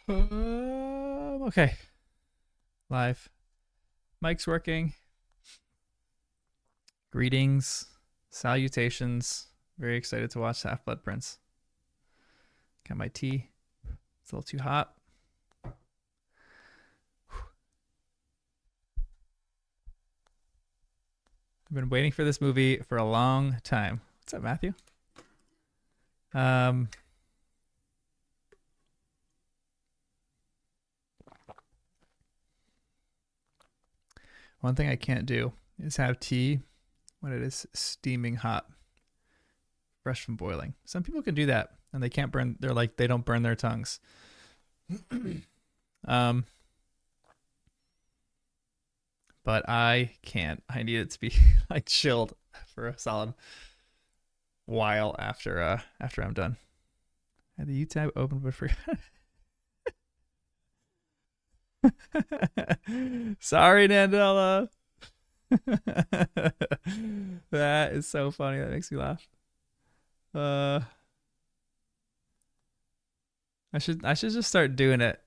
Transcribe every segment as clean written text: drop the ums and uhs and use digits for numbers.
Okay. Live. Mic's working. Greetings. Salutations. Very excited to watch Half-Blood Prince. Got my tea. It's a little too hot. I've been waiting for this movie for a long time. What's up, Matthew? One thing I can't do is have tea when it is steaming hot, fresh from boiling. Some people can do that, and they can't burn. They're like they don't burn their tongues. But I can't. I need it to be like chilled for a solid while after I'm done. I had the U tab open, but for sorry, Nandela. That is so funny. That makes me laugh. I should just start doing it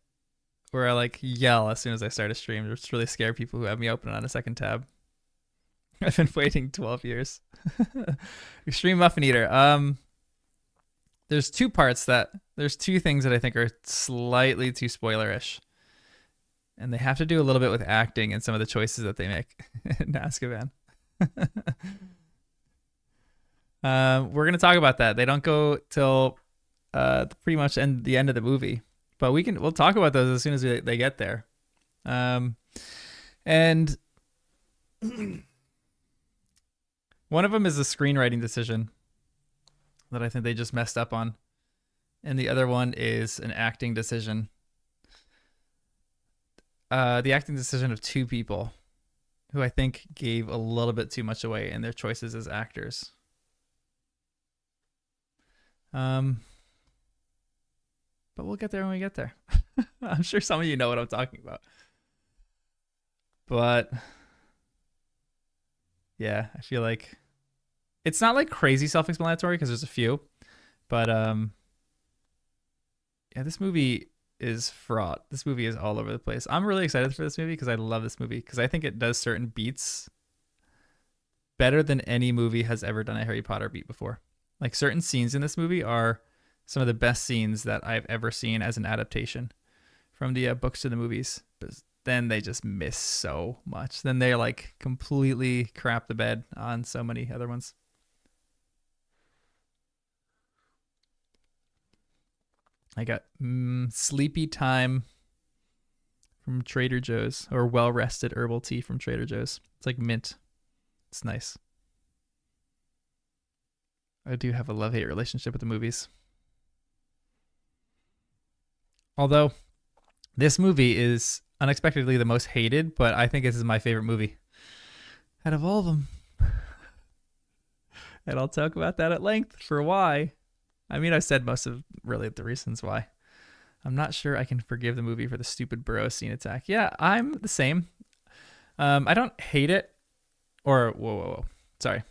where I like yell as soon as I start a stream. Just really scare people who have me open on a second tab. I've been waiting 12 years. Extreme Muffin Eater. There's two things that I think are slightly too spoilerish. And they have to do a little bit with acting and some of the choices that they make in Azkaban. We're gonna talk about that. They don't go till pretty much the end of the movie, but we'll talk about those as soon as they get there. And one of them is a screenwriting decision that I think they just messed up on, and the other one is an acting decision. The acting decision of two people who I think gave a little bit too much away in their choices as actors. But we'll get there when we get there. I'm sure some of you know what I'm talking about. But yeah, I feel like it's not like crazy self-explanatory because there's a few. But yeah, this movie is fraught. This movie is all over the place. I'm really excited for this movie because I love this movie because I think it does certain beats better than any movie has ever done a Harry Potter beat before. Like certain scenes in this movie are some of the best scenes that I've ever seen as an adaptation from the books to the movies. But then they just miss so much. Then they like completely crap the bed on so many other ones. I got Sleepy Time from Trader Joe's, or Well Rested Herbal Tea from Trader Joe's. It's like mint. It's nice. I do have a love-hate relationship with the movies. Although this movie is unexpectedly the most hated, but I think this is my favorite movie out of all of them. And I'll talk about that at length for why. I mean, I said most of really the reasons why. I'm not sure I can forgive the movie for the stupid Burrow scene attack. Yeah, I'm the same. I don't hate it. Or, whoa. Sorry.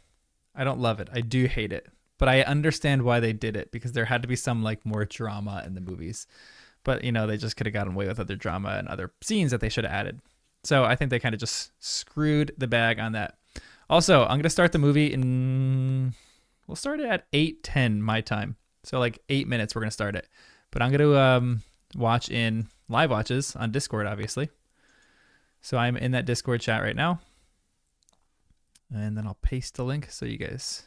I don't love it. I do hate it. But I understand why they did it because there had to be some like more drama in the movies. But, you know, they just could have gotten away with other drama and other scenes that they should have added. So I think they kind of just screwed the bag on that. Also, I'm going to start the movie we'll start it at 8:10 my time. So like 8 minutes, we're going to start it. But I'm going to watch in live watches on Discord, obviously. So I'm in that Discord chat right now. And then I'll paste the link so you guys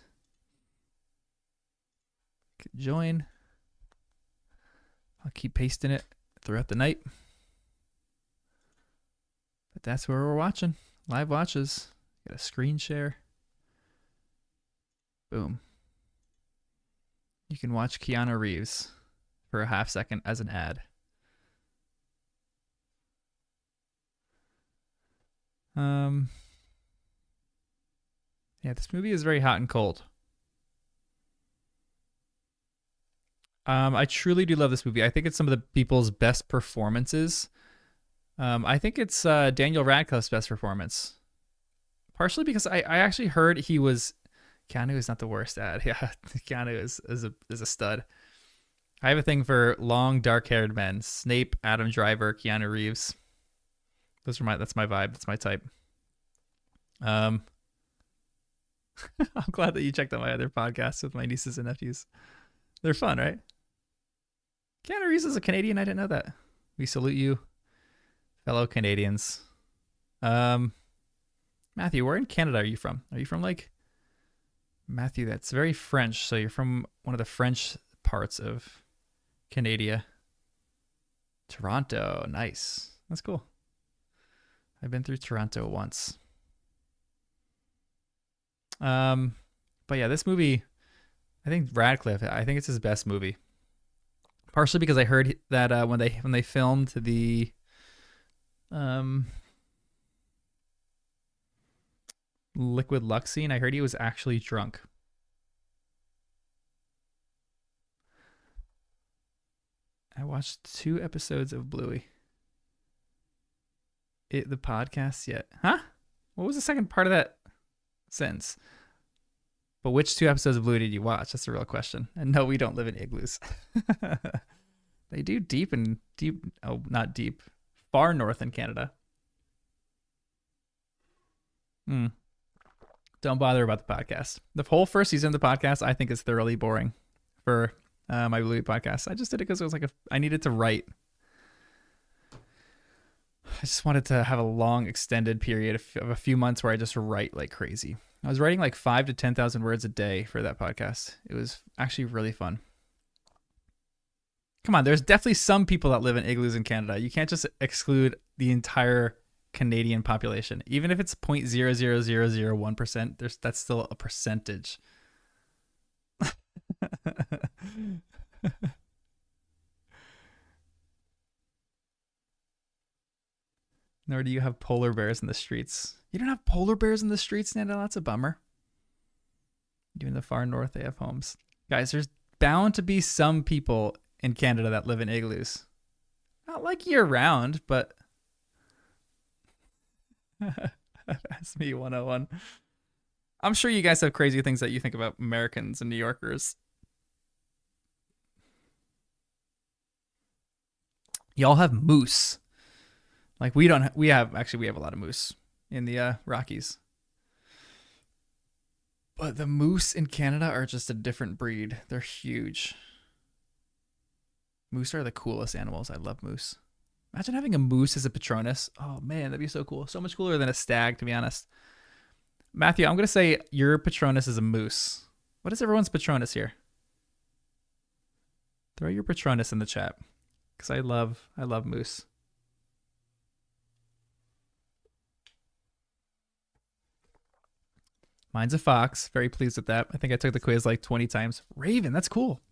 can join. I'll keep pasting it throughout the night. But that's where we're watching. Live watches. Got a screen share. Boom. You can watch Keanu Reeves for a half second as an ad. Yeah, this movie is very hot and cold. I truly do love this movie. I think it's some of the people's best performances. I think it's Daniel Radcliffe's best performance. Partially because I actually heard Keanu is not the worst ad. Yeah, Keanu is a stud. I have a thing for long, dark-haired men. Snape, Adam Driver, Keanu Reeves. That's my vibe. That's my type. Um, I'm glad that you checked out my other podcasts with my nieces and nephews. They're fun, right? Keanu Reeves is a Canadian. I didn't know that. We salute you, fellow Canadians. Um, Matthew, where in Canada are you from? Are you from like Matthew? That's very French. So you're from one of the French parts of Canada. Toronto. Nice. That's cool. I've been through Toronto once. But yeah, this movie, I think Radcliffe, I think it's his best movie. Partially because I heard that when they filmed the Liquid Luck scene, I heard he was actually drunk. I watched 2 episodes of Bluey. The podcast yet? Huh? What was the second part of that sentence? But which 2 episodes of Bluey did you watch? That's the real question. And no, we don't live in igloos. They do deep. Oh, not deep. Far north in Canada. Don't bother about the podcast. The whole first season of the podcast, I think, is thoroughly boring for my Bluey podcast. I just did it because it was like I needed to write. I just wanted to have a long, extended period of a few months where I just write like crazy. I was writing like 5,000 to 10,000 words a day for that podcast. It was actually really fun. Come on, there's definitely some people that live in igloos in Canada. You can't just exclude the entire Canadian population. Even if it's 0.00001%, that's still a percentage. Nor do you have polar bears in the streets. You don't have polar bears in the streets, Nando? That's a bummer. Even the far north, they have homes. Guys, there's bound to be some people in Canada that live in igloos. Not like year round, but that's me 101. I'm sure you guys have crazy things that you think about Americans and New Yorkers. Y'all have moose. Like we don't. We have a lot of moose in the Rockies. But the moose in Canada are just a different breed. They're huge. Moose are the coolest animals. I love moose. Imagine having a moose as a Patronus. Oh man, that'd be so cool. So much cooler than a stag, to be honest. Matthew, I'm gonna say your Patronus is a moose. What is everyone's Patronus here? Throw your Patronus in the chat, because I love moose. Mine's a fox. Very pleased with that. I think I took the quiz like 20 times. Raven, that's cool.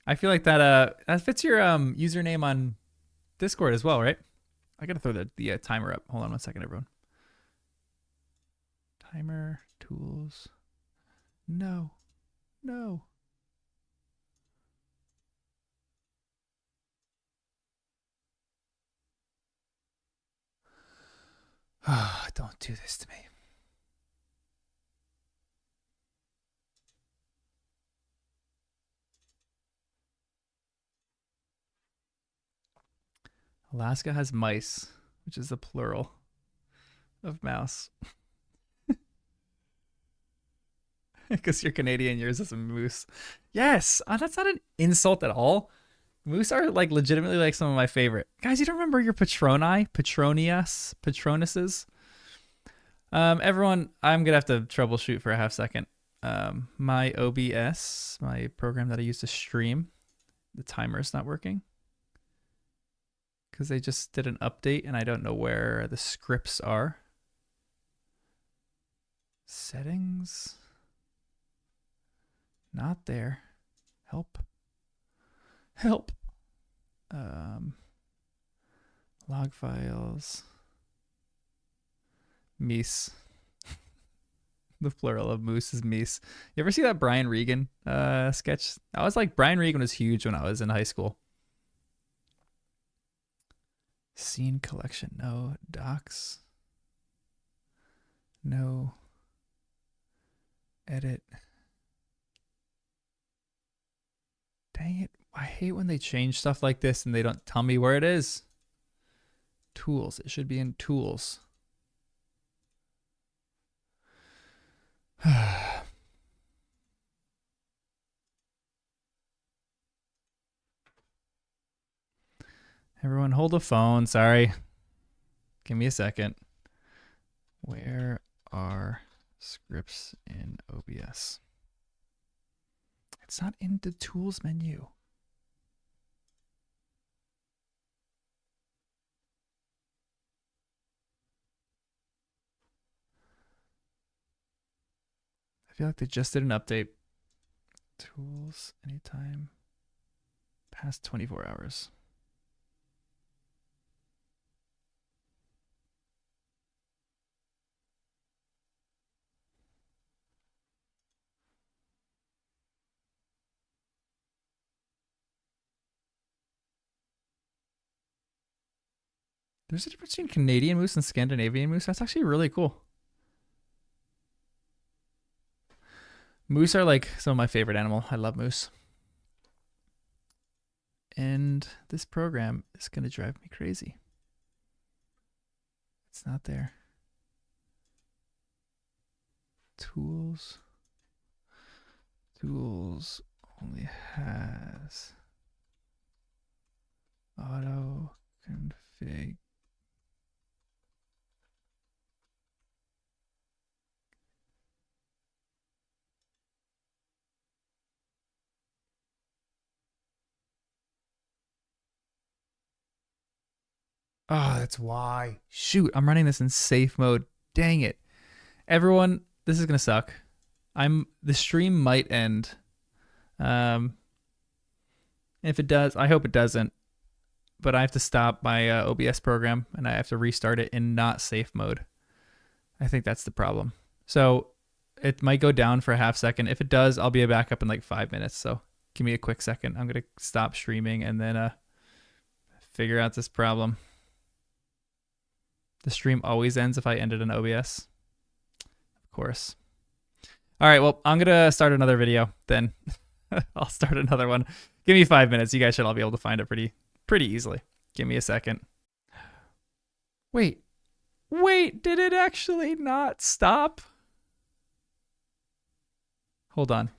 I feel like that fits your username on Discord as well, right? I gotta throw the timer up. Hold on 1 second, everyone. Timer, tools. No. Don't do this to me. Alaska has mice, which is the plural of mouse. Because you're Canadian, yours is a moose. Yes, that's not an insult at all. Moose are like legitimately like some of my favorite. Guys, you don't remember your Patronuses? Everyone, I'm gonna have to troubleshoot for a half second. My OBS, my program that I use to stream, the timer is not working. Because they just did an update and I don't know where the scripts are. Settings. Not there. Help. Log files. Meese. The plural of moose is meese. You ever see that Brian Regan sketch? I was like, Brian Regan was huge when I was in high school. Scene collection. No. Docs. No. Edit. Dang it. I hate when they change stuff like this and they don't tell me where it is. Tools. It should be in tools. Everyone hold a phone. Sorry. Give me a second. Where are scripts in OBS? It's not in the tools menu. I feel like they just did an update. Tools anytime past 24 hours. There's a difference between Canadian moose and Scandinavian moose. That's actually really cool. Moose are like some of my favorite animal. I love moose. And this program is going to drive me crazy. It's not there. Tools. Tools only has auto config. Oh, that's why. Shoot, I'm running this in safe mode. Dang it. Everyone, this is going to suck. The stream might end. If it does, I hope it doesn't. But I have to stop my OBS program and I have to restart it in not safe mode. I think that's the problem. So it might go down for a half second. If it does, I'll be back up in like 5 minutes. So give me a quick second. I'm going to stop streaming and then figure out this problem. The stream always ends if I ended an OBS. Of course. All right, well, I'm going to start another video then. I'll start another one. Give me 5 minutes. You guys should all be able to find it pretty easily. Give me a second. Wait, did it actually not stop? Hold on.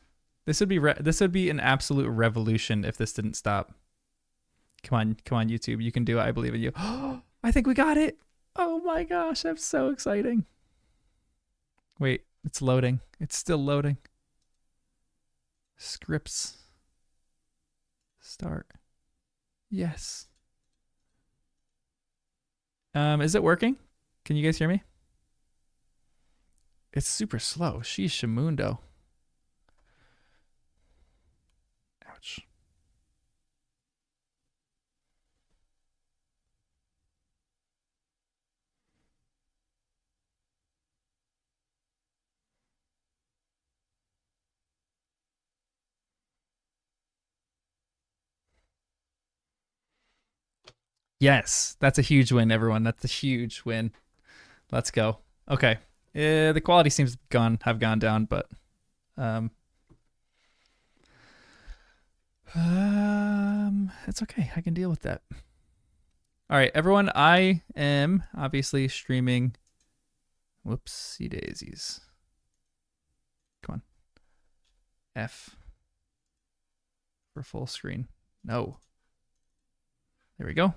This would be an absolute revolution if this didn't stop. Come on, YouTube. You can do it. I believe in you. I think we got it. Oh my gosh, that's so exciting. Wait, it's loading. It's still loading. Scripts. Start. Yes. Is it working? Can you guys hear me? It's super slow. Sheesh, Shamundo. Ouch. Yes, that's a huge win, everyone. That's a huge win. Let's go. Okay. The quality seems to have gone down, but it's okay. I can deal with that. All right, everyone. I am obviously streaming. Whoopsie daisies. Come on. F for full screen. No. There we go.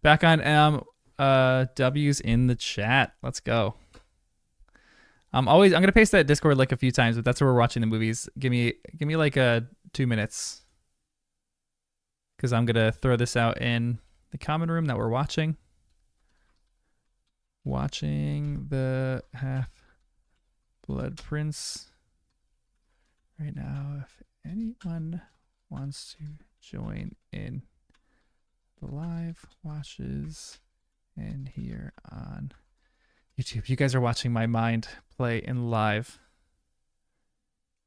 Back on W's in the chat. Let's go. I'm gonna paste that Discord link a few times, but that's where we're watching the movies. Give me like 2 minutes, because I'm gonna throw this out in the common room that we're watching. Watching the Half-Blood Prince right now. If anyone wants to join in the live watches and here on YouTube. You guys are watching my mind play in live.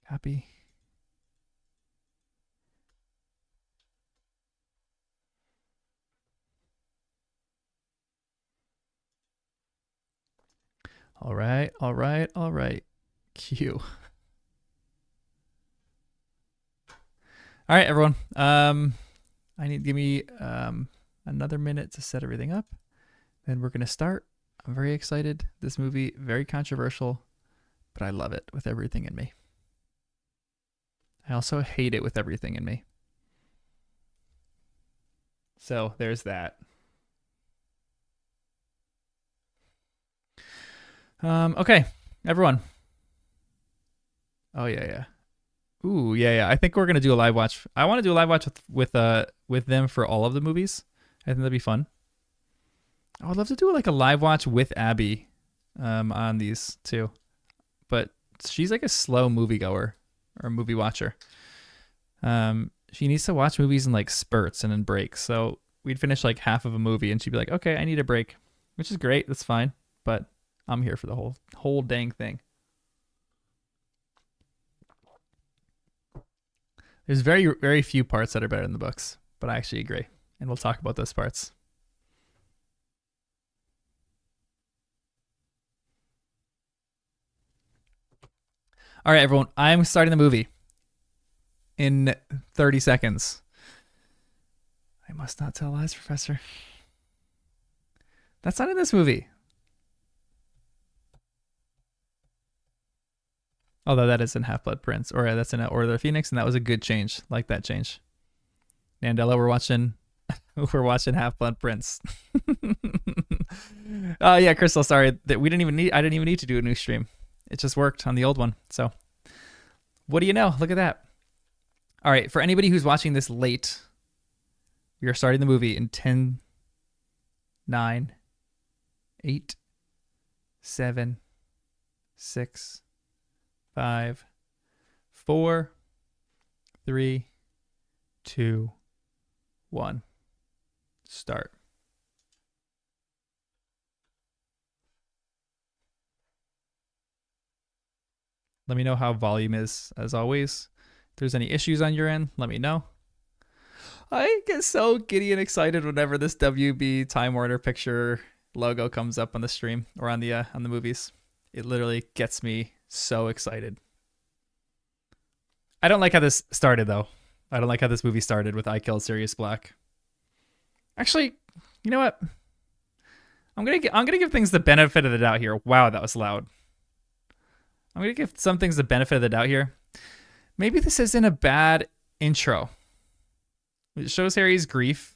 Copy. All right. Q. All right, everyone. I need to give me another minute to set everything up. Then we're gonna start. I'm very excited. This movie, very controversial, but I love it with everything in me. I also hate it with everything in me. So there's that. Okay, everyone. Oh yeah. Ooh, yeah. I think we're gonna do a live watch. I want to do a live watch with them for all of the movies. I think that'd be fun. I would love to do like a live watch with Abby, on these too, but she's like a slow moviegoer or movie watcher. She needs to watch movies in like spurts and in breaks. So we'd finish like half of a movie and she'd be like, "Okay, I need a break," which is great. That's fine, but I'm here for the whole dang thing. There's very, very few parts that are better than the books, but I actually agree. And we'll talk about those parts. All right, everyone. I'm starting the movie in 30 seconds. I must not tell lies, Professor. That's not in this movie. Although that is in Half-Blood Prince, or that's in Order of the Phoenix, and that was a good change. Like that change. Nandela, we're watching Half-Blood Prince. Oh yeah, Crystal. Sorry that I didn't even need to do a new stream. It just worked on the old one. So, what do you know? Look at that. All right, for anybody who's watching this late, we are starting the movie in 10, 9, 8, 7, 6, 5, 4, 3, 2, 1. Start. Let me know how volume is, as always. If there's any issues on your end, let me know. I get so giddy and excited whenever this WB Time Warner Picture logo comes up on the stream or on the movies. It literally gets me so excited. I don't like how this started, though. I don't like how this movie started with "I Killed Sirius Black." Actually, you know what? I'm gonna give things the benefit of the doubt here. Wow, that was loud. I'm gonna give some things the benefit of the doubt here. Maybe this isn't a bad intro. It shows Harry's grief.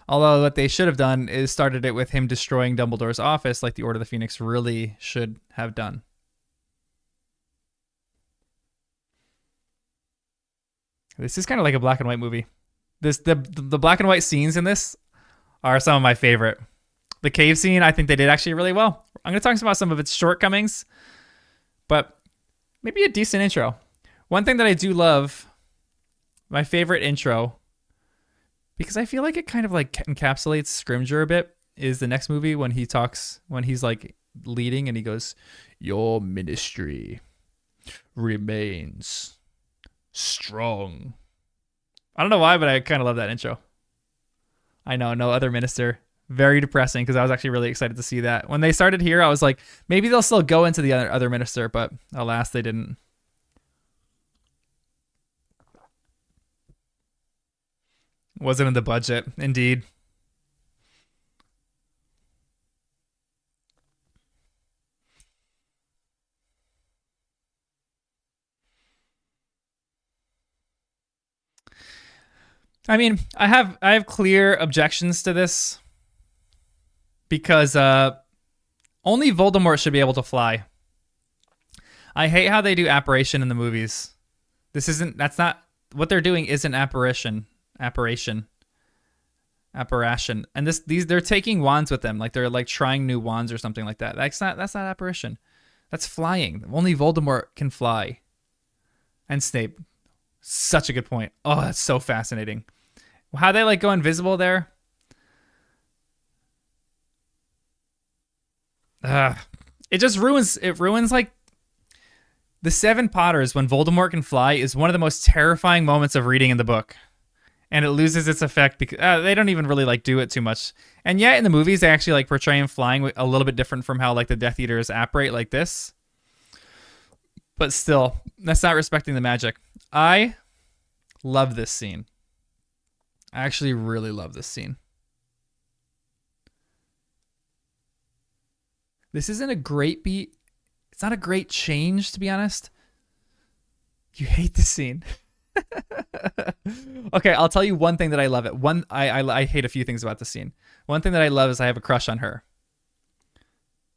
Although what they should have done is started it with him destroying Dumbledore's office, like the Order of the Phoenix really should have done. This is kind of like a black and white movie. The black and white scenes in this are some of my favorite. The cave scene, I think they did actually really well. I'm going to talk about some of its shortcomings, but maybe a decent intro. One thing that I do love, my favorite intro, because I feel like it kind of like encapsulates Scrimgeour a bit, is the next movie when he's like leading and he goes, "Your ministry remains strong." I don't know why, but I kind of love that intro. I know, no other minister. Very depressing because I was actually really excited to see that. When they started here, I was like, maybe they'll still go into the other minister, but alas, they didn't. Wasn't in the budget, indeed. I mean, I have clear objections to this because only Voldemort should be able to fly. I hate how they do apparition in the movies. That's not what they're doing. Isn't apparition. And they're taking wands with them, like they're like trying new wands or something like that. That's not apparition. That's flying. Only Voldemort can fly. And Snape. Such a good point. Oh, that's so fascinating. How they like go invisible there? It just ruins like the Seven Potters when Voldemort can fly is one of the most terrifying moments of reading in the book. And it loses its effect because they don't even really like do it too much. And yet in the movies they actually like portray him flying a little bit different from how like the Death Eaters apparate like this. But still, that's not respecting the magic. I Love this scene. I actually really love this scene. This isn't a great beat. It's not a great change, to be honest. You hate this scene. Okay, I'll tell you one thing that I love it. I hate a few things about the scene. One thing that I love is I have a crush on her.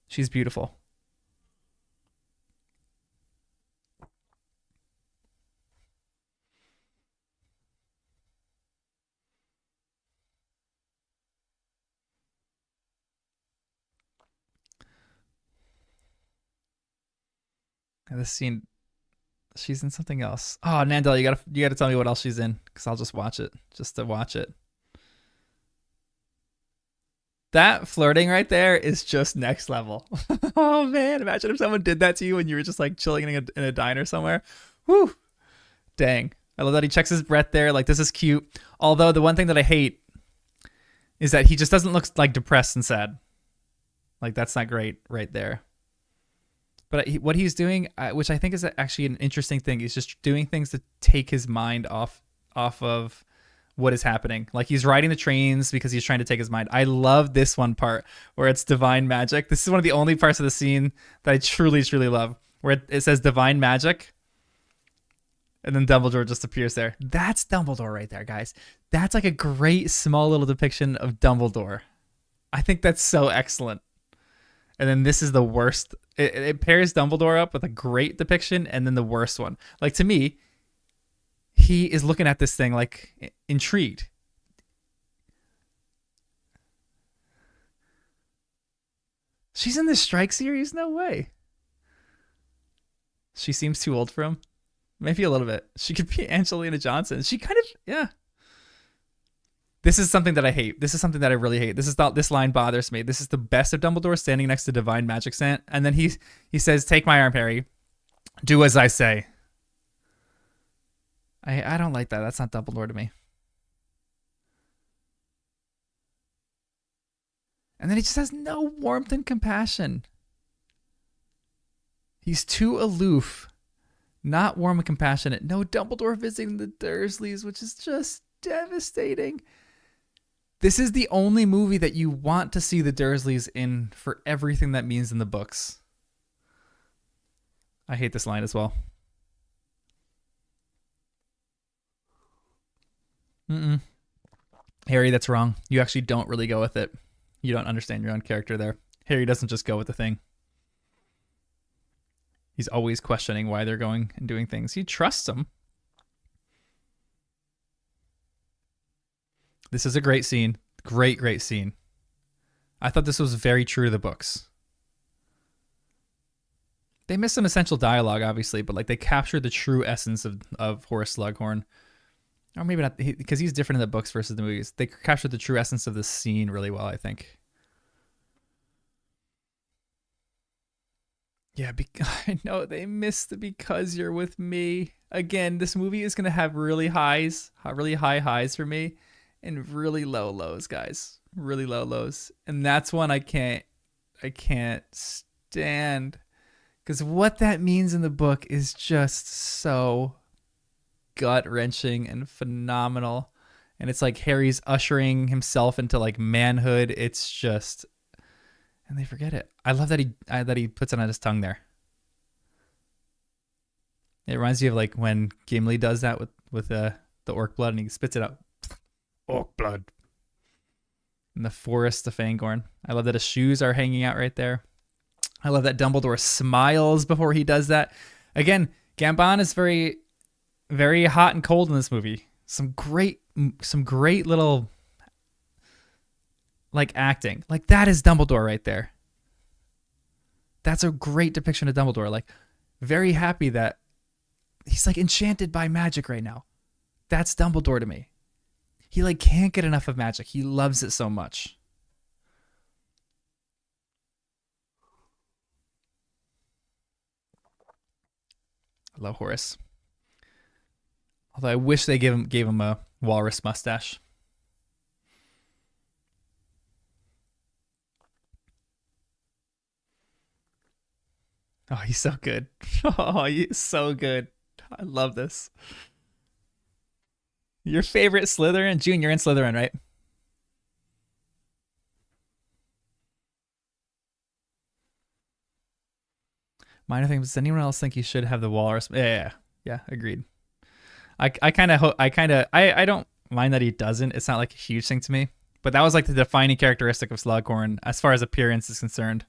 She's beautiful. And this scene, she's in something else. Oh, Nandel, you gotta tell me what else she's in, because I'll just watch it, just to watch it. That flirting right there is just next level. Oh man, imagine if someone did that to you when you were just like chilling in a diner somewhere. Whew. Dang. I love that he checks his breath there. Like, this is cute. Although the one thing that I hate is that he just doesn't look like depressed and sad. Like, that's not great right there. But what he's doing, which I think is actually an interesting thing, is just doing things to take his mind off of what is happening. Like, he's riding the trains because he's trying to take his mind. I love this one part where it's divine magic. This is one of the only parts of the scene that I truly, truly love, where it says divine magic, and then Dumbledore just appears there. That's Dumbledore right there, guys. That's like a great small little depiction of Dumbledore. I think that's so excellent. And then this is the worst. It pairs Dumbledore up with a great depiction and then the worst one. Like, to me, he is looking at this thing like intrigued. She's in this Strike series? No way. She seems too old for him. Maybe a little bit. She could be Angelina Johnson. She kind of, yeah. This is something that I hate. This is something that I really hate. This line bothers me. This is the best of Dumbledore standing next to Divine Magic Sant, and then he says, "Take my arm, Harry. Do as I say." I don't like that. That's not Dumbledore to me. And then he just has no warmth and compassion. He's too aloof, not warm and compassionate. No Dumbledore visiting the Dursleys, which is just devastating. This is the only movie that you want to see the Dursleys in for everything that means in the books. I hate this line as well. Harry, that's wrong. You actually don't really go with it. You don't understand your own character there. Harry doesn't just go with the thing. He's always questioning why they're going and doing things. He trusts them. This is a great scene. Great scene. I thought this was very true to the books. They missed some essential dialogue, obviously, but like, they captured the true essence of Horace Slughorn. Or maybe not, because he's different in the books versus the movies. They captured the true essence of the scene really well, I think. Yeah, I know they missed the "because you're with me." Again, this movie is going to have really high highs for me, and really low lows, guys. Really low lows. And that's one I can't stand. Because what that means in the book is just so gut-wrenching and phenomenal. And it's like Harry's ushering himself into like manhood. It's just, and they forget it. I love that he puts it on his tongue there. It reminds me of like when Gimli does that with the orc blood, and he spits it out. Orc blood. In the forest of Fangorn. I love that his shoes are hanging out right there. I love that Dumbledore smiles before he does that. Again, Gambon is very, very hot and cold in this movie. Some great little like acting. Like, that is Dumbledore right there. That's a great depiction of Dumbledore. Like, very happy that he's like enchanted by magic right now. That's Dumbledore to me. He like can't get enough of magic. He loves it so much. I love Horace. Although I wish they gave him a walrus mustache. Oh, he's so good. Oh, he's so good. I love this. Your favorite Slytherin? June, you're in Slytherin, right? Minor thing. Does anyone else think he should have the walrus? Yeah, yeah, yeah. Yeah, agreed. I kind of, I don't mind that he doesn't. It's not like a huge thing to me. But that was like the defining characteristic of Slughorn as far as appearance is concerned.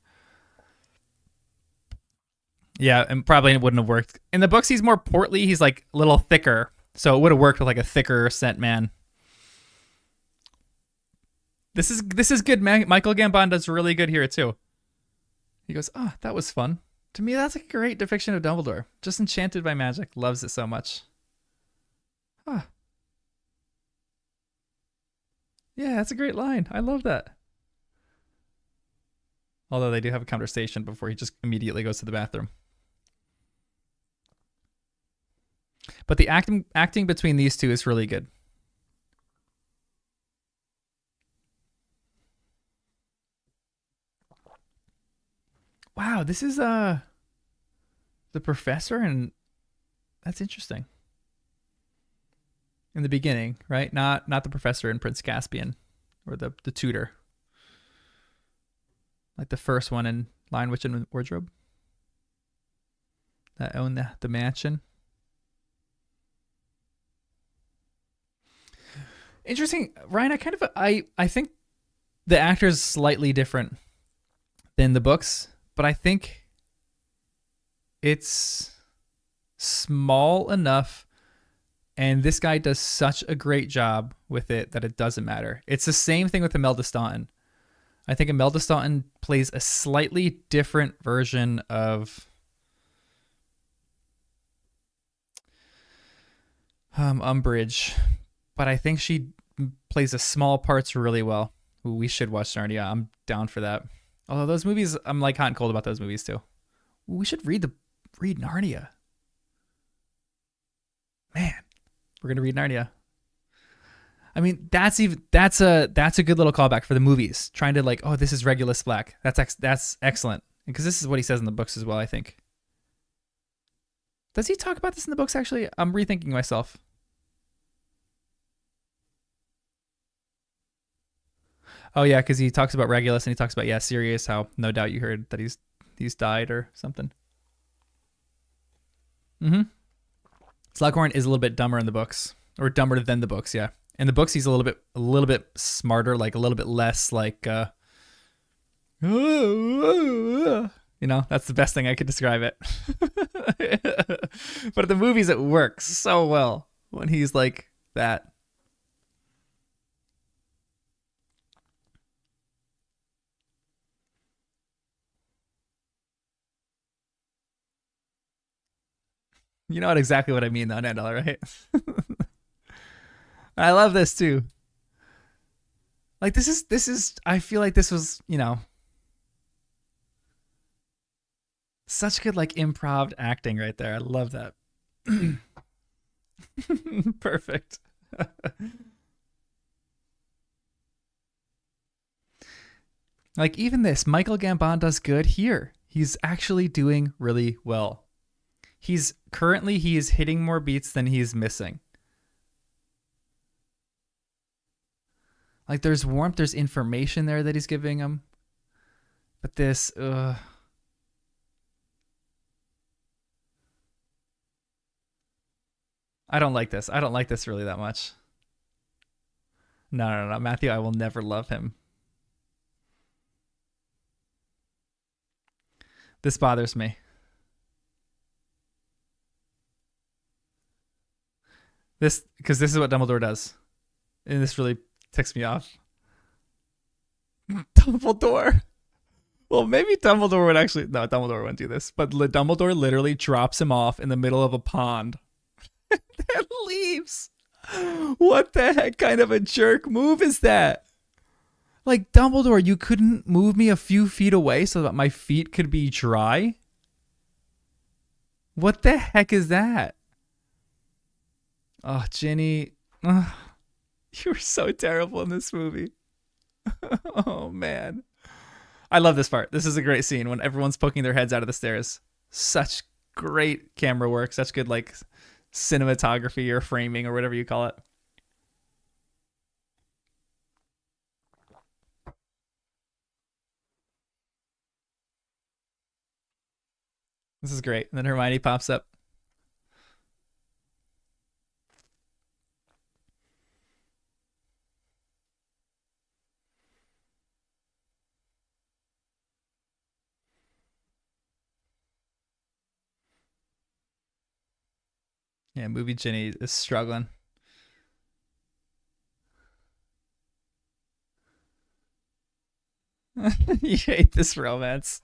Yeah, and probably it wouldn't have worked. In the books, he's more portly. He's like a little thicker. So it would have worked with like a thicker scent man. This is good. Michael Gambon does really good here too. He goes, "Oh, that was fun." To me, that's a great depiction of Dumbledore. Just enchanted by magic. Loves it so much. Ah, yeah, that's a great line. I love that. Although they do have a conversation before he just immediately goes to the bathroom. But the acting between these two is really good. Wow, this is the professor, and that's interesting. In the beginning, right? Not the professor in Prince Caspian or the tutor. Like the first one in Lion, Witch, and Wardrobe that owned the mansion. Interesting, Ryan. I think the actor is slightly different than the books, but I think it's small enough, and this guy does such a great job with it that it doesn't matter. It's the same thing with Imelda Staunton. I think Imelda Staunton plays a slightly different version of Umbridge, but I think she plays the small parts really well. Ooh, we should watch Narnia. I'm down for that. Although those movies, I'm like hot and cold about those movies too. We should read Narnia. Man, we're gonna read Narnia. I mean, that's a good little callback for the movies. Trying to like, oh, this is Regulus Black. That's excellent, because this is what he says in the books as well. I think. Does he talk about this in the books? Actually, I'm rethinking myself. Oh yeah, because he talks about Regulus and he talks about Sirius. How no doubt you heard that he's died or something. Mm-hmm. Slughorn is a little bit dumber in the books, or dumber than the books. Yeah, in the books he's a little bit smarter, like a little bit less like. That's the best thing I could describe it. But in the movies, it works so well when he's like that. You know exactly what I mean, though, Nandala, right? I love this too. Like this is. I feel like this was such good like improv acting right there. I love that. Perfect. Like even this, Michael Gambon does good here. He's actually doing really well. He is hitting more beats than he's missing. Like there's warmth, there's information there that he's giving him. But this, I don't like this. I don't like this really that much. No, no, no, Matthew, I will never love him. This bothers me. Because this is what Dumbledore does, and this really ticks me off. Dumbledore. Well, maybe Dumbledore would actually. No, Dumbledore wouldn't do this. But Dumbledore literally drops him off in the middle of a pond and leaves. What the heck kind of a jerk move is that? Like, Dumbledore, you couldn't move me a few feet away so that my feet could be dry? What the heck is that? Oh, Ginny. Oh, you were so terrible in this movie. Oh, man. I love this part. This is a great scene when everyone's poking their heads out of the stairs. Such great camera work. Such good, like, cinematography or framing or whatever you call it. This is great. And then Hermione pops up. Yeah, movie Ginny is struggling. You hate this romance.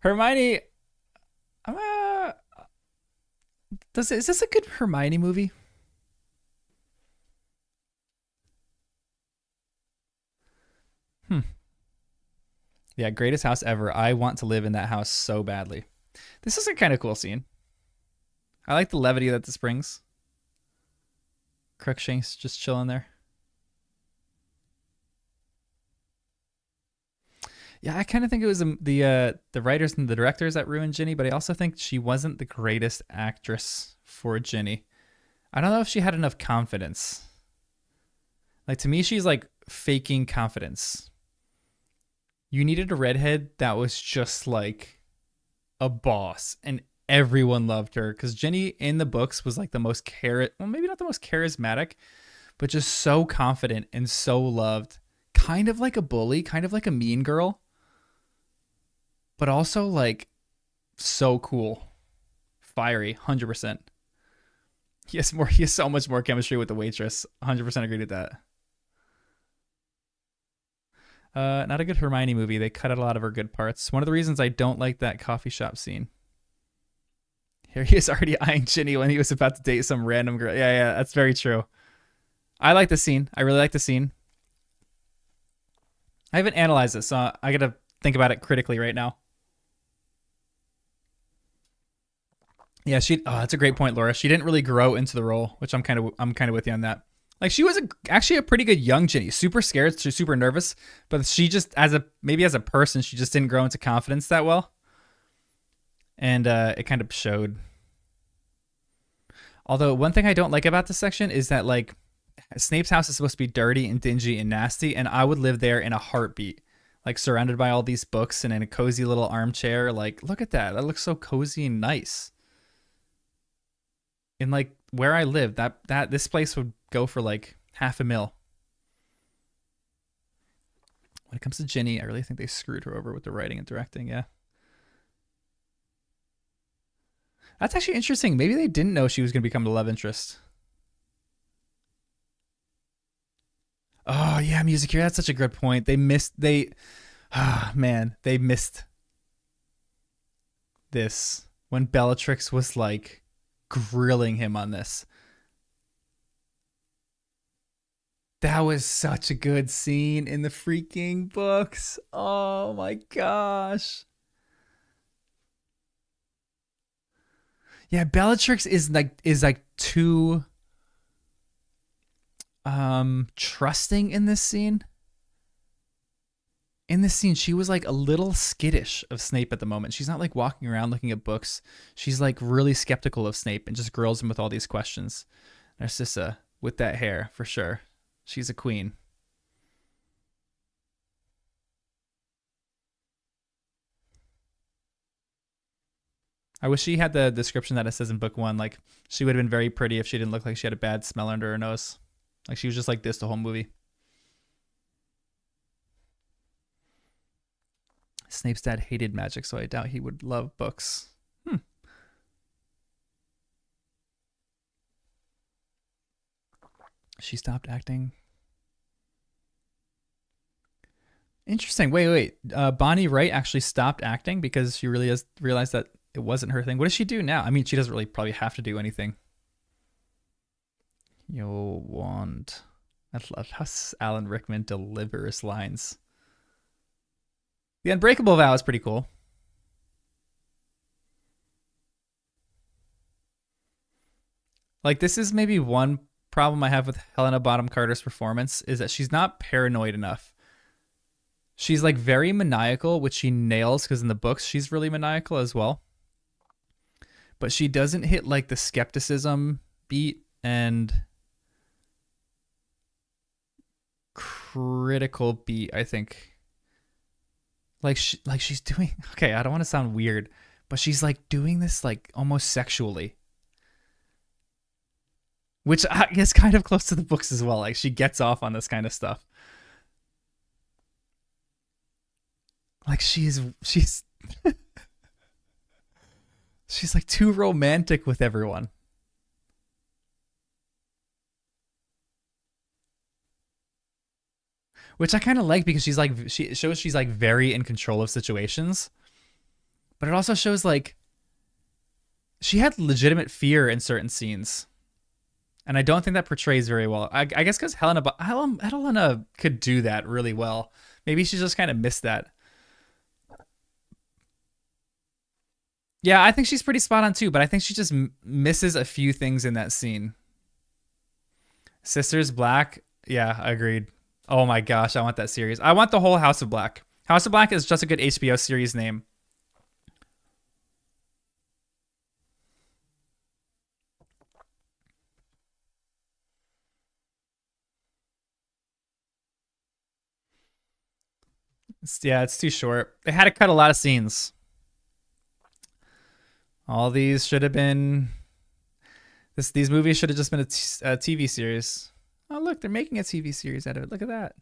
Hermione, uh, is this a good Hermione movie? Hmm. Yeah, greatest house ever. I want to live in that house so badly. This is a kind of cool scene. I like the levity that this brings. Crookshanks just chilling there. Yeah, I kind of think it was the writers and the directors that ruined Ginny, but I also think she wasn't the greatest actress for Ginny. I don't know if she had enough confidence. Like to me, she's like faking confidence. You needed a redhead that was just like a boss, and everyone loved her because Ginny in the books was like the most well, maybe not the most charismatic, but just so confident and so loved. Kind of like a bully, kind of like a mean girl, but also like so cool, fiery, 100%. He has more. He has so much more chemistry with the waitress. 100% agreed with that. Not a good Hermione movie. They cut out a lot of her good parts. One of the reasons I don't like that coffee shop scene. Here he is already eyeing Ginny when he was about to date some random girl. Yeah, yeah, that's very true. I like the scene. I really like the scene. I haven't analyzed this, so I gotta think about it critically right now. Yeah, she. Oh, that's a great point, Laura. She didn't really grow into the role, which I'm kind of with you on that. Like she was actually a pretty good young Ginny, super scared, super nervous, but she just maybe as a person, she just didn't grow into confidence that well, and it kind of showed. Although one thing I don't like about this section is that like Snape's house is supposed to be dirty and dingy and nasty, and I would live there in a heartbeat, like surrounded by all these books and in a cozy little armchair. Like, look at that. That looks so cozy and nice. In like where I live, that this place would go for like half a mil. When it comes to Ginny, I really think they screwed her over with the writing and directing. Yeah, that's actually interesting. Maybe they didn't know she was going to become the love interest. Oh yeah, music here. That's such a good point. Man, they missed this when Bellatrix was like grilling him on this. That was such a good scene in the freaking books. Oh my gosh. Yeah, Bellatrix is like too trusting in this scene. In this scene, she was like a little skittish of Snape at the moment. She's not like walking around looking at books. She's like really skeptical of Snape and just grills him with all these questions. Narcissa with that hair for sure. She's a queen. I wish she had the description that it says in book one. Like she would have been very pretty if she didn't look like she had a bad smell under her nose. Like she was just like this the whole movie. Snape's dad hated magic, so I doubt he would love books. Hmm. She stopped acting. Interesting. Wait. Bonnie Wright actually stopped acting because she really has realized that it wasn't her thing. What does she do now? I mean, she doesn't really probably have to do anything. You'll want. I love how Alan Rickman delivers lines. The Unbreakable Vow is pretty cool. Like this is maybe one problem I have with Helena Bonham Carter's performance is that she's not paranoid enough. She's like very maniacal, which she nails because in the books she's really maniacal as well. But she doesn't hit like the skepticism beat and critical beat, I think. Like she's doing. Okay, I don't want to sound weird, but she's like doing this like almost sexually, which I guess kind of close to the books as well. Like she gets off on this kind of stuff. Like she's like too romantic with everyone. Which I kind of like because she shows she's like very in control of situations, but it also shows like she had legitimate fear in certain scenes, and I don't think that portrays very well. I guess because Helena could do that really well. Maybe she just kind of missed that. Yeah, I think she's pretty spot on too, but I think she just misses a few things in that scene. Sisters Black, yeah, agreed. Oh my gosh, I want that series. I want the whole House of Black. House of Black is just a good HBO series name. It's too short. They had to cut a lot of scenes. All these should have been. These movies should have just been a TV series. Oh look, they're making a TV series out of it. Look at that.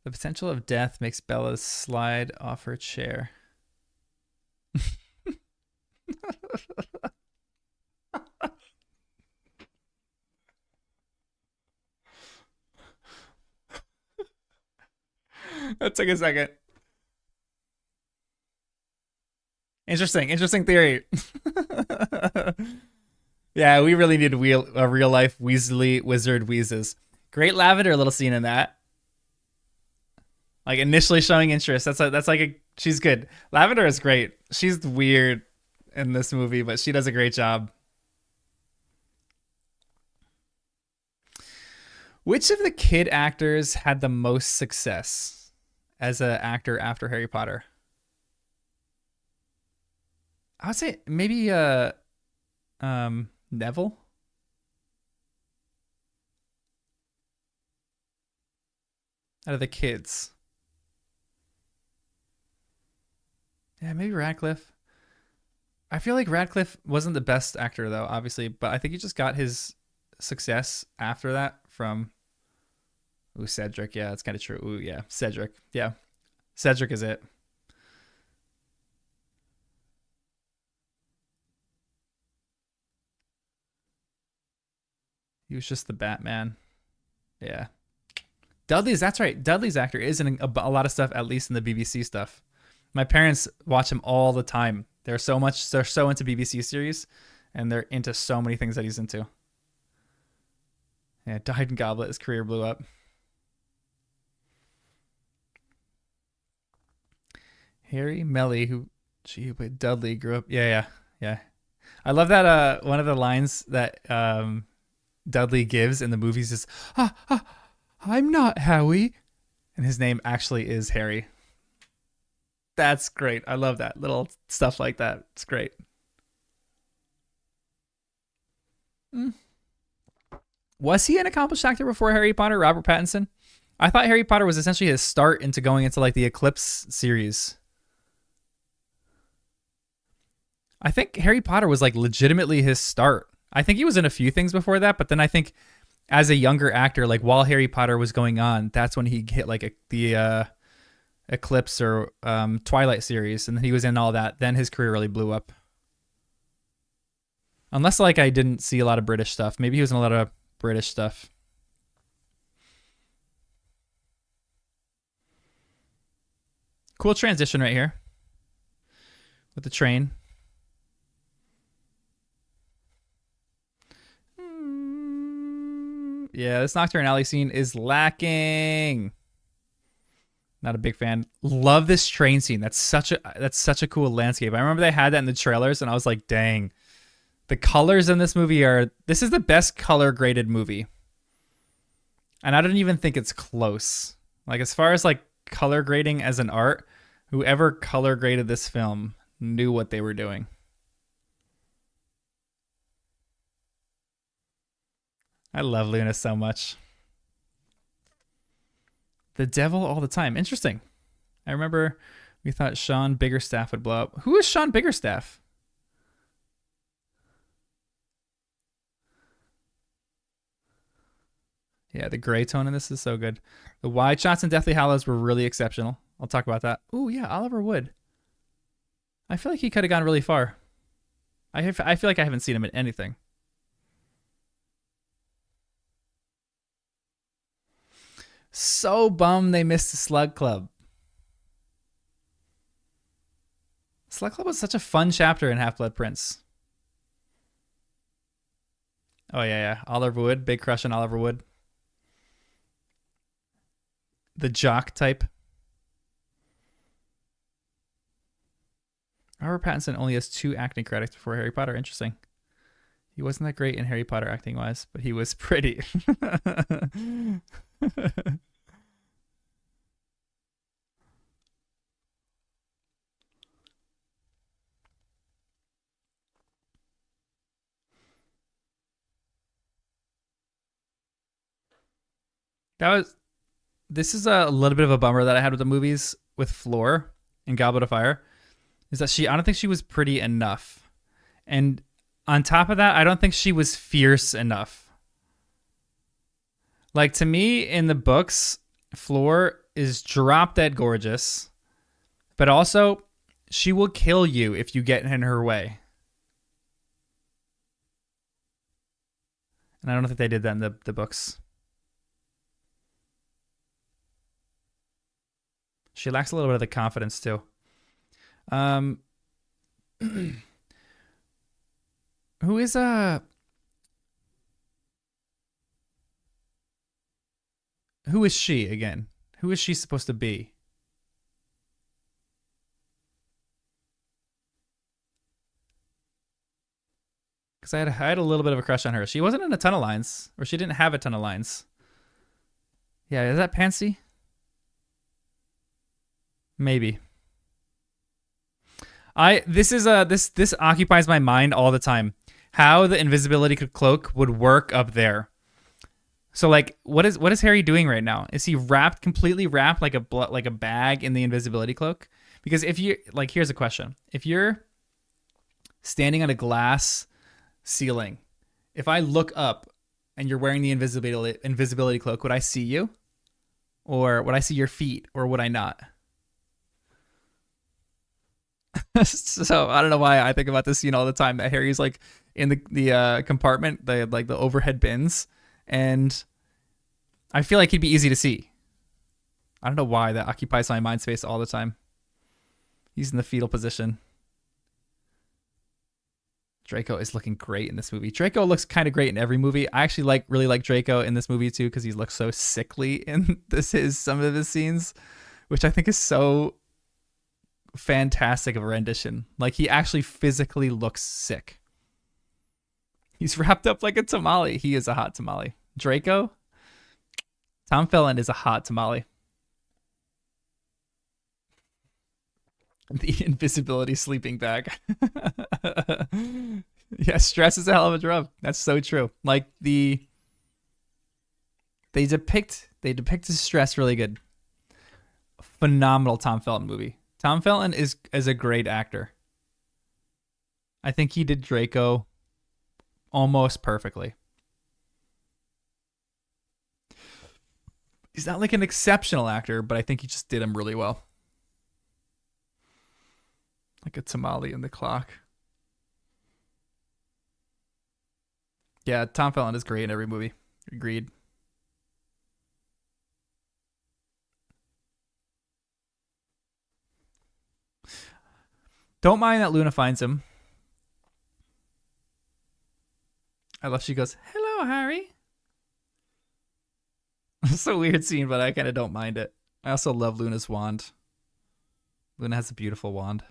The potential of death makes Bella slide off her chair. That took a second. Interesting theory. Yeah, we really need a real life Weasley wizard wheezes. Great lavender little scene in that. Like initially showing interest. That's like a she's good. Lavender is great. She's weird in this movie, but she does a great job. Which of the kid actors had the most success as an actor after Harry Potter? I would say maybe Neville out of the kids. Yeah, maybe Radcliffe. I feel like Radcliffe wasn't the best actor though, obviously, but I think he just got his success after that from Cedric. Yeah, that's kind of true. Ooh, yeah, Cedric. Yeah, Cedric is it. He was just the Batman. Yeah. Dudley's, that's right. Dudley's actor is in a lot of stuff, at least in the BBC stuff. My parents watch him all the time. They're so into BBC series, and they're into so many things that he's into. Yeah, died in Goblet. His career blew up. Harry Melly, who played Dudley, grew up. Yeah. I love that. One of the lines that Dudley gives in the movies is, I'm not Howie. And his name actually is Harry. That's great. I love that. Little stuff like that. It's great. Mm. Was he an accomplished actor before Harry Potter, Robert Pattinson? I thought Harry Potter was essentially his start into going into like the Eclipse series. I think Harry Potter was like legitimately his start. I think he was in a few things before that, but then I think as a younger actor, like while Harry Potter was going on, that's when he hit like the Eclipse or Twilight series, and then he was in all that. Then his career really blew up. Unless like I didn't see a lot of British stuff. Maybe he was in a lot of British stuff. Cool transition right here with the train. Yeah, this Nocturne Alley scene is lacking. Not a big fan. Love this train scene. That's such a cool landscape. I remember they had that in the trailers, and I was like, dang. The colors in this movie this is the best color graded movie. And I don't even think it's close. Like as far as like color grading as an art, whoever color graded this film knew what they were doing. I love Luna so much. The devil all the time. Interesting. I remember we thought Sean Biggerstaff would blow up. Who is Sean Biggerstaff? Yeah, the gray tone in this is so good. The wide shots in Deathly Hallows were really exceptional. I'll talk about that. Ooh, yeah, Oliver Wood. I feel like he could have gone really far. I feel like I haven't seen him in anything. So bummed they missed the Slug Club. Slug Club was such a fun chapter in Half-Blood Prince. Oh, yeah. Oliver Wood. Big crush on Oliver Wood. The jock type. Robert Pattinson only has 2 acting credits before Harry Potter. Interesting. He wasn't that great in Harry Potter acting wise, but he was pretty. that was This is a little bit of a bummer that I had with the movies with Floor and Goblet of Fire, is that I don't think she was pretty enough. And on top of that, I don't think she was fierce enough. Like, to me, in the books, Floor is drop dead gorgeous, but also she will kill you if you get in her way. And I don't think they did that in the books. She lacks a little bit of the confidence too. Who is who is she again? Who is she supposed to be? Because I had a little bit of a crush on her. She wasn't in a ton of lines, or she didn't have a ton of lines. Yeah, is that Pansy? Maybe. This occupies my mind all the time. How the invisibility cloak would work up there. So, like, what is Harry doing right now? Is he completely wrapped like a bag in the invisibility cloak? Because if you like, here's a question: if you're standing on a glass ceiling, if I look up and you're wearing the invisibility cloak, would I see you, or would I see your feet, or would I not? So I don't know why I think about this scene all the time. That Harry's like in the compartment, the overhead bins, and I feel like he'd be easy to see. I don't know why that occupies my mind space all the time. He's in the fetal position. Draco is looking great in this movie. Draco looks kind of great in every movie. I actually really like Draco in this movie too, because he looks so sickly in some of his scenes, which I think is so fantastic of a rendition. Like, he actually physically looks sick. He's wrapped up like a tamale. He is a hot tamale. Draco, Tom Felton is a hot tamale. The invisibility sleeping bag. Yeah, stress is a hell of a drug. That's so true. Like, they depict his stress really good. Phenomenal Tom Felton movie. Tom Felton is a great actor. I think he did Draco almost perfectly. He's not like an exceptional actor, but I think he just did him really well. Like a tamale in the clock. Yeah, Tom Felton is great in every movie. Agreed. Don't mind that Luna finds him. I love she goes, "Hello, Harry." It's a weird scene, but I kind of don't mind it. I also love Luna's wand. Luna has a beautiful wand.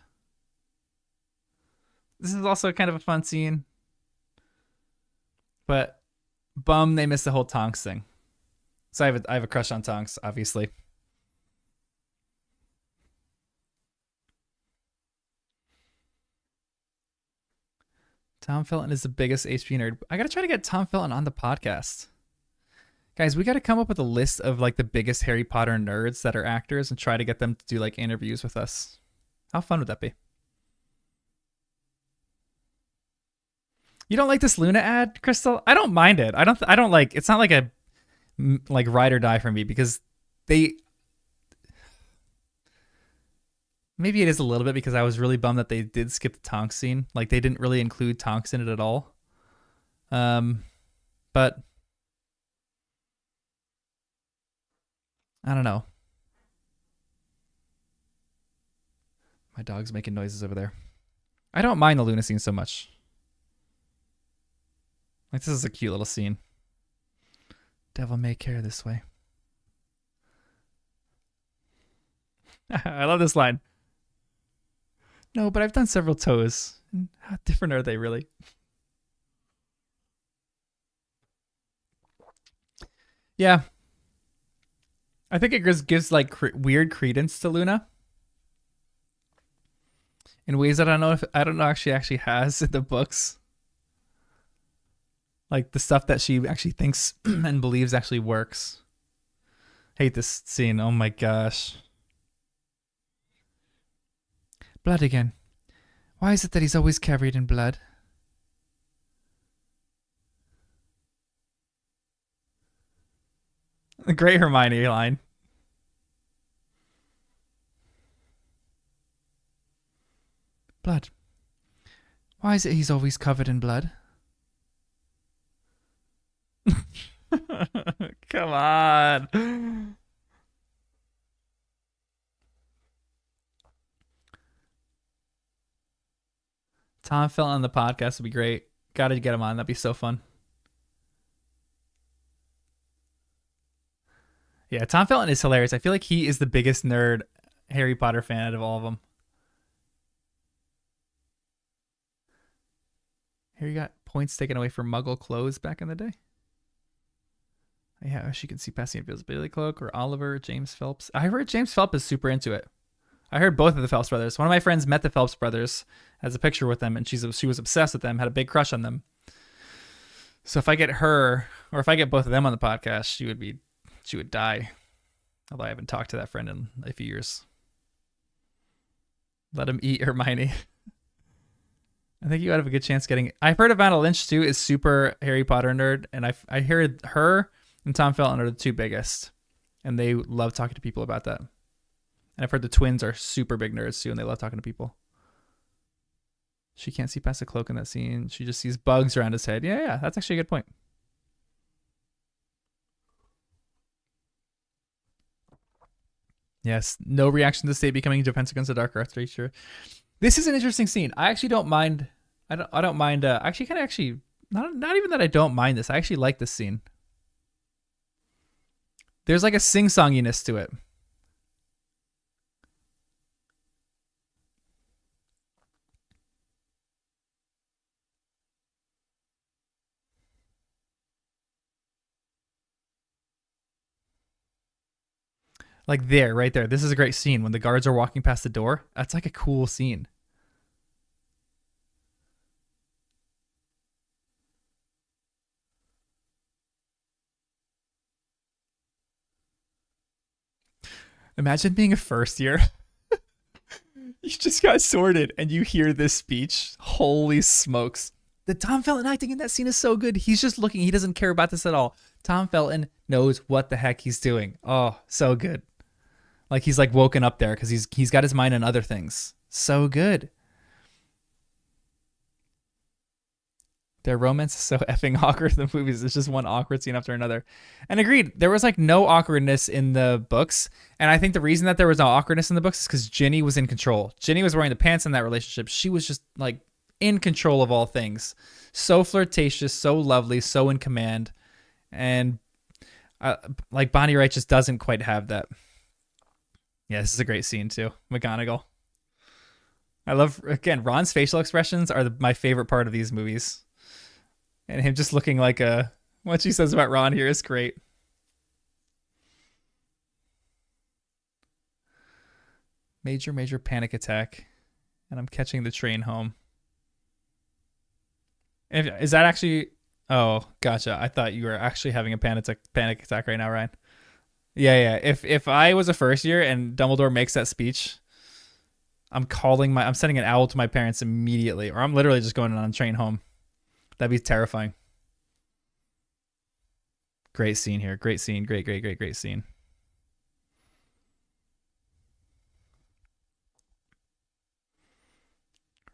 This is also kind of a fun scene. But bum they missed the whole Tonks thing. So I have a crush on Tonks, obviously. Tom Felton is the biggest HP nerd. I gotta try to get Tom Felton on the podcast. Guys, we got to come up with a list of like the biggest Harry Potter nerds that are actors and try to get them to do like interviews with us. How fun would that be? You don't like this Luna ad, Crystal? I don't mind it. I don't like. It's not like a like ride or die for me because they. Maybe it is a little bit because I was really bummed that they did skip the Tonks scene. Like they didn't really include Tonks in it at all. But I don't know. My dog's making noises over there. I don't mind the Luna scene so much. Like this is a cute little scene. Devil may care this way. I love this line. No, but I've done several toes. How different are they really? Yeah. I think it just gives like weird credence to Luna in ways that I don't know if she actually has in the books. Like the stuff that she actually thinks and believes actually works. Hate this scene. Oh my gosh. Blood again. Why is it that he's always covered in blood? A great Hermione line. Blood. Why is it he's always covered in blood? Come on. Tom Felton on the podcast would be great. Got to get him on. That'd be so fun. Yeah, Tom Felton is hilarious. I feel like he is the biggest nerd Harry Potter fan out of all of them. Harry got points taken away for Muggle clothes back in the day. Yeah, she can see past the invisibility cloak. Or Oliver, James Phelps. I heard James Phelps is super into it. I heard both of the Phelps brothers. One of my friends met the Phelps brothers, has a picture with them, and she was obsessed with them, had a big crush on them. So if I get her, or if I get both of them on the podcast, she would die. Although I haven't talked to that friend in a few years. Let him eat Hermione. I think you have a good chance getting. I've heard Evanna Lynch too is super Harry Potter nerd, and I heard her and Tom Felton are the two biggest, and they love talking to people about that. And I've heard the twins are super big nerds too, and they love talking to people. She can't see past the cloak in that scene. She just sees bugs around his head. Yeah, that's actually a good point. Yes, no reaction to Snape becoming Defense Against the Dark Arts creature. This is an interesting scene. I actually don't mind. I don't mind. Actually, kind of actually not even that I don't mind this. I actually like this scene. There's like a sing-songiness to it. Like there, right there. This is a great scene when the guards are walking past the door. That's like a cool scene. Imagine being a first year. You just got sorted and you hear this speech. Holy smokes. The Tom Felton acting in that scene is so good. He's just looking. He doesn't care about this at all. Tom Felton knows what the heck he's doing. Oh, so good. Like he's like woken up there because he's got his mind on other things. So good. Their romance is so effing awkward in the movies. It's just one awkward scene after another. And agreed, there was like no awkwardness in the books. And I think the reason that there was no awkwardness in the books is because Ginny was in control. Ginny was wearing the pants in that relationship. She was just like in control of all things. So flirtatious, so lovely, so in command. And like Bonnie Wright just doesn't quite have that. Yeah, this is a great scene too. McGonagall. I love, again, Ron's facial expressions are my favorite part of these movies. And him just looking like what she says about Ron here is great. Major panic attack. And I'm catching the train home. Is that actually Oh, gotcha. I thought you were actually having a panic attack right now, Ryan. Yeah, yeah. If I was a first year and Dumbledore makes that speech, I'm sending an owl to my parents immediately, or I'm literally just going on a train home. That'd be terrifying. Great scene here. Great scene. Great, great, great, great scene.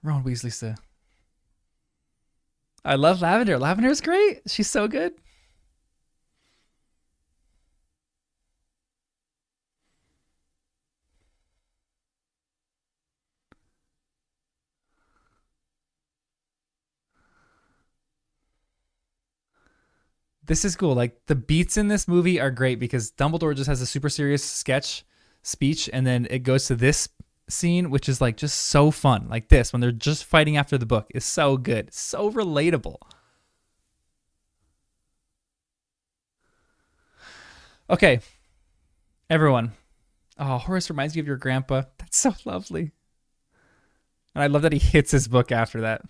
Ron Weasley's the. I love Lavender. Lavender's great. She's so good. This is cool. Like the beats in this movie are great because Dumbledore just has a super serious sketch speech, and then it goes to this scene, which is like just so fun. Like this, when they're just fighting after the book, is so good, so relatable. Okay, everyone. Oh, Horace reminds me of your grandpa. That's so lovely. And I love that he hits his book after that.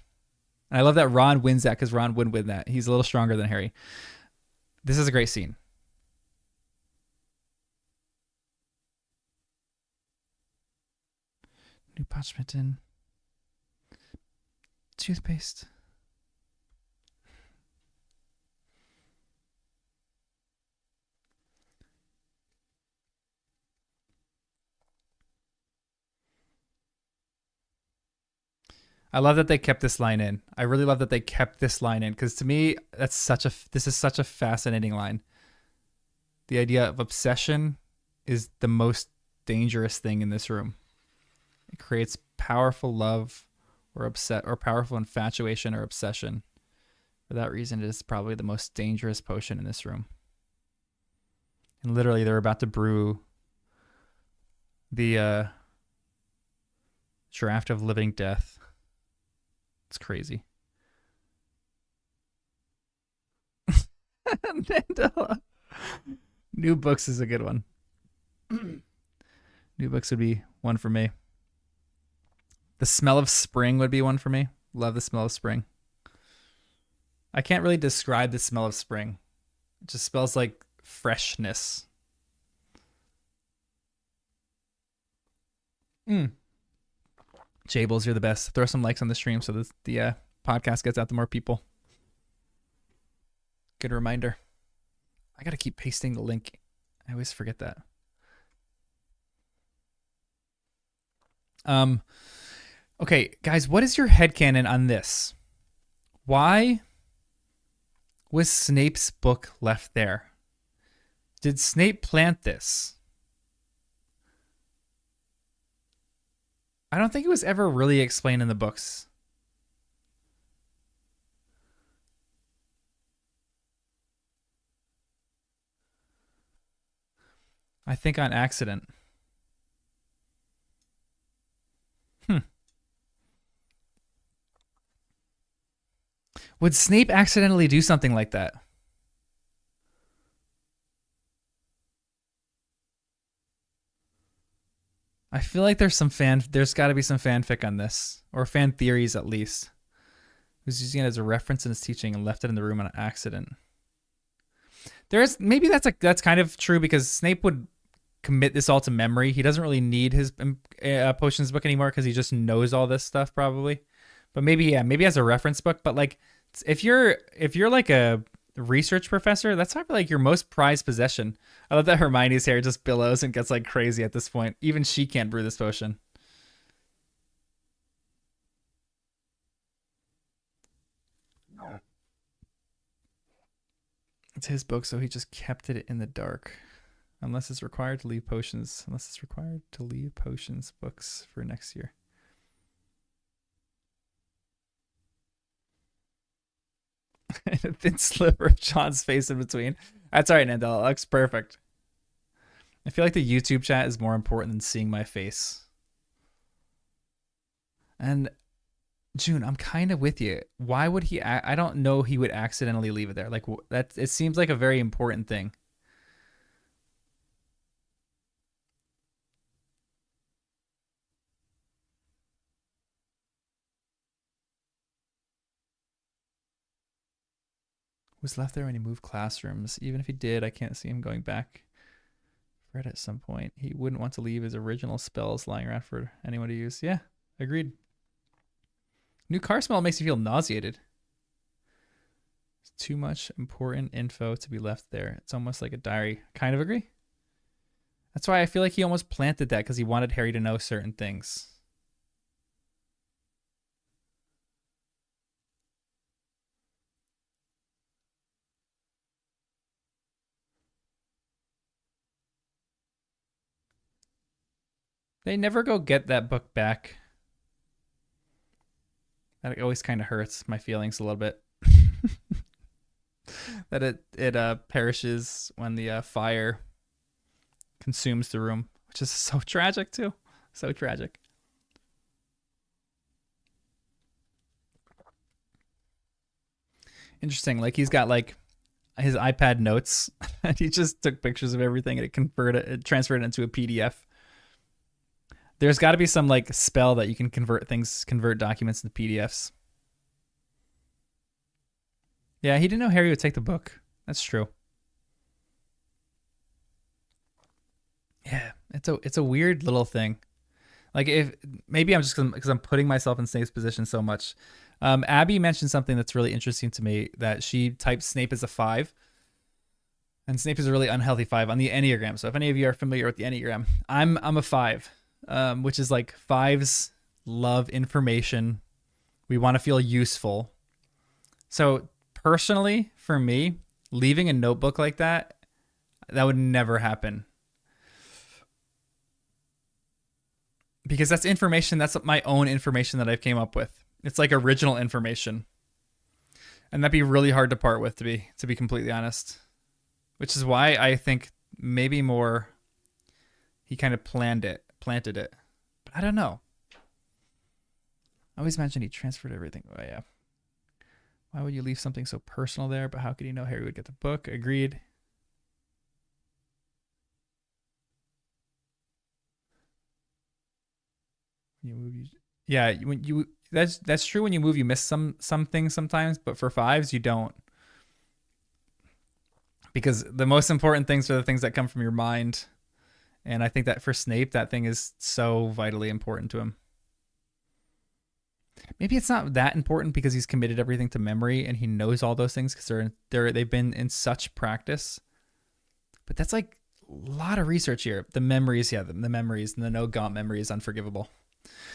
And I love that Ron wins that because Ron would win that. He's a little stronger than Harry. This is a great scene. New parchment in toothpaste. I love that they kept this line in. I really love that they kept this line in because to me, this is such a fascinating line. The idea of obsession is the most dangerous thing in this room. It creates powerful love or powerful infatuation or obsession. For that reason, it is probably the most dangerous potion in this room. And literally, they're about to brew the draft of living death. It's crazy. Mandela. New books is a good one. New books would be one for me. The smell of spring would be one for me. Love the smell of spring. I can't really describe the smell of spring. It just smells like freshness. Mm. Jables, you're the best. Throw some likes on the stream so the podcast gets out to more people. Good reminder. I got to keep pasting the link. I always forget that. Um, okay, guys, what is your headcanon on this? Why was Snape's book left there? Did Snape plant this? I don't think it was ever really explained in the books. I think on accident. Hmm. Would Snape accidentally do something like that? I feel like there's got to be some fanfic on this, or fan theories at least. Who's using it as a reference in his teaching and left it in the room on accident. There's maybe that's kind of true because Snape would commit this all to memory. He doesn't really need his potions book anymore because he just knows all this stuff probably. But maybe as a reference book. But like, if you're like a research professor, that's probably like your most prized possession. I love that Hermione's hair just billows and gets like crazy at this point. Even she can't brew this potion. It's his book, so he just kept it in the dark. Unless it's required to leave potions books for next year. And a thin sliver of John's face in between. That's all right, Nandela. That looks perfect. I feel like the YouTube chat is more important than seeing my face. And June, I'm kind of with you. Why would he? I don't know. He would accidentally leave it there. Like that. It seems like a very important thing. Was left there when he moved classrooms. Even if he did, I can't see him going back for it at some point. He wouldn't want to leave his original spells lying around for anyone to use. Yeah, agreed. New car smell makes you feel nauseated. It's too much important info to be left there. It's almost like a diary. Kind of agree. That's why I feel like he almost planted that, because he wanted Harry to know certain things. They never go get that book back. That always kind of hurts my feelings a little bit. That it perishes when the fire consumes the room, which is so tragic too. So tragic. Interesting. Like, he's got like his iPad notes and he just took pictures of everything and it transferred it into a PDF. There's got to be some like spell that you can convert documents into PDFs. Yeah, he didn't know Harry would take the book. That's true. Yeah, it's a weird little thing. Like, if maybe I'm just because I'm putting myself in Snape's position so much. Abby mentioned something that's really interesting to me, that she typed Snape as a 5, and Snape is a really unhealthy 5 on the Enneagram. So if any of you are familiar with the Enneagram, I'm a 5, which is like 5s love information. We want to feel useful. So personally, for me, leaving a notebook like that would never happen. Because that's information, that's my own information that I've came up with. It's like original information. And that'd be really hard to part with, to be completely honest. Which is why I think maybe more he kind of planted it. But I don't know. I always imagine he transferred everything. Oh yeah. Why would you leave something so personal there? But how could he know Harry would get the book? Agreed. Yeah, when you that's true. When you move, you miss some things sometimes, but for 5s, you don't, because the most important things are the things that come from your mind, and I think that for Snape, that thing is so vitally important to him. Maybe it's not that important because he's committed everything to memory and he knows all those things because they've been in such practice. But that's like a lot of research here. The memories, yeah, the memories, and the no gaunt memory is unforgivable.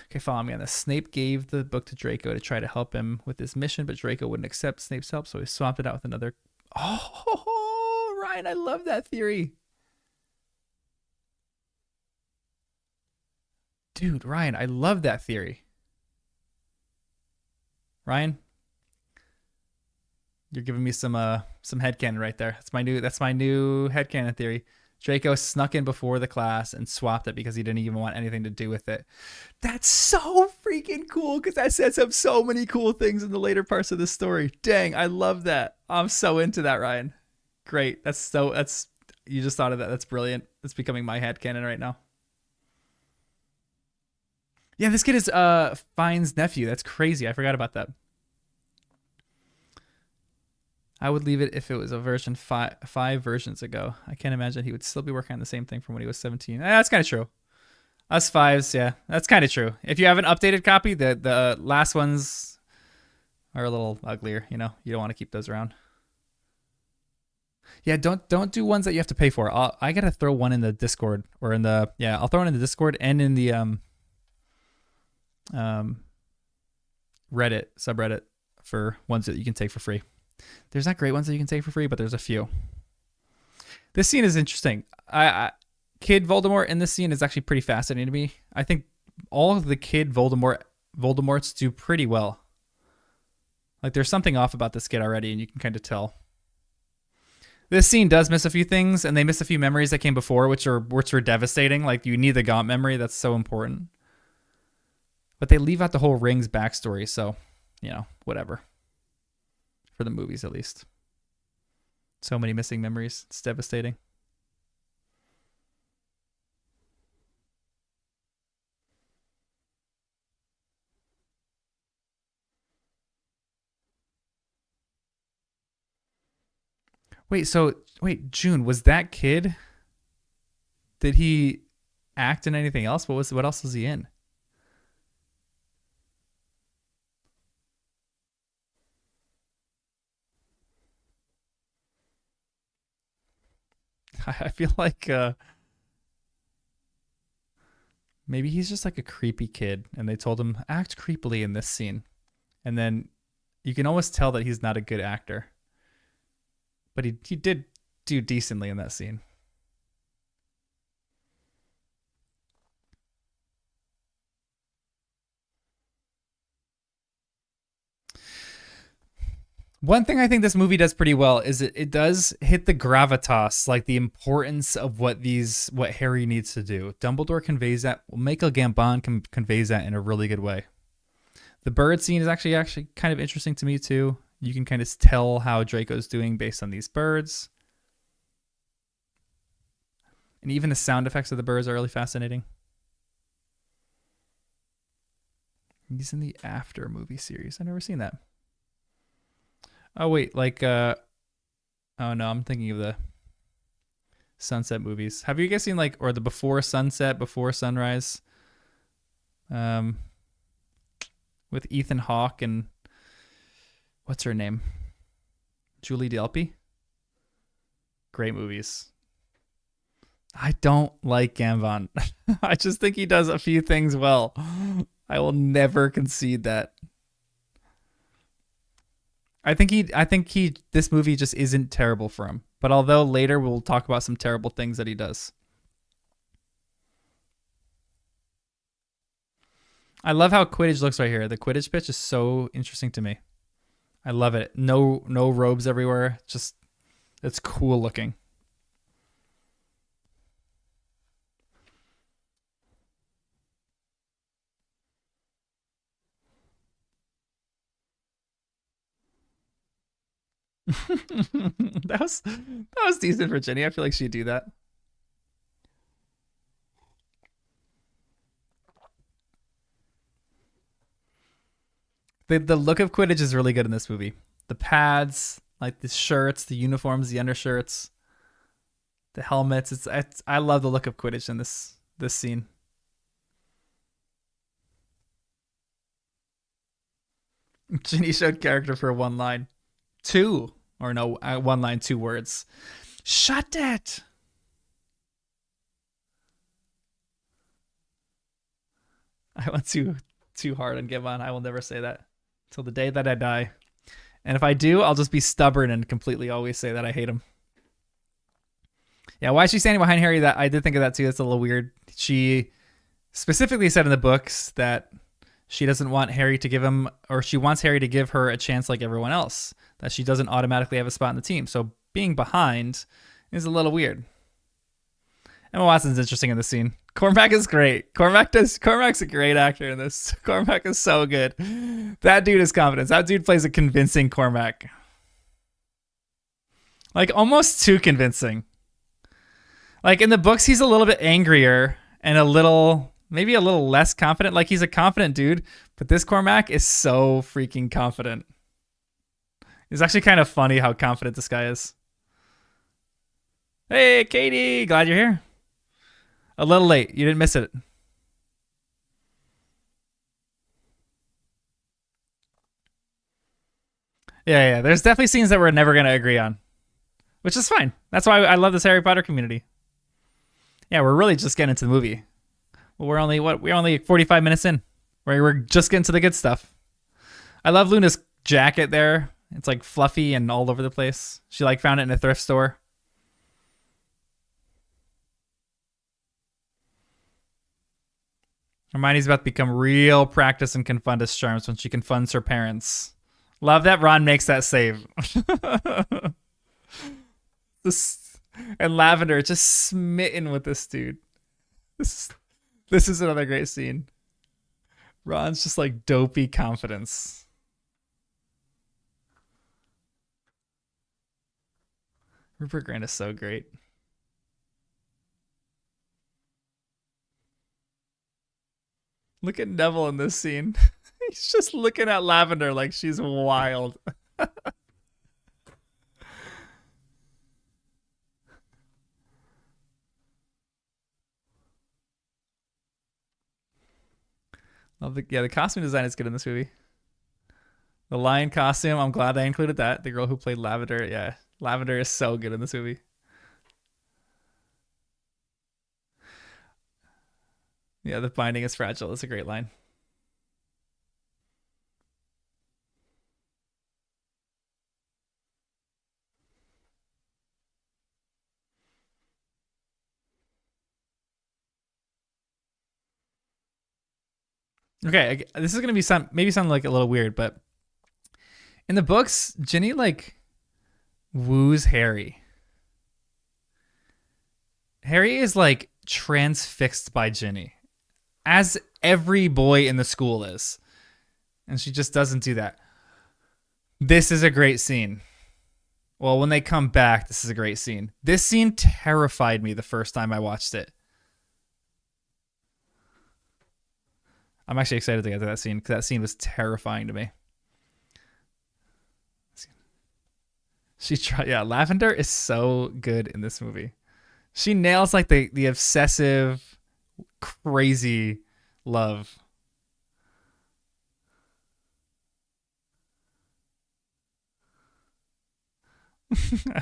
Okay, follow me on this. Snape gave the book to Draco to try to help him with his mission, but Draco wouldn't accept Snape's help, so he swapped it out with another. Oh, Ryan, I love that theory. Dude, Ryan, I love that theory. Ryan, you're giving me some headcanon right there. That's my new headcanon theory. Draco snuck in before the class and swapped it because he didn't even want anything to do with it. That's so freaking cool, because that sets up so many cool things in the later parts of the story. Dang, I love that. I'm so into that, Ryan. Great. You just thought of that. That's brilliant. It's becoming my headcanon right now. Yeah, this kid is Fine's nephew. That's crazy. I forgot about that. I would leave it if it was a version five versions ago. I can't imagine he would still be working on the same thing from when he was 17. That's kind of true. Us 5s, yeah, that's kind of true. If you have an updated copy, the last ones are a little uglier. You know, you don't want to keep those around. Yeah, don't do ones that you have to pay for. I gotta throw one in the Discord I'll throw it in the Discord and in the Reddit subreddit for ones that you can take for free. There's not great ones that you can take for free, but there's a few. This scene is interesting. Kid Voldemort in this scene is actually pretty fascinating to me. I think all of the kid Voldemorts do pretty well. Like, there's something off about this kid already, and you can kind of tell. This scene does miss a few things, and they miss a few memories that came before, which were devastating. Like, you need the Gaunt memory. That's so important. But they leave out the whole Rings backstory, so, whatever. For the movies, at least. So many missing memories. It's devastating. Wait, June, was that kid? Did he act in anything else? What else was he in? I feel like maybe he's just like a creepy kid, and they told him act creepily in this scene, and then you can almost tell that he's not a good actor, but he did do decently in that scene. One thing I think this movie does pretty well is it does hit the gravitas, like the importance of what Harry needs to do. Dumbledore conveys that. Well, Michael Gambon conveys that in a really good way. The bird scene is actually kind of interesting to me too. You can kind of tell how Draco's doing based on these birds, and even the sound effects of the birds are really fascinating. He's in the After movie series. I've never seen that. Oh wait, like oh no, I'm thinking of the Sunset movies. Have you guys seen like or the Before Sunset, Before Sunrise? Um with Ethan Hawke and what's her name? Julie Delpy. Great movies. I don't like Gambon. I just think he does a few things well. I will never concede that. I think he this movie just isn't terrible for him. But although later we'll talk about some terrible things that he does. I love how Quidditch looks right here. The Quidditch pitch is so interesting to me. I love it. No robes everywhere. Just it's cool looking. That was decent for Jenny. I feel like she'd do that. The look of Quidditch is really good in this movie. The pads, like the shirts, the uniforms, the undershirts, the helmets. It's I love the look of Quidditch in this scene. Ginny showed character for one line, two or no, one line, two words. Shut it. I went too hard on Gibbon. I will never say that till the day that I die. And if I do, I'll just be stubborn and completely always say that I hate him. Yeah, why is she standing behind Harry? That I did think of that too. That's a little weird. She specifically said in the books that she doesn't want Harry to give him, or she wants Harry to give her a chance like everyone else, that she doesn't automatically have a spot in the team. So being behind is a little weird. Emma Watson's interesting in the scene. Cormac is great. Cormac's a great actor in this. Cormac is so good. That dude is confident. That dude plays a convincing Cormac. Like almost too convincing. Like in the books, he's a little bit angrier and maybe a little less confident. Like he's a confident dude, but this Cormac is so freaking confident. It's actually kind of funny how confident this guy is. Hey, Katie, glad you're here. A little late. You didn't miss it. Yeah. There's definitely scenes that we're never going to agree on, which is fine. That's why I love this Harry Potter community. Yeah, we're really just getting into the movie. Well, we're only 45 minutes in. We're just getting to the good stuff. I love Luna's jacket there. It's like fluffy and all over the place. She like found it in a thrift store. Hermione's about to become real practice and confundus charms when she confunds her parents. Love that Ron makes that save. This and Lavender just smitten with this dude. This is another great scene. Ron's just like dopey confidence. Rupert Grant is so great. Look at Neville in this scene. He's just looking at Lavender like she's wild. The costume design is good in this movie. The lion costume, I'm glad they included that. The girl who played Lavender, yeah. Lavender is so good in this movie. Yeah, the binding is fragile. It's a great line. Okay, this is gonna be maybe sound like a little weird, but in the books, Ginny like woos Harry. Harry is like transfixed by Ginny, as every boy in the school is, and she just doesn't do that. This is a great scene. Well, when they come back, this is a great scene. This scene terrified me the first time I watched it. I'm actually excited to get to that scene because that scene was terrifying to me. Yeah, Lavender is so good in this movie. She nails like the obsessive, crazy love.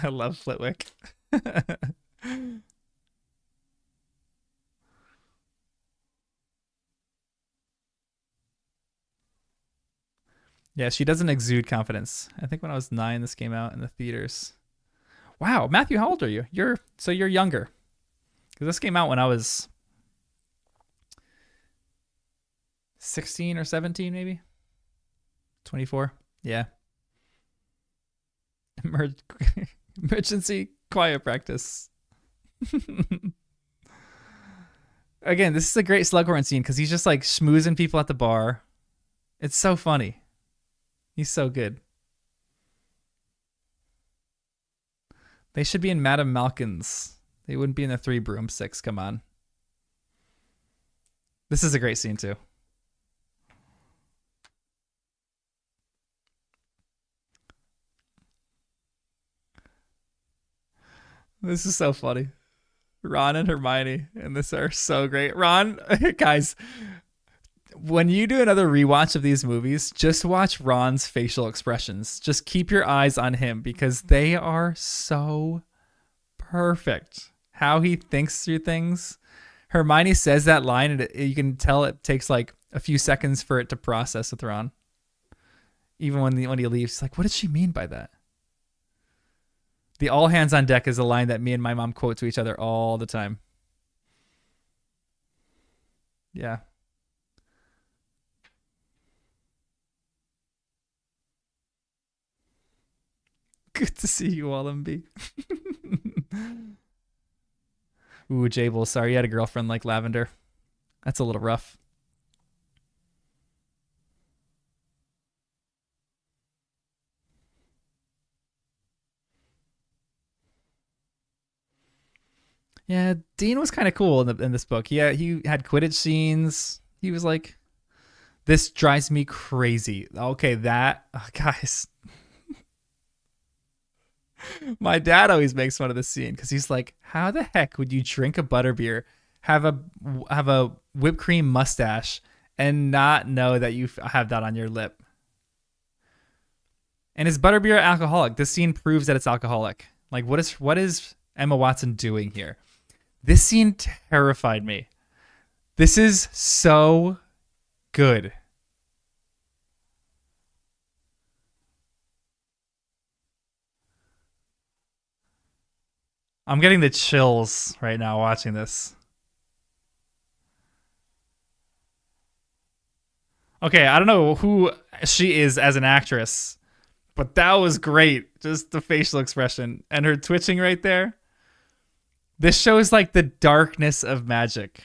I love Flitwick. Yeah, she doesn't exude confidence. I think when I was 9, this came out in the theaters. Wow, Matthew, how old are you? You're younger. Because this came out when I was 16 or 17, maybe. 24. Yeah. Emergency quiet practice. Again, this is a great Slughorn scene because he's just like schmoozing people at the bar. It's so funny. He's so good. They should be in Madame Malkin's. They wouldn't be in the Three Broomsticks. Come on. This is a great scene too. This is so funny. Ron and Hermione and this are so great. Ron, guys, when you do another rewatch of these movies, just watch Ron's facial expressions. Just keep your eyes on him because they are so perfect. How he thinks through things. Hermione says that line and you can tell it takes like a few seconds for it to process with Ron. Even when he leaves, he's like, what did she mean by that? The all hands on deck is a line that me and my mom quote to each other all the time. Yeah. Good to see you, Wallenby. Ooh, Jable, sorry you had a girlfriend like Lavender. That's a little rough. Yeah, Dean was kind of cool in this book. Yeah, he had Quidditch scenes. He was like, this drives me crazy. Okay, guys. My dad always makes fun of this scene because he's like, how the heck would you drink a butterbeer, have a whipped cream mustache, and not know that you have that on your lip? And is butterbeer alcoholic? This scene proves that it's alcoholic. Like, what is Emma Watson doing here? This scene terrified me. This is so good. I'm getting the chills right now watching this. Okay, I don't know who she is as an actress, but that was great. Just the facial expression and her twitching right there. This shows like the darkness of magic,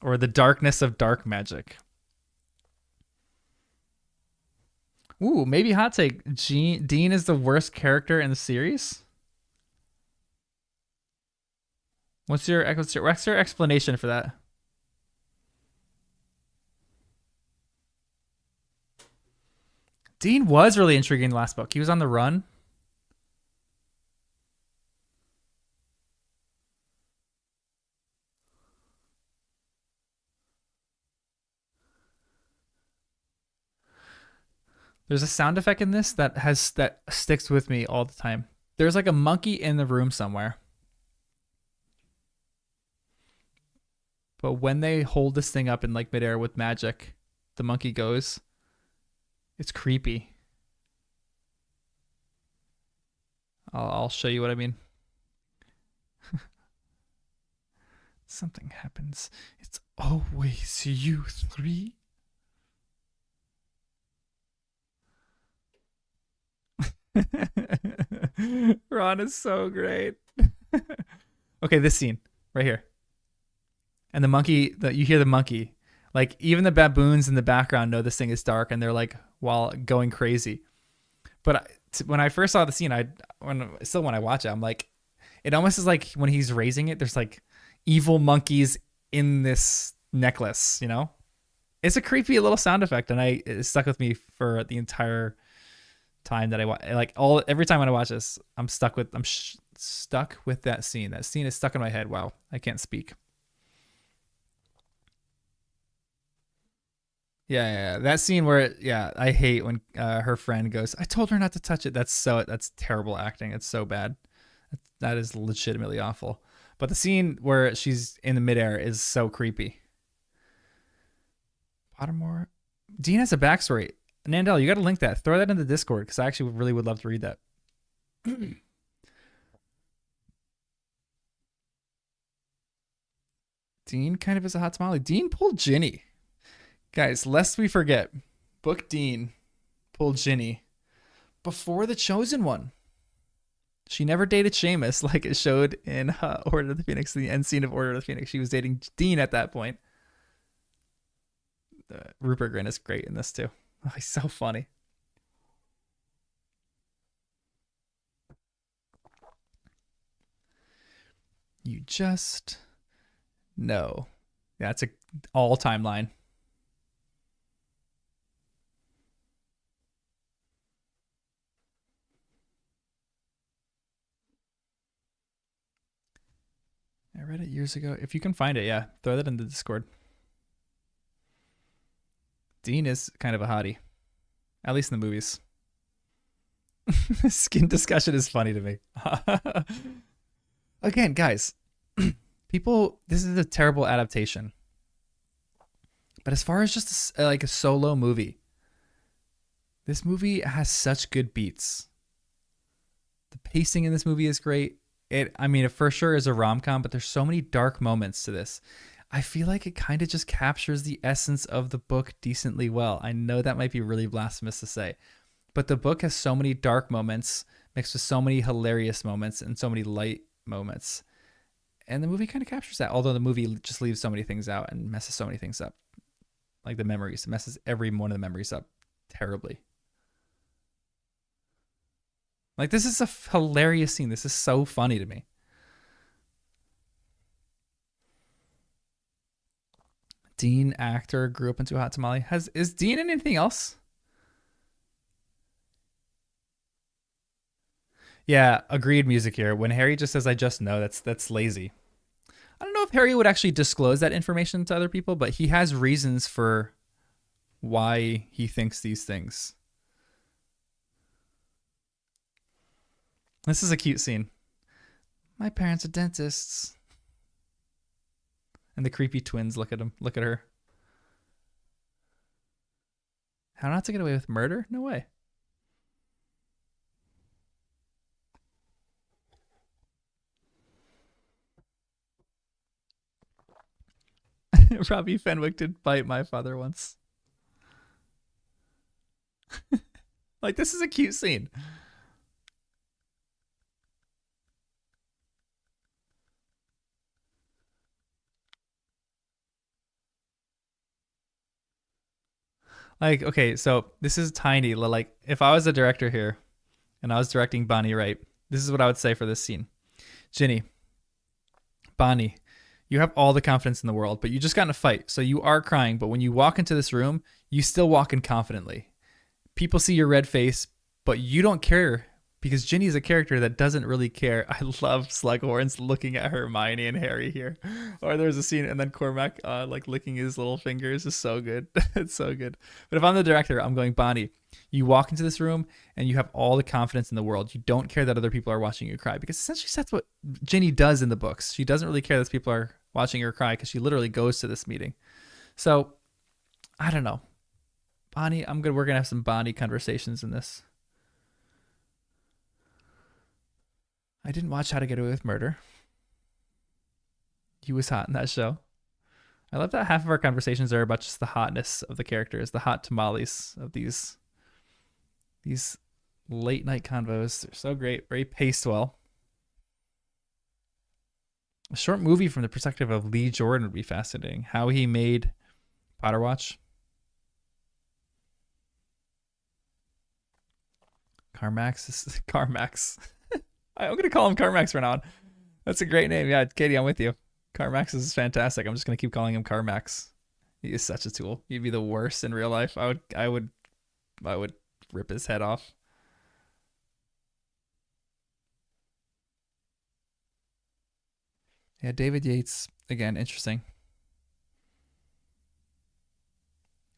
or the darkness of dark magic. Ooh, maybe hot take. Dean is the worst character in the series. What's your explanation for that? Dean was really intriguing in the last book. He was on the run. There's a sound effect in this that sticks with me all the time. There's like a monkey in the room somewhere. But when they hold this thing up in like midair with magic, the monkey goes. It's creepy. I'll show you what I mean. Something happens. It's always you three. Ron is so great. Okay, this scene right here. And the monkey, you hear the monkey. Like, even the baboons in the background know this thing is dark, and they're like, while going crazy. But when I first saw the scene, when I watch it, I'm like, it almost is like when he's raising it, there's like evil monkeys in this necklace, you know? It's a creepy little sound effect, and it stuck with me for the entire time that I watch. Like, every time when I watch this, I'm stuck with that scene. That scene is stuck in my head. Wow, I can't speak. Yeah. That scene where, I hate when her friend goes, "I told her not to touch it." That's terrible acting. It's so bad. That is legitimately awful. But the scene where she's in the midair is so creepy. Pottermore. Dean has a backstory. Nandel, you got to link that. Throw that in the Discord because I actually really would love to read that. Dean kind of is a hot tamale. Dean pulled Ginny. Guys, lest we forget, Book Dean pulled Ginny before the Chosen One. She never dated Seamus like it showed in Order of the Phoenix, the end scene of Order of the Phoenix. She was dating Dean at that point. Rupert Grint is great in this too. Oh, he's so funny. You just know. Yeah, it's a all timeline. I read it years ago. If you can find it, yeah, throw that in the Discord. Dean is kind of a hottie, at least in the movies. Skin discussion is funny to me. Again, guys, this is a terrible adaptation. But as far as just like a solo movie, this movie has such good beats. The pacing in this movie is great. It for sure is a rom-com, but there's so many dark moments to this. I feel like it kind of just captures the essence of the book decently well. I know that might be really blasphemous to say, but the book has so many dark moments mixed with so many hilarious moments and so many light moments. And the movie kind of captures that, although the movie just leaves so many things out and messes so many things up. Like the memories. It messes every one of the memories up terribly. Like, this is a hilarious scene. This is so funny to me. Dean, actor, grew up into a hot tamale. Is Dean in anything else? Yeah, agreed music here. When Harry just says, "I just know," that's lazy. I don't know if Harry would actually disclose that information to other people, but he has reasons for why he thinks these things. This is a cute scene. My parents are dentists. And the creepy twins look at him. Look at her. How not to get away with murder? No way. Robbie Fenwick did bite my father once. Like, this is a cute scene. Like, okay, so this is tiny. Like, if I was a director here and I was directing Bonnie Wright, this is what I would say for this scene. Ginny, Bonnie, you have all the confidence in the world, but you just got in a fight. So you are crying, but when you walk into this room, you still walk in confidently. People see your red face, but you don't care because Ginny is a character that doesn't really care. I love Slughorn's looking at Hermione and Harry here. Or there's a scene, and then Cormac like licking his little fingers is so good. It's so good. But if I'm the director, I'm going, Bonnie, you walk into this room and you have all the confidence in the world. You don't care that other people are watching you cry, because essentially that's what Ginny does in the books. She doesn't really care that people are watching her cry because she literally goes to this meeting. So I don't know. Bonnie, we're gonna have some Bonnie conversations in this. I didn't watch How to Get Away with Murder. He was hot in that show. I love that half of our conversations are about just the hotness of the characters, the hot tamales of these late night convos. They're so great, very paced well. A short movie from the perspective of Lee Jordan would be fascinating. How he made Potter Watch. Carmax. I'm going to call him Carmax from now on. That's a great name. Yeah, Katie, I'm with you. Carmax is fantastic. I'm just going to keep calling him Carmax. He is such a tool. He'd be the worst in real life. I would rip his head off. Yeah, David Yates, again, interesting.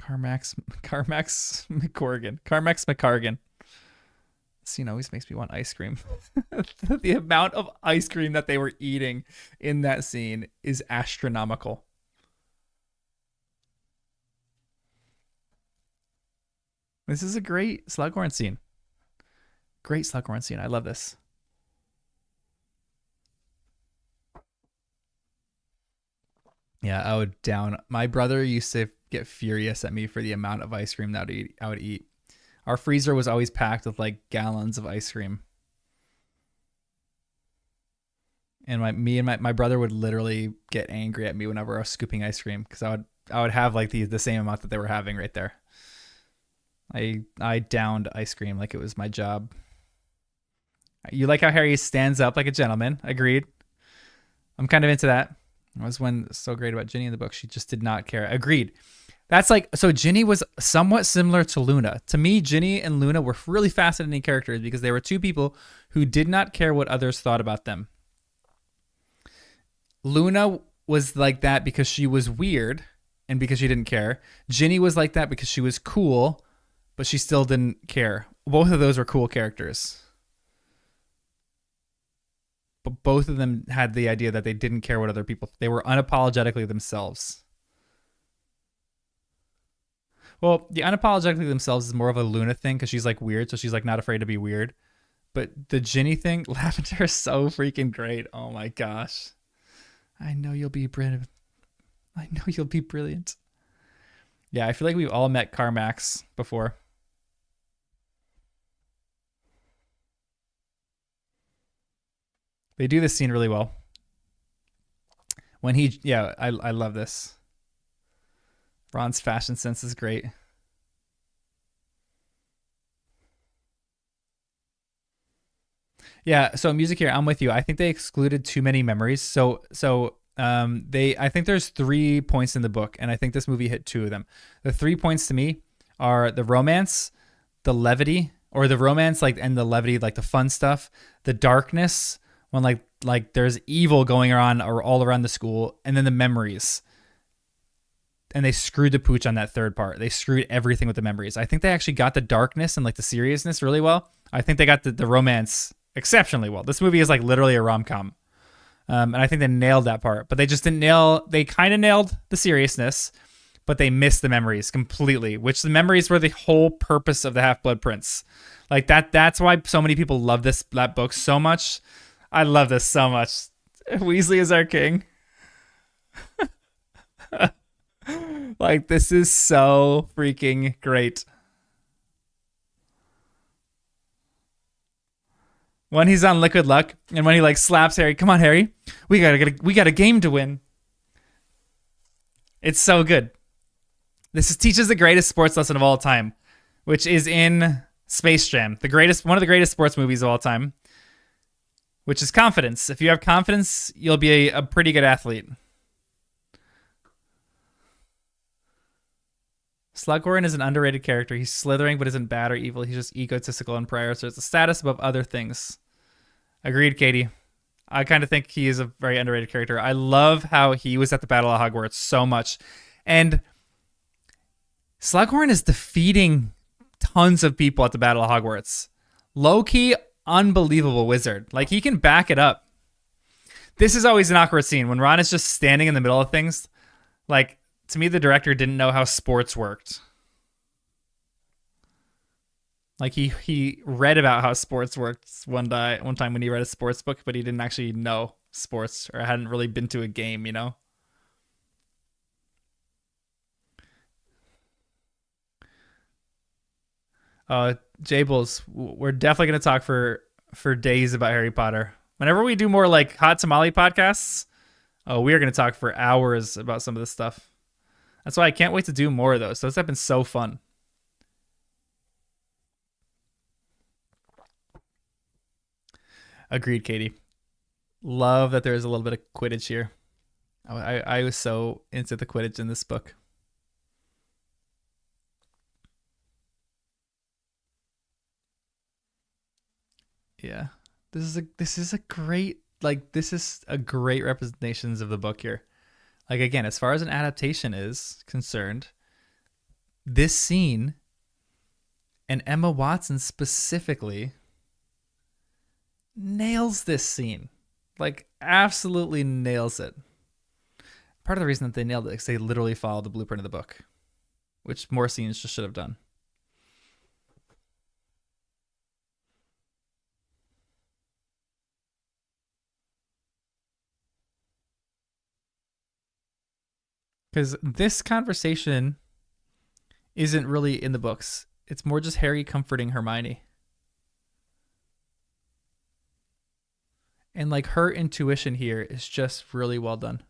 Carmax McCargan. This scene always makes me want ice cream. The amount of ice cream that they were eating in that scene is astronomical. This is a great Slughorn scene. Great Slughorn scene. I love this. Yeah, I would down. My brother used to get furious at me for the amount of ice cream that I would eat. Our freezer was always packed with like gallons of ice cream. And my brother would literally get angry at me whenever I was scooping ice cream, because I would have like the same amount that they were having right there. I downed ice cream like it was my job. You like how Harry stands up like a gentleman. Agreed. I'm kind of into that. That was when so great about Ginny in the book. She just did not care. Agreed. That's like, so Ginny was somewhat similar to Luna. To me, Ginny and Luna were really fascinating characters because they were two people who did not care what others thought about them. Luna was like that because she was weird and because she didn't care. Ginny was like that because she was cool, but she still didn't care. Both of those were cool characters. But both of them had the idea that they didn't care what other people, they were unapologetically themselves. Well, the unapologetically themselves is more of a Luna thing because she's like weird, so she's like not afraid to be weird. But the Ginny thing, Lavender is so freaking great. Oh my gosh. I know you'll be brilliant. I know you'll be brilliant. Yeah, I feel like we've all met Carmax before. They do this scene really well. When he, yeah, I love this. Ron's fashion sense is great. Yeah, so music here, I'm with you. I think they excluded too many memories. I think there's 3 points in the book, and I think this movie hit 2 of them. The 3 points to me are the romance, the levity, or the romance, like, and the levity, like the fun stuff, the darkness when like there's evil going on or all around the school, and then the memories. And they screwed the pooch on that third part. They screwed everything with the memories. I think they actually got the darkness and like the seriousness really well. I think they got the romance exceptionally well. This movie is like literally a rom-com. And I think they nailed that part, but they just didn't they kind of nailed the seriousness, but they missed the memories completely, which the memories were the whole purpose of the Half-Blood Prince. Like that's why so many people love that book so much. I love this so much. Weasley is our king. Like, this is so freaking great. When he's on Liquid Luck, and when he like slaps Harry, come on, Harry, we got a game to win. It's so good. This teaches the greatest sports lesson of all time, which is in Space Jam, one of the greatest sports movies of all time, which is confidence. If you have confidence, you'll be a pretty good athlete. Slughorn is an underrated character. He's slithering but isn't bad or evil. He's just egotistical and prioritizes the status above other things. Agreed, Katie. I kind of think he is a very underrated character. I love how he was at the Battle of Hogwarts so much. And Slughorn is defeating tons of people at the Battle of Hogwarts. Low-key, unbelievable wizard. Like, he can back it up. This is always an awkward scene when Ron is just standing in the middle of things. Like, to me, the director didn't know how sports worked. Like, he read about how sports worked one time when he read a sports book, but he didn't actually know sports or hadn't really been to a game, you know? Jables, we're definitely going to talk for days about Harry Potter. Whenever we do more like hot tamale podcasts, we are going to talk for hours about some of this stuff. That's why I can't wait to do more of those. Those have been so fun. Agreed, Katie. Love that there's a little bit of Quidditch here. I was so into the Quidditch in this book. Yeah. This is a great representations of the book here. Like, again, as far as an adaptation is concerned, this scene and Emma Watson specifically nails this scene. Like, absolutely nails it. Part of the reason that they nailed it is they literally followed the blueprint of the book, which more scenes just should have done. Because this conversation isn't really in the books. It's more just Harry comforting Hermione. And like her intuition here is just really well done.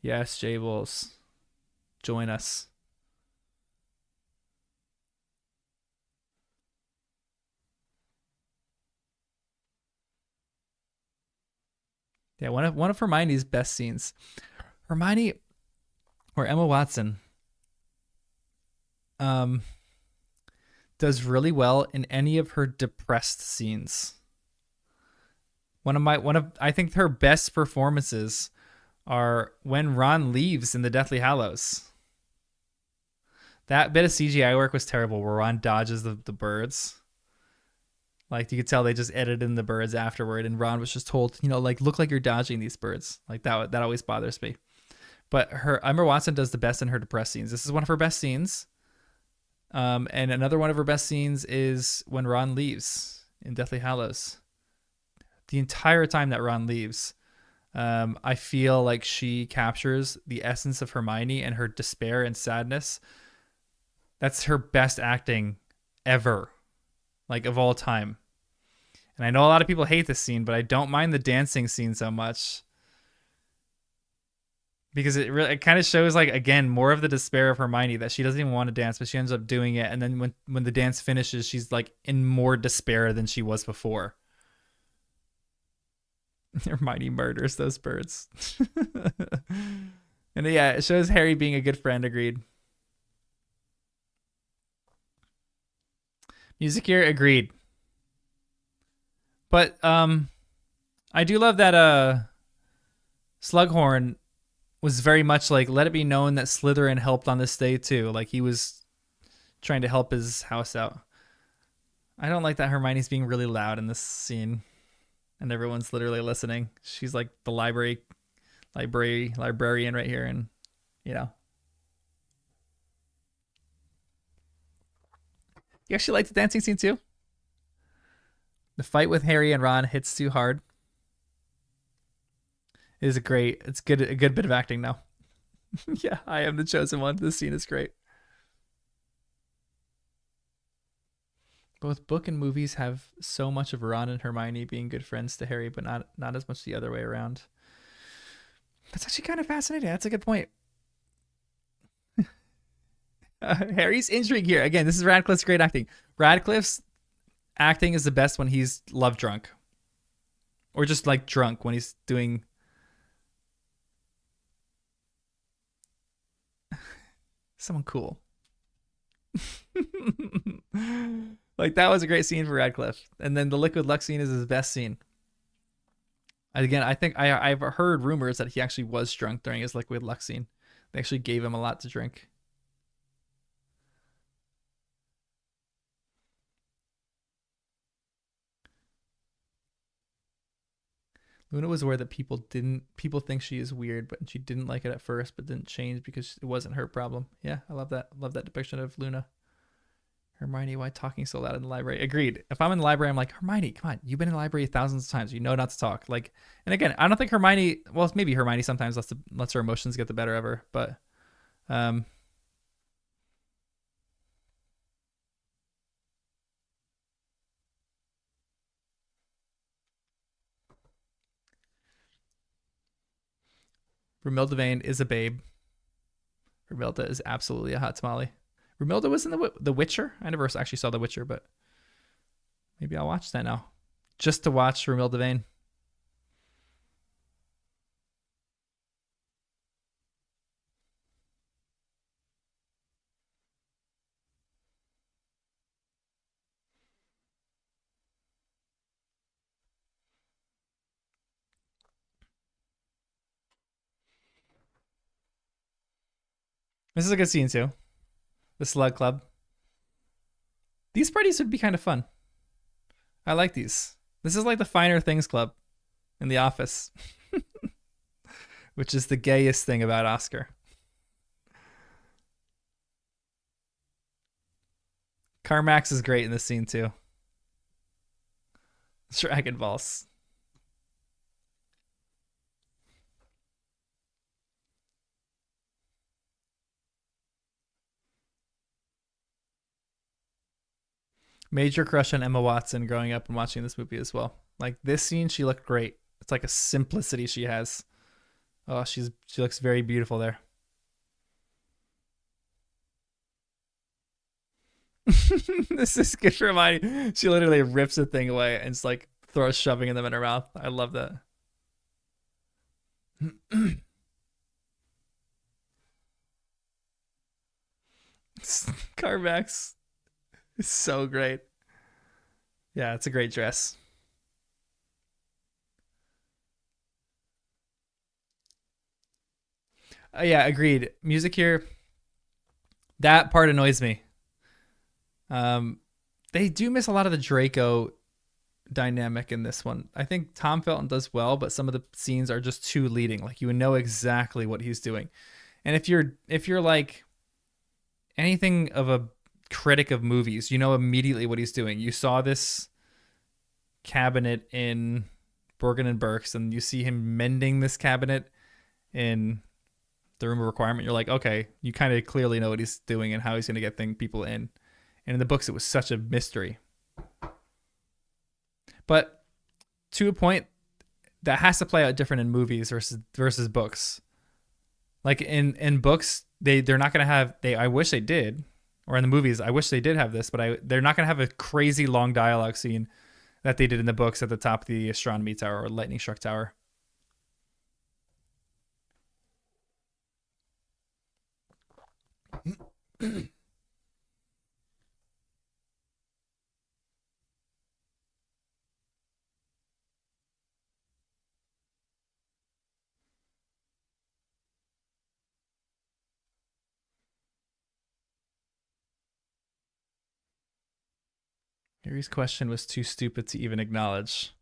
Yes, Jables, join us. Yeah, one of Hermione's best scenes. Hermione or Emma Watson um does really well in any of her depressed scenes. One of I think her best performances are when Ron leaves in the Deathly Hallows. That bit of CGI work was terrible where Ron dodges the birds. Like, you could tell they just edited in the birds afterward, and Ron was just told, like, look like you're dodging these birds. Like, that always bothers me. But Emma Watson does the best in her depressed scenes. This is one of her best scenes. And another one of her best scenes is when Ron leaves in Deathly Hallows. The entire time that Ron leaves, I feel like she captures the essence of Hermione and her despair and sadness. That's her best acting ever, like, of all time. And I know a lot of people hate this scene, but I don't mind the dancing scene so much because it kind of shows, like, again, more of the despair of Hermione, that she doesn't even want to dance, but she ends up doing it. And then when the dance finishes, she's like in more despair than she was before. Hermione murders those birds. And yeah, it shows Harry being a good friend. Agreed. Music here, agreed. But I do love that Slughorn was very much like, let it be known that Slytherin helped on this day too. Like, he was trying to help his house out. I don't like that Hermione's being really loud in this scene and everyone's literally listening. She's like the librarian right here, and you know. You actually like the dancing scene too? The fight with Harry and Ron hits too hard. It is a good bit of acting now. Yeah, I am the chosen one. This scene is great. Both book and movies have so much of Ron and Hermione being good friends to Harry, but not as much the other way around. That's actually kind of fascinating. That's a good point. Harry's intrigue here. Again, this is Radcliffe's great acting. Radcliffe's acting is the best when he's love drunk. Or just like drunk when he's doing someone cool. Like that was a great scene for Radcliffe, and then the liquid luck scene is his best scene. Again, I think I've heard rumors that he actually was drunk during his liquid luck scene. They actually gave him a lot to drink. Luna was aware that people think she is weird, but she didn't like it at first, but didn't change because it wasn't her problem. Yeah, I love that. Love that depiction of Luna. Hermione, why talking so loud in the library? Agreed. If I'm in the library, I'm like, Hermione, come on. You've been in the library thousands of times. You know not to talk. Like, and again, I don't think Hermione. Well, maybe Hermione sometimes lets her emotions get the better of her, but um, Romilda Vane is a babe. Romilda is absolutely a hot tamale. Romilda was in the Witcher. I never actually saw The Witcher, but maybe I'll watch that now, just to watch Romilda Vane. This is a good scene too. The Slug Club. These parties would be kind of fun. I like these. This is like the Finer Things Club in The Office, which is the gayest thing about Oscar. Carmax is great in this scene too. Dragon Balls. Major crush on Emma Watson growing up and watching this movie as well. Like this scene, she looked great. It's like a simplicity she has. Oh, she looks very beautiful there. This is good for Hermione. She literally rips the thing away and it's like throws shoving them in her mouth. I love that. Carmax is so great. Yeah, it's a great dress. Yeah, agreed. Music here, that part annoys me. Um, they do miss a lot of the Draco dynamic in this one. I think Tom Felton does well, but some of the scenes are just too leading. Like you would know exactly what he's doing. And if you're like anything of a critic of movies, you know immediately what he's doing. You saw this cabinet in Bergen and Burks, and you see him mending this cabinet in the Room of Requirement. You're like, okay, you kind of clearly know what he's doing and how he's going to get people in. And in the books, it was such a mystery. But to a point, that has to play out different in movies versus books. Like in books, they're not gonna have I wish they did, or in the movies, I wish they did have this, but they're not gonna have a crazy long dialogue scene that they did in the books at the top of the astronomy tower or lightning struck tower. Harry's question was too stupid to even acknowledge.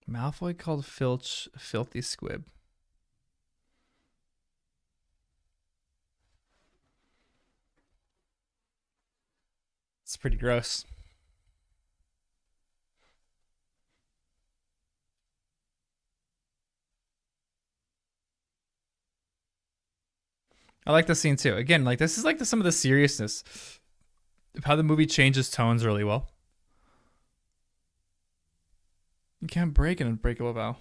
Malfoy called Filch a filthy squib. It's pretty gross. I like the scene too. Again, like this is like some of the seriousness of how the movie changes tones really well. You can't break an unbreakable vow.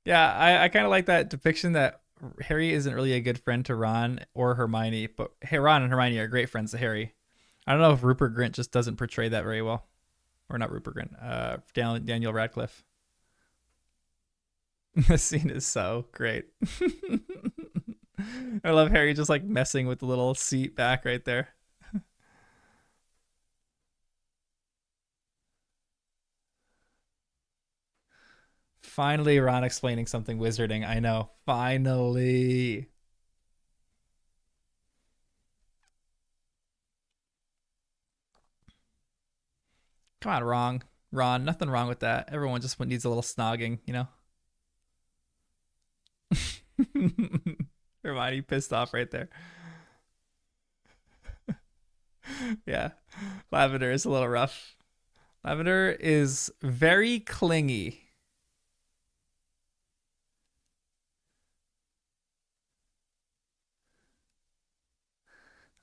Yeah, I kind of like that depiction that Harry isn't really a good friend to Ron or Hermione, but hey, Ron and Hermione are great friends to Harry. I don't know if Rupert Grint just doesn't portray that very well, or not Rupert Grint, Daniel Radcliffe. This scene is so great. I love Harry just like messing with the little seat back right there. Finally, Ron explaining something wizarding. I know. Finally. Come on, wrong. Ron, nothing wrong with that. Everyone just needs a little snogging, you know? Hermione pissed off right there. Yeah. Lavender is a little rough. Lavender is very clingy.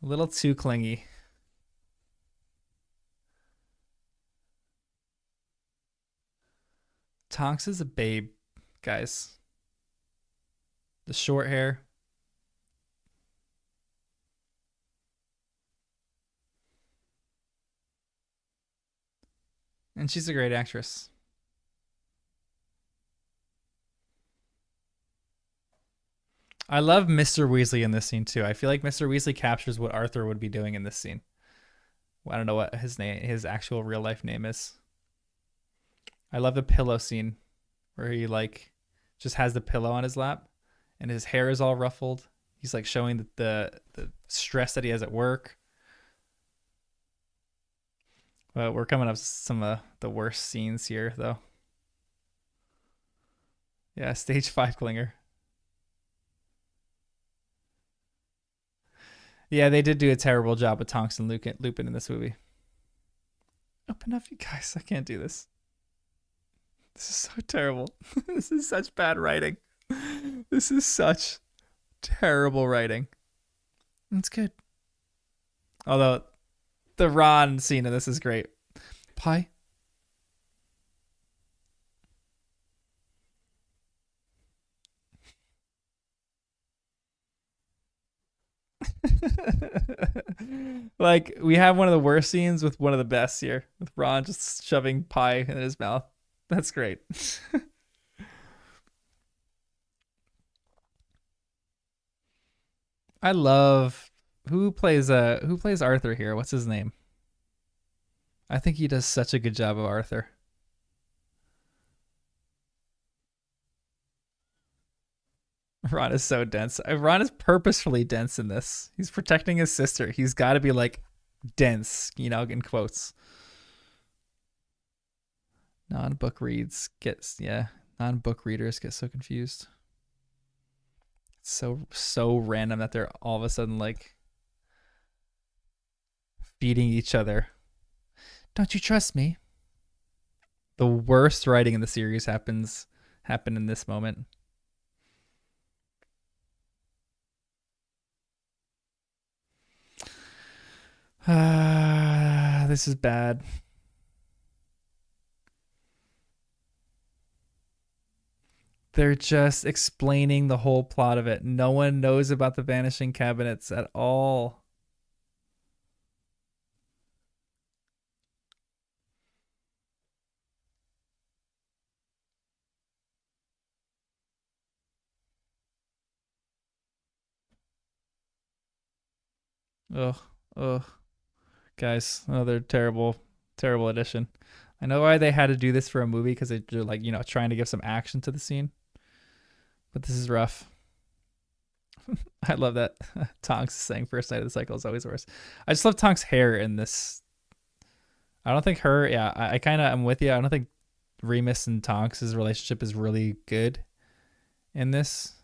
A little too clingy. Tonks is a babe, guys. The short hair. And she's a great actress. I love Mr. Weasley in this scene too. I feel like Mr. Weasley captures what Arthur would be doing in this scene. Well, I don't know what his actual real life name is. I love the pillow scene where he like just has the pillow on his lap and his hair is all ruffled. He's like showing the stress that he has at work. But we're coming up with some of the worst scenes here though. Yeah, stage 5 clinger. Yeah, they did do a terrible job with Tonks and Lupin in this movie. Open up, you guys. I can't do this. This is so terrible. This is such bad writing. This is such terrible writing. It's good. Although the Ron scene of this is great. Pie. Like we have one of the worst scenes with one of the best here, with Ron just shoving pie in his mouth. That's great. I love who plays Arthur here. What's his name? I think he does such a good job of Arthur. Ron is so dense. Ron is purposefully dense in this. He's protecting his sister. He's got to be like dense, you know, in quotes. Non-book reads gets yeah. Non-book readers get so confused. It's so random that they're all of a sudden like feeding each other. Don't you trust me? The worst writing in the series happened in this moment. This is bad. They're just explaining the whole plot of it. No one knows about the vanishing cabinets at all. Ugh, ugh, guys, another terrible addition. I know why they had to do this for a movie because they're like trying to give some action to the scene, but this is rough. I love that Tonks is saying first night of the cycle is always worse. I just love Tonks' hair in this. I don't think her. Yeah, I kind of am with you. I don't think Remus and Tonks' relationship is really good in this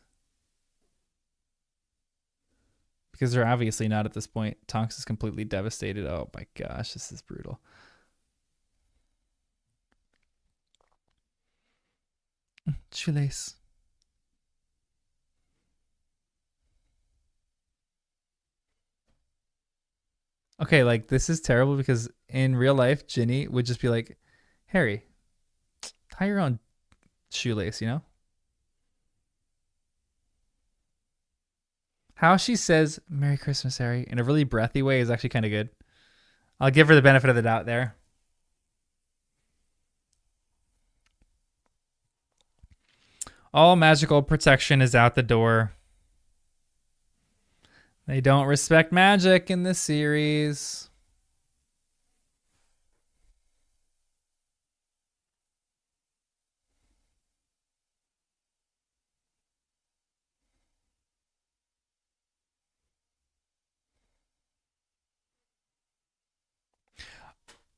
because they're obviously not at this point. Tonks is completely devastated. Oh my gosh, this is brutal. Shoelace. Okay, like this is terrible because in real life, Ginny would just be like, Harry, tie your own shoelace, you know? How she says Merry Christmas, Harry, in a really breathy way is actually kind of good. I'll give her the benefit of the doubt there. All magical protection is out the door. They don't respect magic in this series.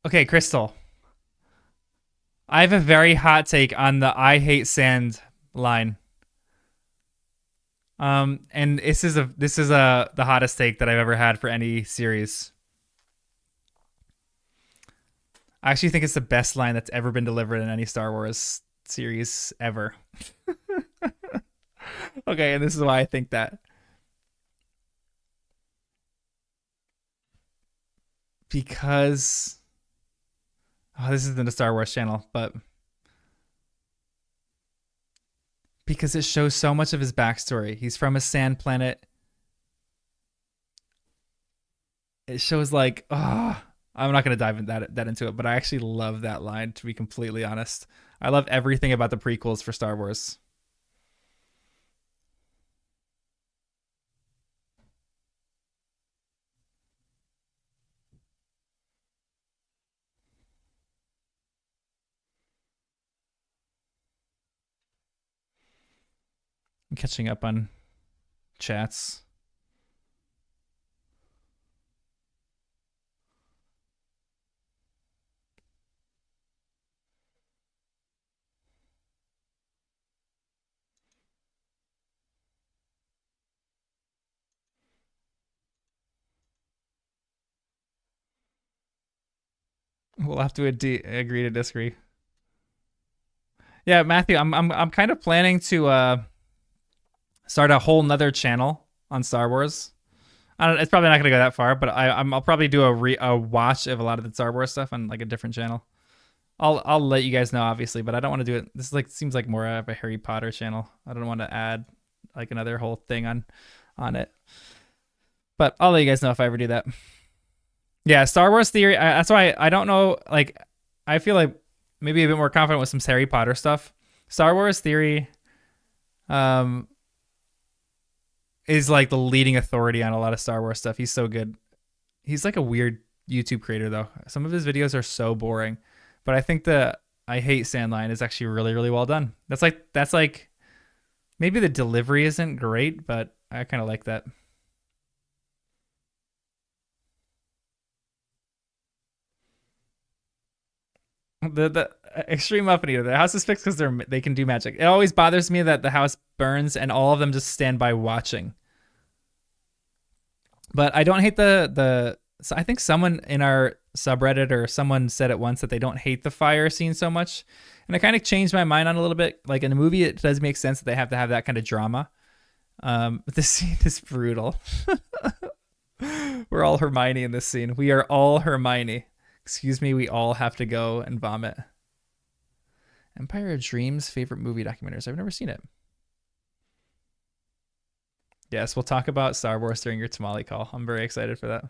Okay, Crystal. I have a very hot take on the I hate sand line. And this is the hottest take that I've ever had for any series. I actually think it's the best line that's ever been delivered in any Star Wars series ever. Okay, and this is why I think that. Because this isn't a Star Wars channel, but because it shows so much of his backstory. He's from a sand planet. It shows like, I'm not gonna dive in that into it, but I actually love that line. To be completely honest, I love everything about the prequels for Star Wars. I'm catching up on chats. We'll have to agree to disagree. Yeah, Matthew, I'm kind of planning to start a whole nother channel on Star Wars. I don't. It's probably not gonna go that far, but I'll probably do a watch of a lot of the Star Wars stuff on like a different channel. I'll let you guys know obviously, but I don't want to do it. This like seems like more of a Harry Potter channel. I don't want to add like another whole thing on it. But I'll let you guys know if I ever do that. Yeah, Star Wars theory. That's why I don't know. Like, I feel like maybe a bit more confident with some Harry Potter stuff. Star Wars theory, um, is like the leading authority on a lot of Star Wars stuff. He's so good. He's like a weird YouTube creator though. Some of his videos are so boring, but I think the I hate Sandline is actually really really well done. That's like maybe the delivery isn't great, but I kind of like that. The extreme up and eater. The house is fixed because they can do magic. It always bothers me that the house burns and all of them just stand by watching. But I don't hate the. So I think someone in our subreddit or someone said it once that they don't hate the fire scene so much, and I kind of changed my mind on it a little bit. Like in a movie, it does make sense that they have to have that kind of drama. But this scene is brutal. We're all Hermione in this scene. We are all Hermione. Excuse me, we all have to go and vomit. Empire of Dreams favorite movie documentaries. I've never seen it. Yes, we'll talk about Star Wars during your tamale call. I'm very excited for that.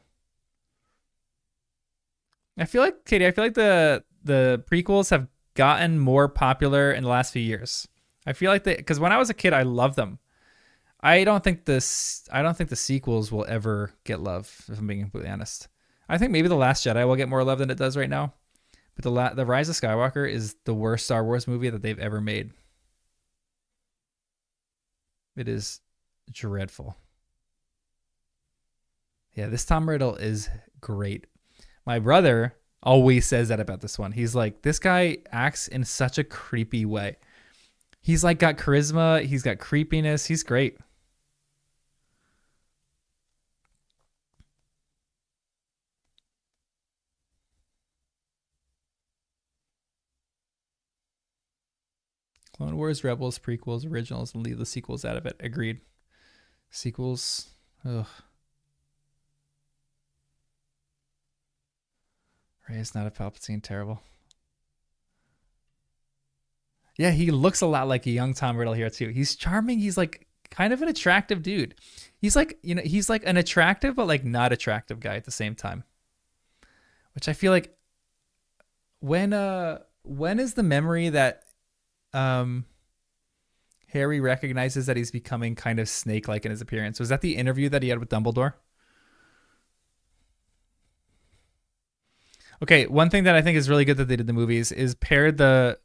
I feel like Katie. I feel like the prequels have gotten more popular in the last few years. I feel like because when I was a kid, I loved them. I don't think the sequels will ever get love. If I'm being completely honest, I think maybe the Last Jedi will get more love than it does right now. But the Rise of Skywalker is the worst Star Wars movie that they've ever made. It is dreadful. Yeah, this Tom Riddle is great. My brother always says that about this one. He's like, this guy acts in such a creepy way. He's like got charisma. He's got creepiness. He's great. Clone Wars, Rebels, prequels, originals, and leave the sequels out of it. Agreed. Sequels. Ugh. Ray is not a Palpatine. Terrible. Yeah, he looks a lot like a young Tom Riddle here too. He's charming. He's like kind of an attractive dude. He's like, he's like an attractive but like not attractive guy at the same time. Which I feel like when is the memory that um Harry recognizes that he's becoming kind of snake-like in his appearance? Was that the interview that he had with Dumbledore? Okay, one thing that I think is really good that they did in the movies is paired the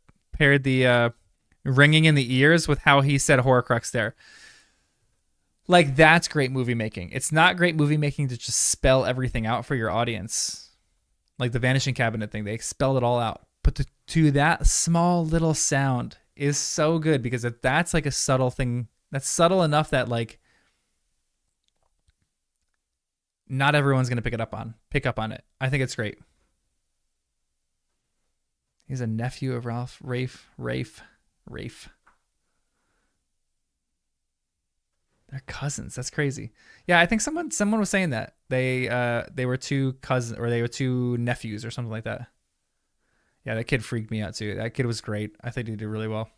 ringing in the ears with how he said Horcrux there. Like that's great movie making. It's not great movie making to just spell everything out for your audience. Like the vanishing cabinet thing, they spelled it all out. But to that small little sound is so good because that's like a subtle thing. That's subtle enough that like not everyone's gonna pick up on it. I think it's great. He's a nephew of Rafe. They're cousins. That's crazy. Yeah, I think someone was saying that they were two cousins or they were two nephews or something like that. Yeah, that kid freaked me out too. That kid was great. I think he did really well.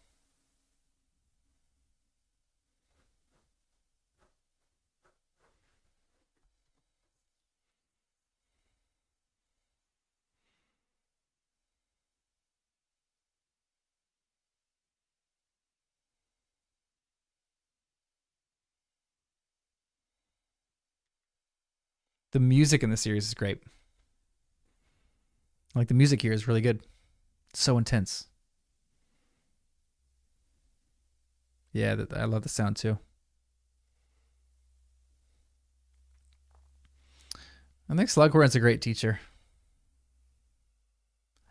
The music in the series is great. Like the music here is really good. It's so intense. Yeah, I love the sound too. I think Slughorn's a great teacher.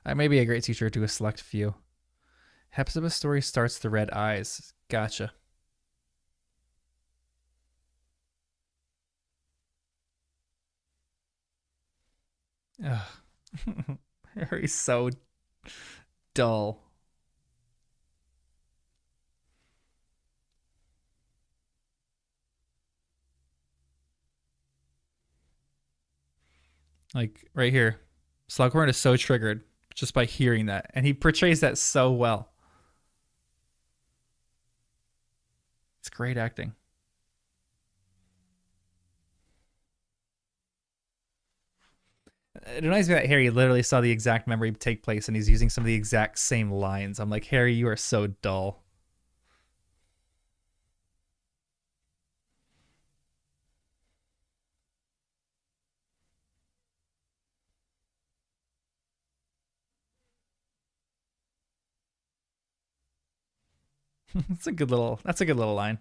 I may be a great teacher to a select few. Hepzibah's story starts the red eyes. Gotcha. Ugh. Harry's so dull. Like right here, Slughorn is so triggered just by hearing that, and he portrays that so well. It's great acting. It reminds me that Harry literally saw the exact memory take place, and he's using some of the exact same lines. I'm like, Harry, you are so dull. That's a good little. That's a good little line.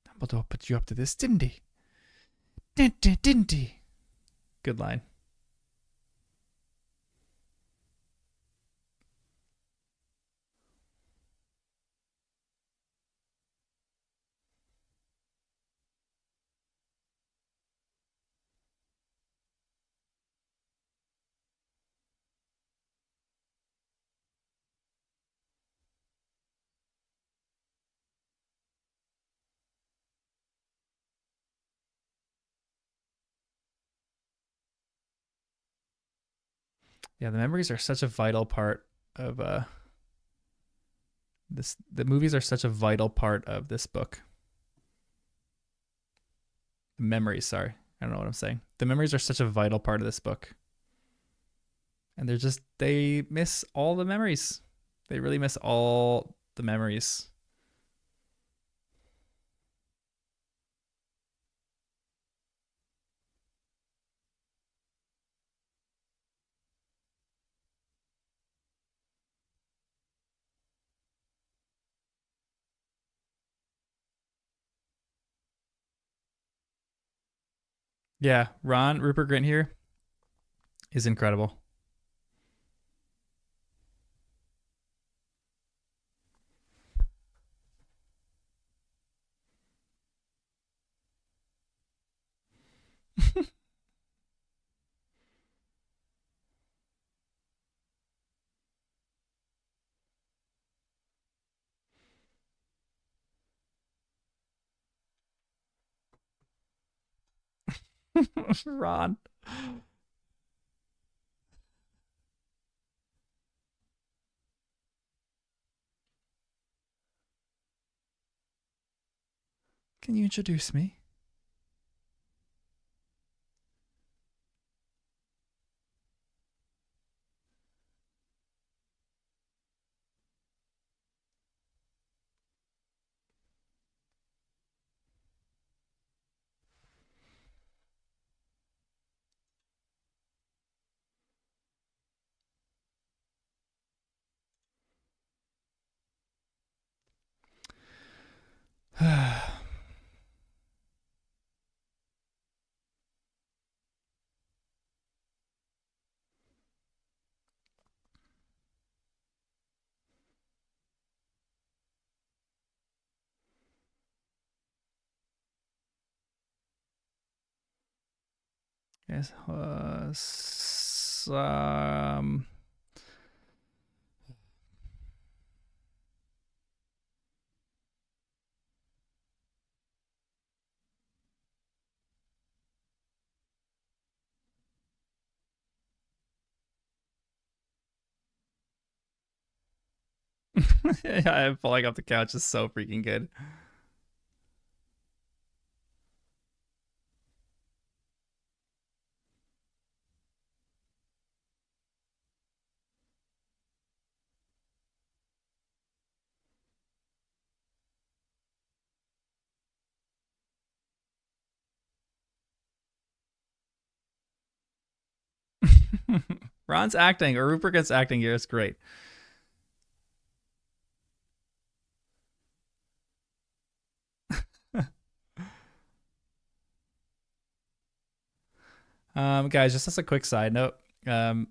Dumbledore put you up to this, didn't he? Didn't he? Good line. Yeah, the memories are such a vital part of this. The movies are such a vital part of this book. Memories, sorry, I don't know what I'm saying. The memories are such a vital part of this book, and they miss all the memories. They really miss all the memories. Yeah, Rupert Grint here is incredible. Ron. Can you introduce me? Yes. Yeah, falling off the couch is so freaking good. Ron's acting, or Rupert gets acting here, is great. Guys, just as a quick side note, um,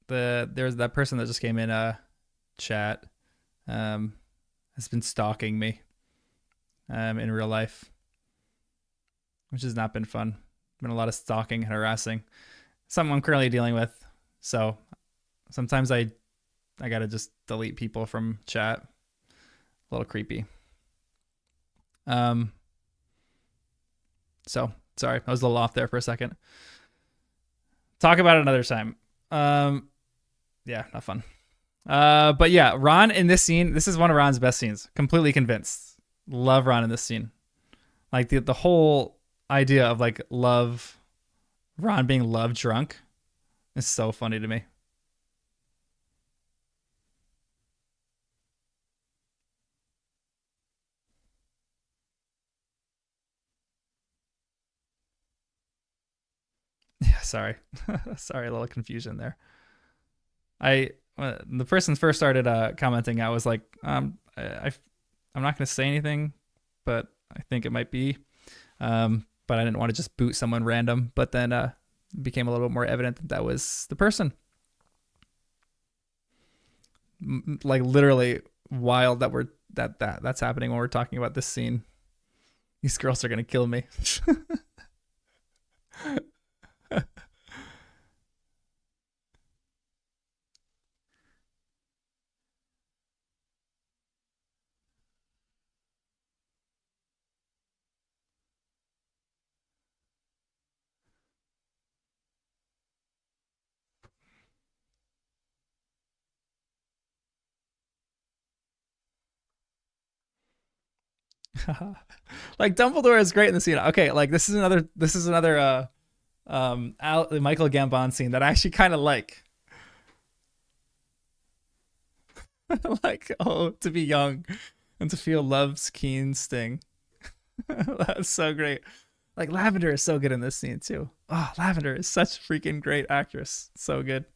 there's that person that just came in chat, um, has been stalking me, in real life, which has not been fun. Been a lot of stalking and harassing. Something I'm currently dealing with. So sometimes I gotta just delete people from chat. A little creepy. Um. So sorry, I was a little off there for a second. Talk about it another time. Yeah, not fun. But yeah, Ron in this scene, this is one of Ron's best scenes. Completely convinced. Love Ron in this scene. Like the whole idea of like love, Ron being love drunk is so funny to me. Yeah, sorry. Sorry, a little confusion there. I the person first started commenting, I was like, I'm not going to say anything, but I think it might be. But I didn't want to just boot someone random. But then it became a little bit more evident that that was the person. Like literally wild that that's happening when we're talking about this scene. These girls are gonna kill me. Like Dumbledore is great in the scene. Okay, like this is another Michael Gambon scene that I actually kind of like. Like, oh, to be young and to feel love's keen sting. That's so great. Like Lavender is so good in this scene too. Oh, Lavender is such a freaking great actress. So good.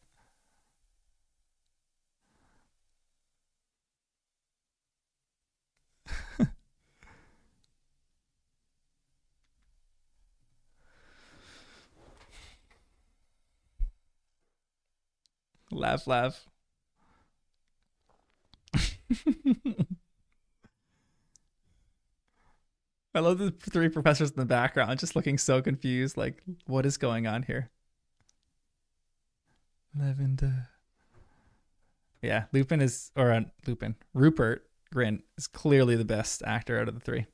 Laugh, laugh. I love the three professors in the background just looking so confused. Like, what is going on here? Lavender. Yeah, Lupin is, or Lupin, Rupert Grint is clearly the best actor out of the three.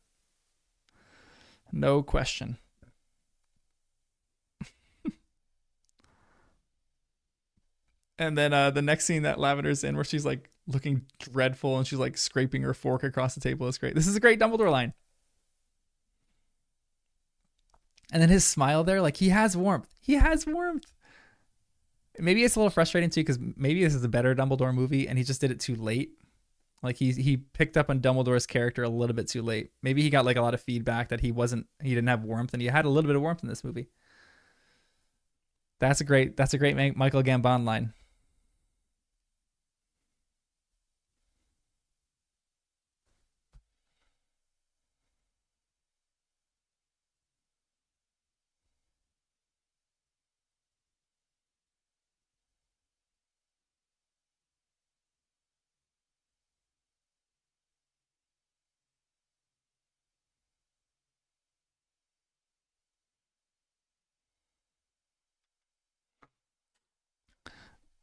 No question. And then the next scene that Lavender's in, where she's like looking dreadful and she's like scraping her fork across the table, is great. This is a great Dumbledore line. And then his smile there, like he has warmth. He has warmth. Maybe it's a little frustrating too, because maybe this is a better Dumbledore movie and he just did it too late. Like he picked up on Dumbledore's character a little bit too late. Maybe he got like a lot of feedback that he didn't have warmth, and he had a little bit of warmth in this movie. That's a great Michael Gambon line.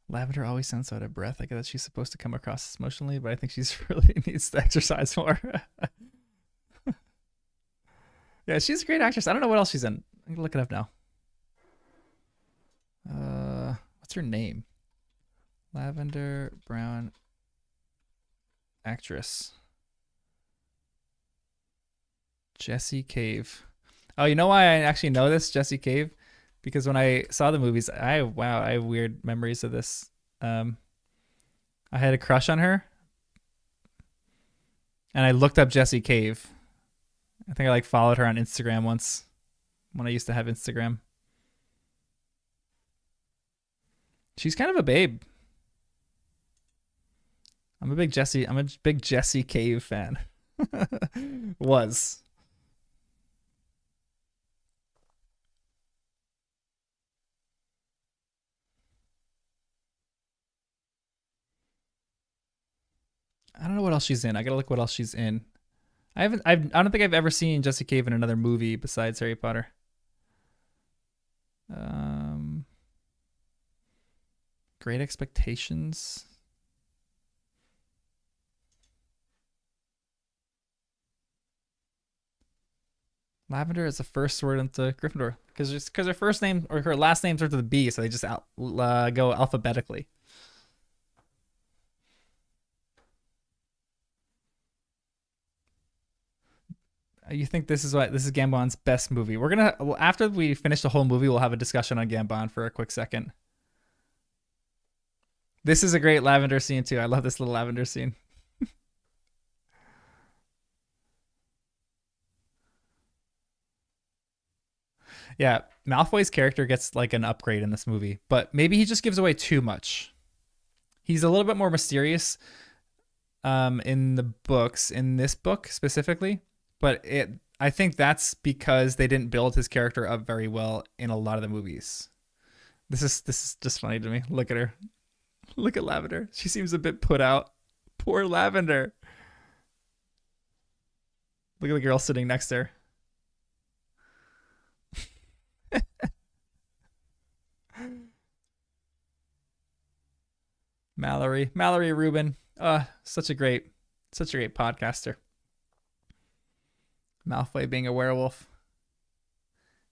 Lavender always sounds so out of breath. I guess she's supposed to come across emotionally, but I think she's really needs to exercise more. Yeah, she's a great actress. I don't know what else she's in. I'm gonna look it up now. What's her name? Lavender Brown actress. Jessie Cave. Oh, you know why I actually know this, Jessie Cave? Because when I saw the movies, I have weird memories of this. Um, I had a crush on her, and I looked up Jessie Cave. I think I like followed her on Instagram once when I used to have Instagram. She's kind of a babe. I'm a big Jessie Cave fan. Was. I don't know what else she's in. I gotta look what else she's in. I don't think I've ever seen Jessie Cave in another movie besides Harry Potter. Um, Great Expectations. Lavender is the first word into Gryffindor because her first name or her last name starts with a B, so they just go alphabetically. You think this is Gambon's best movie? We're gonna after we finish the whole movie, we'll have a discussion on Gambon for a quick second. This is a great lavender scene too. I love this little lavender scene. Yeah, Malfoy's character gets like an upgrade in this movie, but maybe he just gives away too much. He's a little bit more mysterious in the books, in this book specifically, but it I think that's because they didn't build his character up very well in a lot of the movies. This is just funny to me. Look at her. Look at Lavender. She seems a bit put out. Poor Lavender. Look at the girl sitting next to her. Mallory Rubin. Such a great podcaster. Malfoy being a werewolf.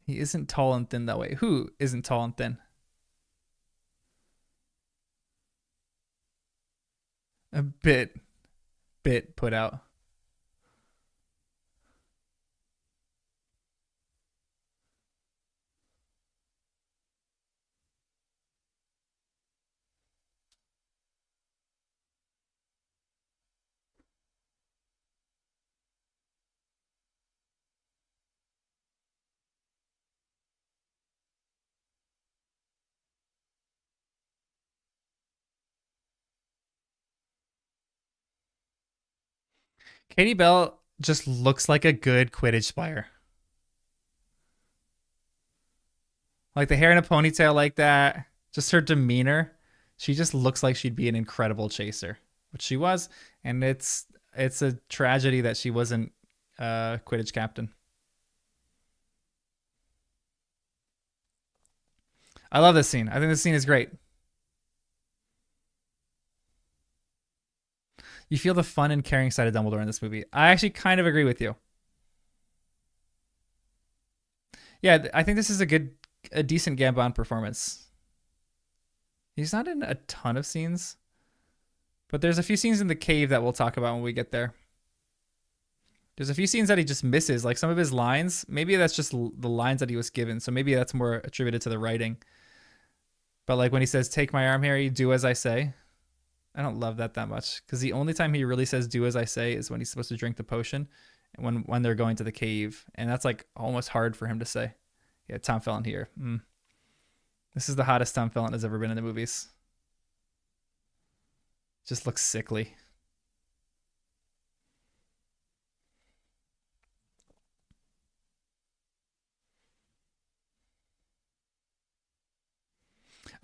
He isn't tall and thin that way. Who isn't tall and thin? A bit put out. Katie Bell just looks like a good Quidditch player. Like the hair in a ponytail like that, just her demeanor. She just looks like she'd be an incredible chaser, which she was, and it's a tragedy that she wasn't Quidditch captain. I love this scene. I think this scene is great. You feel the fun and caring side of Dumbledore in this movie. I actually kind of agree with you. Yeah, I think this is a decent Gambon performance. He's not in a ton of scenes, but there's a few scenes in the cave that we'll talk about when we get there. There's a few scenes that he just misses, like some of his lines. Maybe that's just the lines that he was given, so maybe that's more attributed to the writing. But like when he says, "Take my arm, Harry, do as I say," I don't love that much, because the only time he really says "do as I say" is when he's supposed to drink the potion, when they're going to the cave, and that's like almost hard for him to say. Yeah, Tom Felton here. This is the hottest Tom Felton has ever been in the movies. Just looks sickly.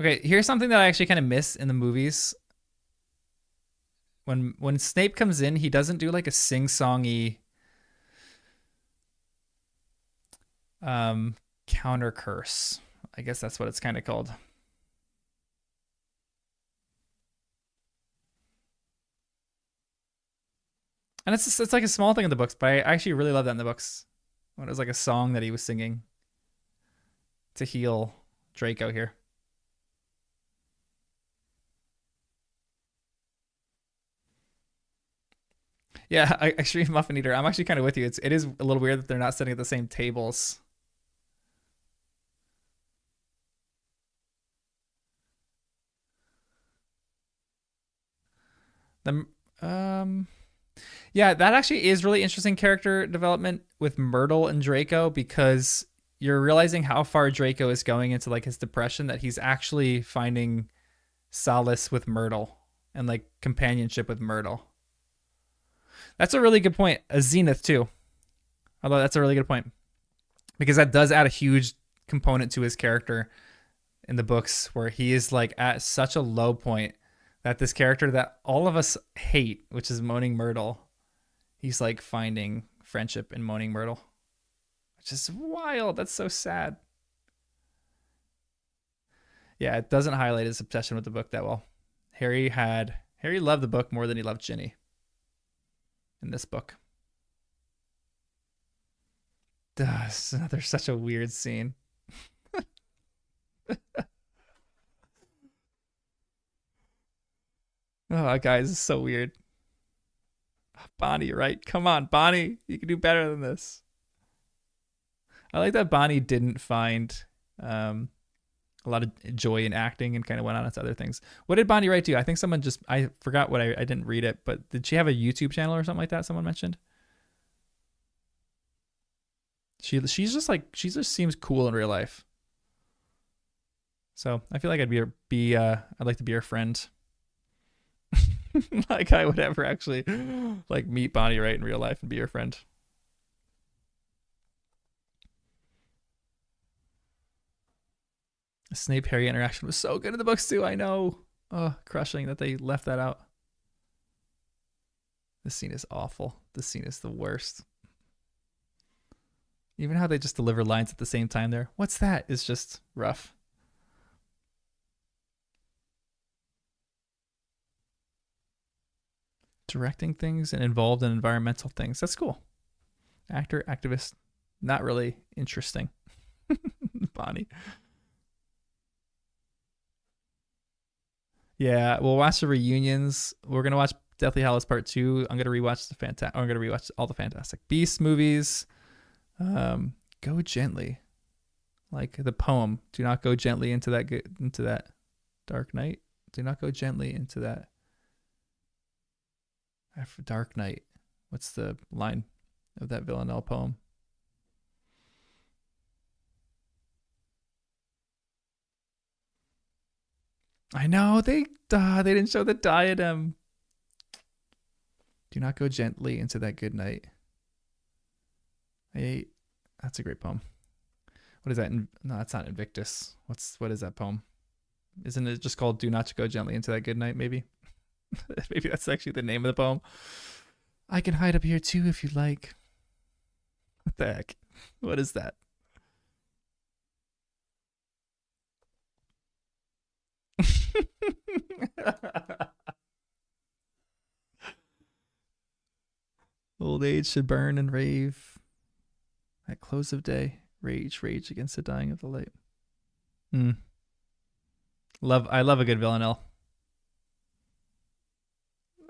Okay, here's something that I actually kind of miss in the movies. When Snape comes in, he doesn't do like a sing-songy counter curse. I guess that's what it's kind of called. And it's like a small thing in the books, but I actually really love that in the books. When it was like a song that he was singing to heal Draco here. Yeah, Extreme Muffin Eater. I'm actually kind of with you. It is a little weird that they're not sitting at the same tables. The Yeah, that actually is really interesting character development with Myrtle and Draco, because you're realizing how far Draco is going into like his depression, that he's actually finding solace with Myrtle and like companionship with Myrtle. That's a really good point. A Zenith too. Although that's a really good point, because that does add a huge component to his character in the books, where he is like at such a low point that this character that all of us hate, which is Moaning Myrtle, he's like finding friendship in Moaning Myrtle, which is wild. That's so sad. Yeah, it doesn't highlight his obsession with the book that well. Harry loved the book more than he loved Ginny in this book. There's such a weird scene. Oh, guys, it's so weird. Bonnie, right? Come on, Bonnie. You can do better than this. I like that Bonnie didn't find a lot of joy in acting and kind of went on to other things. What did Bonnie Wright do? I think someone I forgot what I didn't read it, but did she have a YouTube channel or something like that? Someone mentioned. She just seems cool in real life. So I feel like I'd like to be her friend. Like I would ever actually like meet Bonnie Wright in real life and be her friend. The Snape Harry interaction was so good in the books too. I know. Oh, crushing that they left that out. This scene is awful. This scene is the worst. Even how they just deliver lines at the same time there. What's that? Is just rough. Directing things and involved in environmental things. That's cool. Actor, activist, not really interesting. Bonnie. Yeah, we'll watch the reunions. We're gonna watch Deathly Hallows Part 2. I'm gonna rewatch all the Fantastic Beasts movies. Go gently, like the poem. Do not go gently into that dark night. Do not go gently into that dark night. What's the line of that Villanelle poem? I know they didn't show the diadem. Do not go gently into that good night. That's a great poem. What is that? No, that's not Invictus. What is that poem? Isn't it just called "Do Not Go Gently Into That Good Night"? Maybe, maybe that's actually the name of the poem. I can hide up here too if you like. What the heck? What is that? Old age should burn and rave. At close of day, rage against the dying of the light. I love a good villanelle.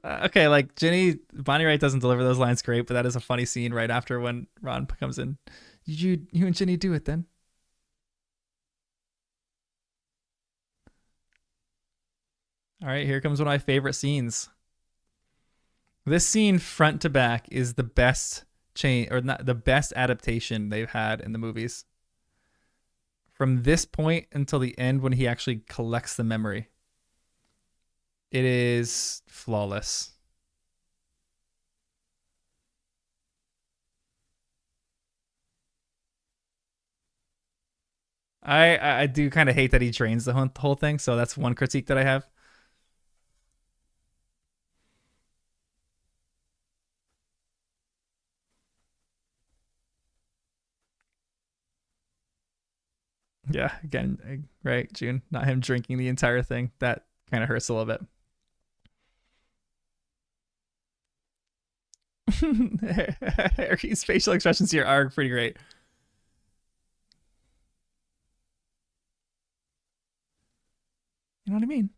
Okay, like Ginny, Bonnie Wright doesn't deliver those lines great, but that is a funny scene right after when Ron comes in. You and Ginny do it then? All right, here comes one of my favorite scenes. This scene, front to back, is the best change or not the best adaptation they've had in the movies. From this point until the end, when he actually collects the memory, it is flawless. I do kind of hate that he trains the whole thing, so that's one critique that I have. Yeah, again, right, June, not him drinking the entire thing. That kind of hurts a little bit. Harry's facial expressions here are pretty great. You know what I mean?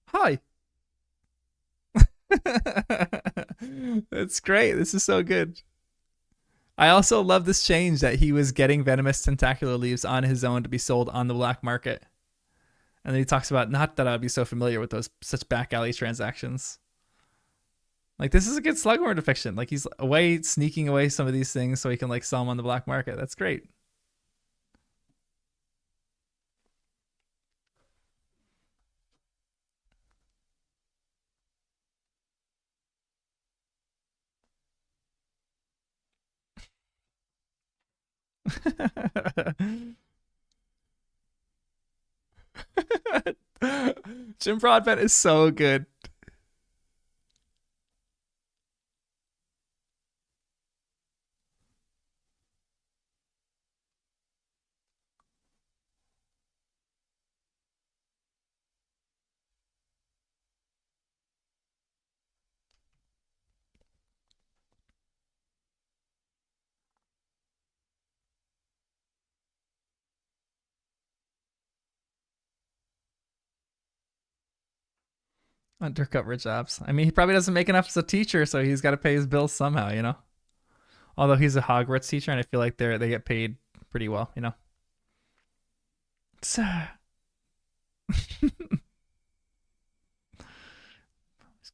Hi. That's great. This is so good. I also love this change that he was getting venomous tentacular leaves on his own to be sold on the black market. And then he talks about not that I'd be so familiar with those such back alley transactions. Like this is a good Slughorn depiction. Like he's away sneaking away some of these things so he can like sell them on the black market. That's great. Jim Broadbent is so good. Undercover jobs. I mean, he probably doesn't make enough as a teacher, so he's got to pay his bills somehow, you know. Although he's a Hogwarts teacher, and I feel like they get paid pretty well, you know. Sir,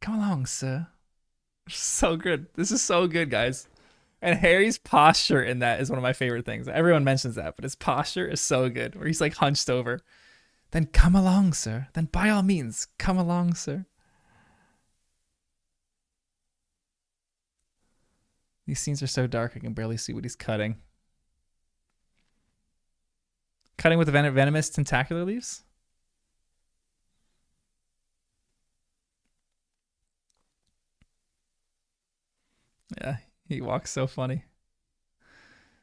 come along, sir. So good. This is so good, guys. And Harry's posture in that is one of my favorite things. Everyone mentions that, but his posture is so good, where he's like hunched over. Then come along, sir. Then by all means, come along, sir. These scenes are so dark, I can barely see what he's cutting. Cutting with the venomous tentacular leaves? Yeah, he walks so funny.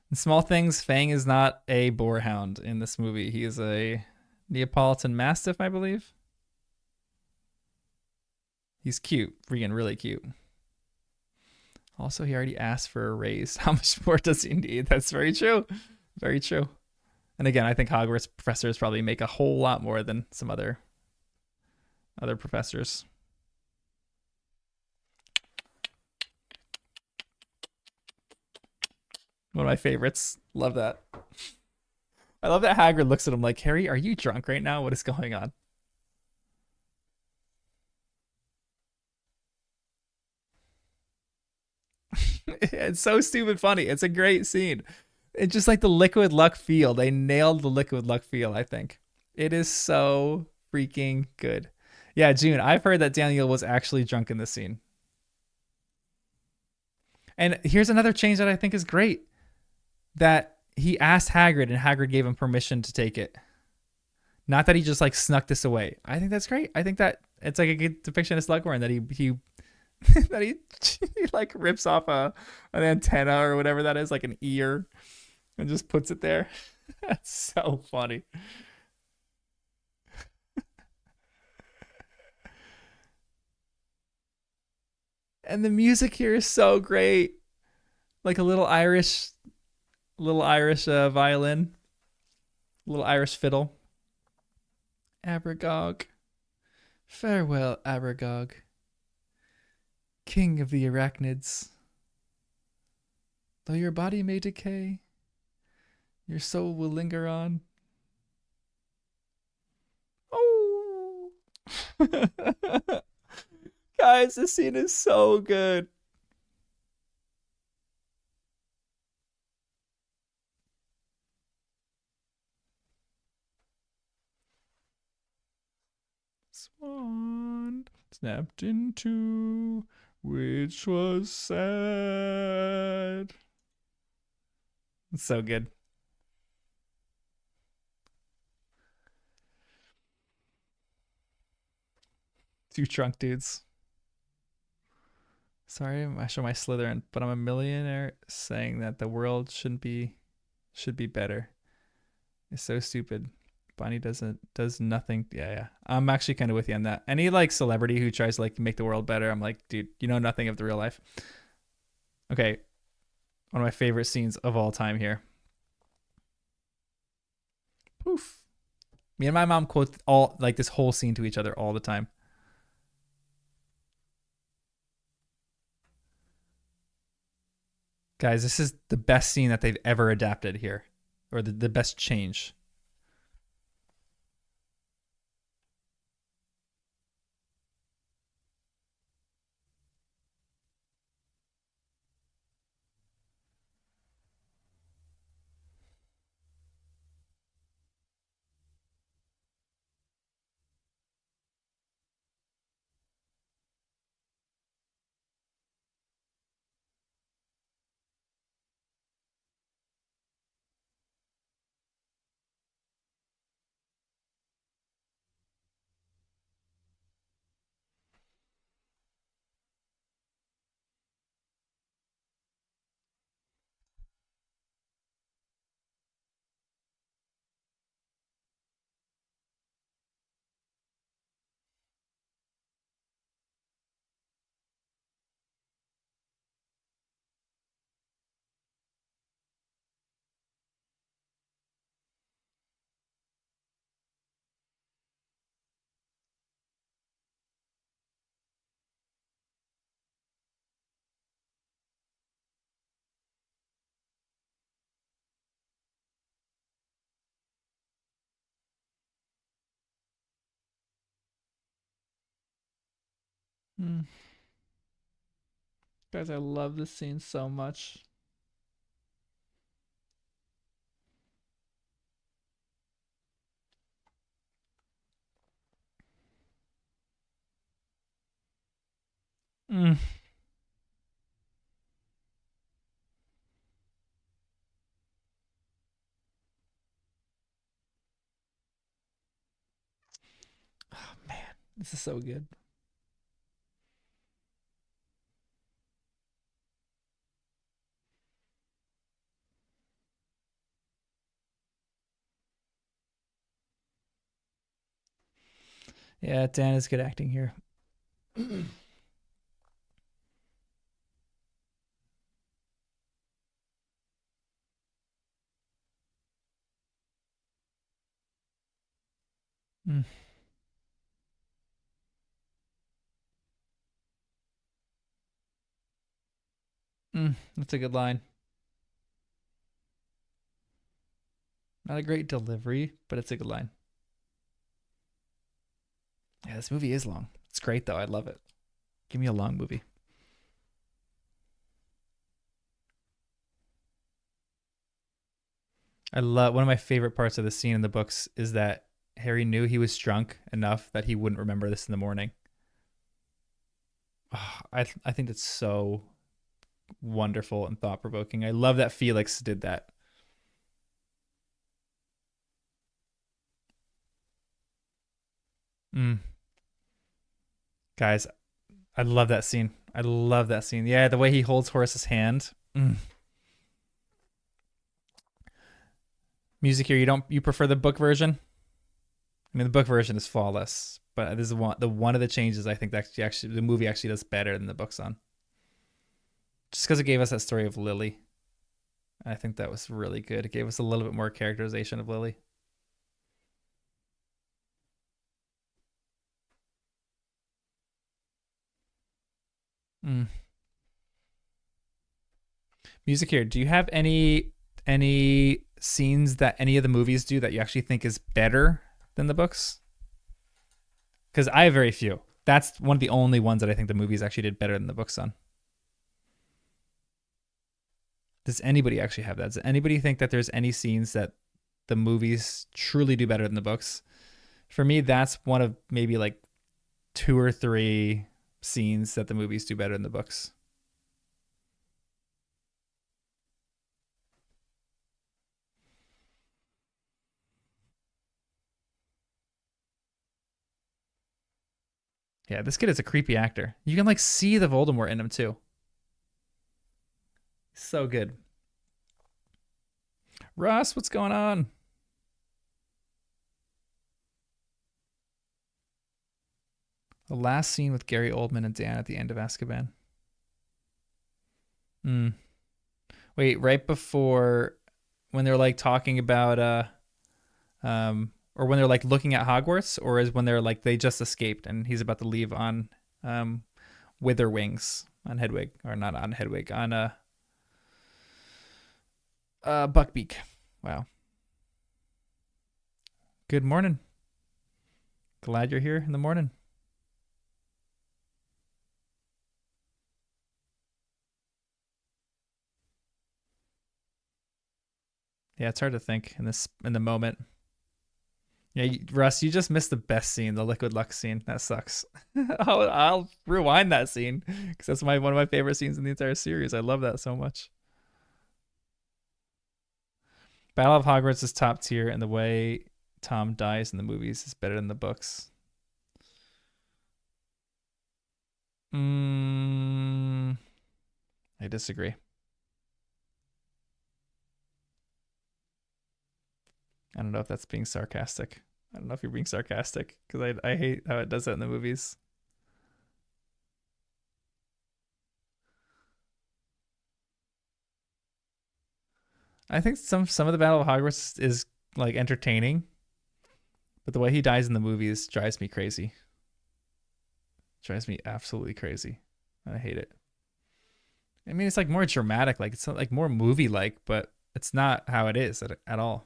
In small things, Fang is not a boarhound in this movie. He is a Neapolitan Mastiff, I believe. He's cute, freaking really cute. Also, he already asked for a raise. How much more does he need? That's very true. Very true. And again, I think Hogwarts professors probably make a whole lot more than some other professors. One of my favorites. Love that. I love that Hagrid looks at him like, Harry, are you drunk right now? What is going on? It's so stupid funny. It's a great scene. It's just like the liquid luck feel. They nailed the liquid luck feel, I think. It is so freaking good. Yeah, June, I've heard that Daniel was actually drunk in this scene. And here's another change that I think is great. That he asked Hagrid and Hagrid gave him permission to take it. Not that he just like snuck this away. I think that's great. I think that it's like a good depiction of Slughorn that he that he like rips off an antenna or whatever that is, like an ear, and just puts it there. That's so funny. And the music here is so great. Like a little Irish Little Irish violin, little Irish fiddle. Abergog, farewell, Abergog, king of the arachnids. Though your body may decay, your soul will linger on. Oh, guys, this scene is so good. Swan snapped in two, which was sad. It's so good. Two drunk dudes. Sorry, I show my Slytherin, but I'm a millionaire saying that the world should be better. It's so stupid. Bonnie does nothing. Yeah, yeah. I'm actually kind of with you on that. Any like celebrity who tries to like make the world better, I'm like, dude, you know nothing of the real life. Okay, one of my favorite scenes of all time here. Poof. Me and my mom quote all like this whole scene to each other all the time. Guys, this is the best scene that they've ever adapted here, or the best change. Mm. Guys, I love this scene so much. Mm. Oh man, this is so good. Yeah, Dan is good acting here. Mm. That's a good line. Not a great delivery, but it's a good line. Yeah, this movie is long. It's great though. I love it. Give me a long movie. I love one of my favorite parts of the scene in the books is that Harry knew he was drunk enough that he wouldn't remember this in the morning. Oh, I think that's so wonderful and thought provoking. I love that Felix did that. Mm. Guys, I love that scene. I love that scene. Yeah, the way he holds Horace's hand. Mm. Music here, you prefer the book version? I mean, the book version is flawless, but this is one of the changes I think that actually the movie actually does better than the books on. Just because it gave us that story of Lily. I think that was really good. It gave us a little bit more characterization of Lily. Mm. Music here. Do you have any scenes that any of the movies do that you actually think is better than the books? Because I have very few. That's one of the only ones that I think the movies actually did better than the books on. Does anybody actually have that? Does anybody think that there's any scenes that the movies truly do better than the books? For me, that's one of maybe like two or three scenes that the movies do better than the books. Yeah, this kid is a creepy actor. You can like see the Voldemort in him too. So good. Ross, what's going on? The last scene with Gary Oldman and Dan at the end of Azkaban. Hmm. Wait, right before when they're like talking about or when they're like looking at Hogwarts, or is when they're like they just escaped and he's about to leave on um Wither Wings on Hedwig, or not on Hedwig, on Buckbeak. Wow. Good morning. Glad you're here in the morning. Yeah, it's hard to think in the moment. Yeah, Russ, you just missed the best scene, the Liquid Lux scene. That sucks. I'll rewind that scene because that's one of my favorite scenes in the entire series. I love that so much. Battle of Hogwarts is top tier, and the way Tom dies in the movies is better than the books. Mm, I disagree. I don't know if that's being sarcastic. I don't know if you're being sarcastic because I hate how it does that in the movies. I think some of the Battle of Hogwarts is like entertaining, but the way he dies in the movies drives me crazy. Drives me absolutely crazy. I hate it. I mean, it's like more dramatic, like it's like more movie like, but it's not how it is at all.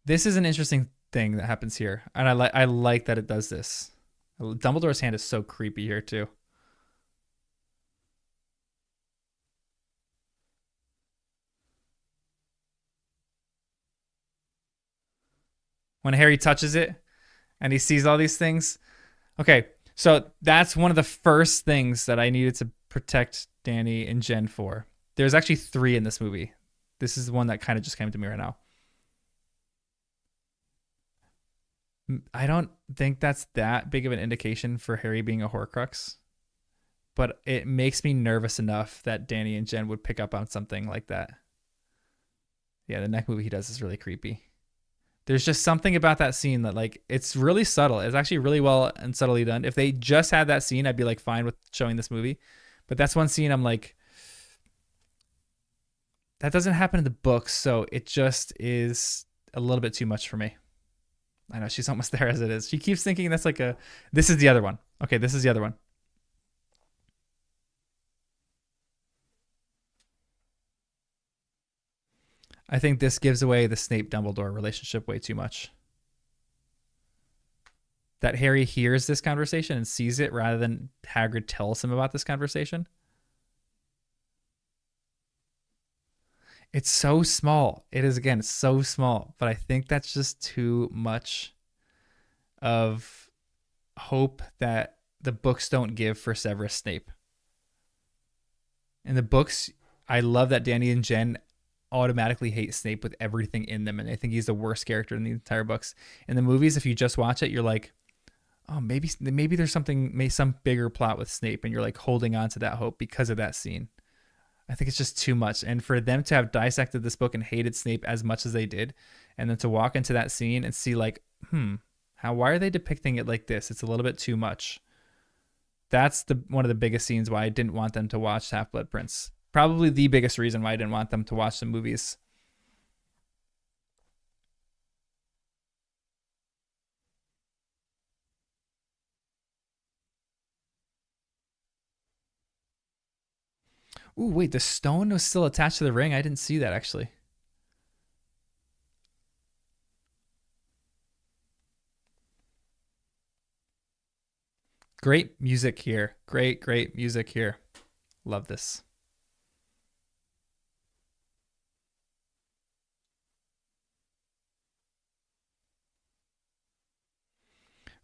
This is an interesting thing that happens here, and I like that it does this. Dumbledore's hand is so creepy here too. When Harry touches it and he sees all these things. Okay, so that's one of the first things that I needed to protect Danny and Jen for. There's actually three in this movie. This is the one that kind of just came to me right now. I don't think that's that big of an indication for Harry being a Horcrux, but it makes me nervous enough that Danny and Jen would pick up on something like that. Yeah, the neck movie he does is really creepy. There's just something about that scene that like it's really subtle. It's actually really well and subtly done. If they just had that scene, I'd be like fine with showing this movie. But that's one scene I'm like, that doesn't happen in the books, so it just is a little bit too much for me. I know she's almost there as it is. She keeps thinking that's like a. This is the other one. Okay, this is the other one. I think this gives away the Snape Dumbledore relationship way too much. That Harry hears this conversation and sees it rather than Hagrid tells him about this conversation. It's so small. It is again so small, but I think that's just too much of hope that the books don't give for Severus Snape. In the books, I love that Danny and Jen automatically hate Snape with everything in them, and I think he's the worst character in the entire books. In the movies, if you just watch it, you're like, oh, maybe there's something, maybe some bigger plot with Snape, and you're like holding on to that hope because of that scene. I think it's just too much, and for them to have dissected this book and hated Snape as much as they did, and then to walk into that scene and see like, why are they depicting it like this? It's a little bit too much. That's the one of the biggest scenes why I didn't want them to watch Half Blood Prince. Probably the biggest reason why I didn't want them to watch the movies. Ooh, wait, the stone was still attached to the ring? I didn't see that actually. Great music here. Great music here. Love this.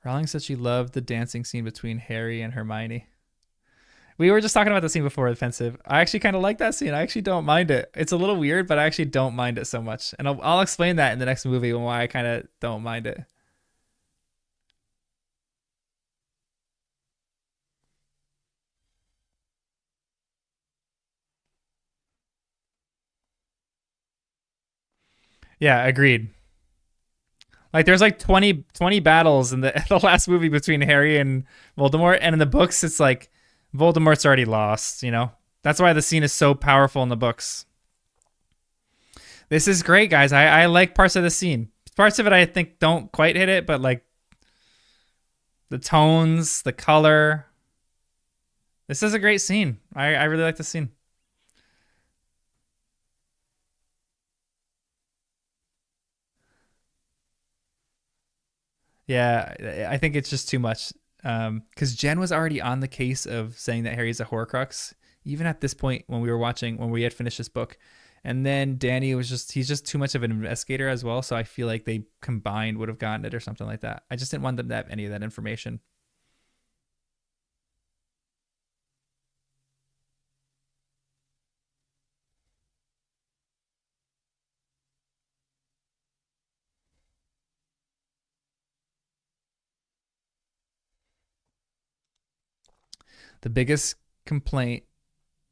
Rowling said she loved the dancing scene between Harry and Hermione. We were just talking about the scene before offensive. I actually kind of like that scene. I actually don't mind it. It's a little weird, but I actually don't mind it so much. And I'll explain that in the next movie and why I kind of don't mind it. Yeah, agreed. Like there's like 20 battles in the last movie between Harry and Voldemort, and in the books it's like Voldemort's already lost, you know? That's why the scene is so powerful in the books. This is great, guys. I like parts of the scene. Parts of it I think don't quite hit it, but like the tones, the color. This is a great scene. I really like the scene. Yeah, I think it's just too much. Because Jen was already on the case of saying that Harry's a Horcrux, even at this point when we were watching, when we had finished this book. And then Danny was he's just too much of an investigator as well. So I feel like they combined would have gotten it or something like that. I just didn't want them to have any of that information. The biggest complaint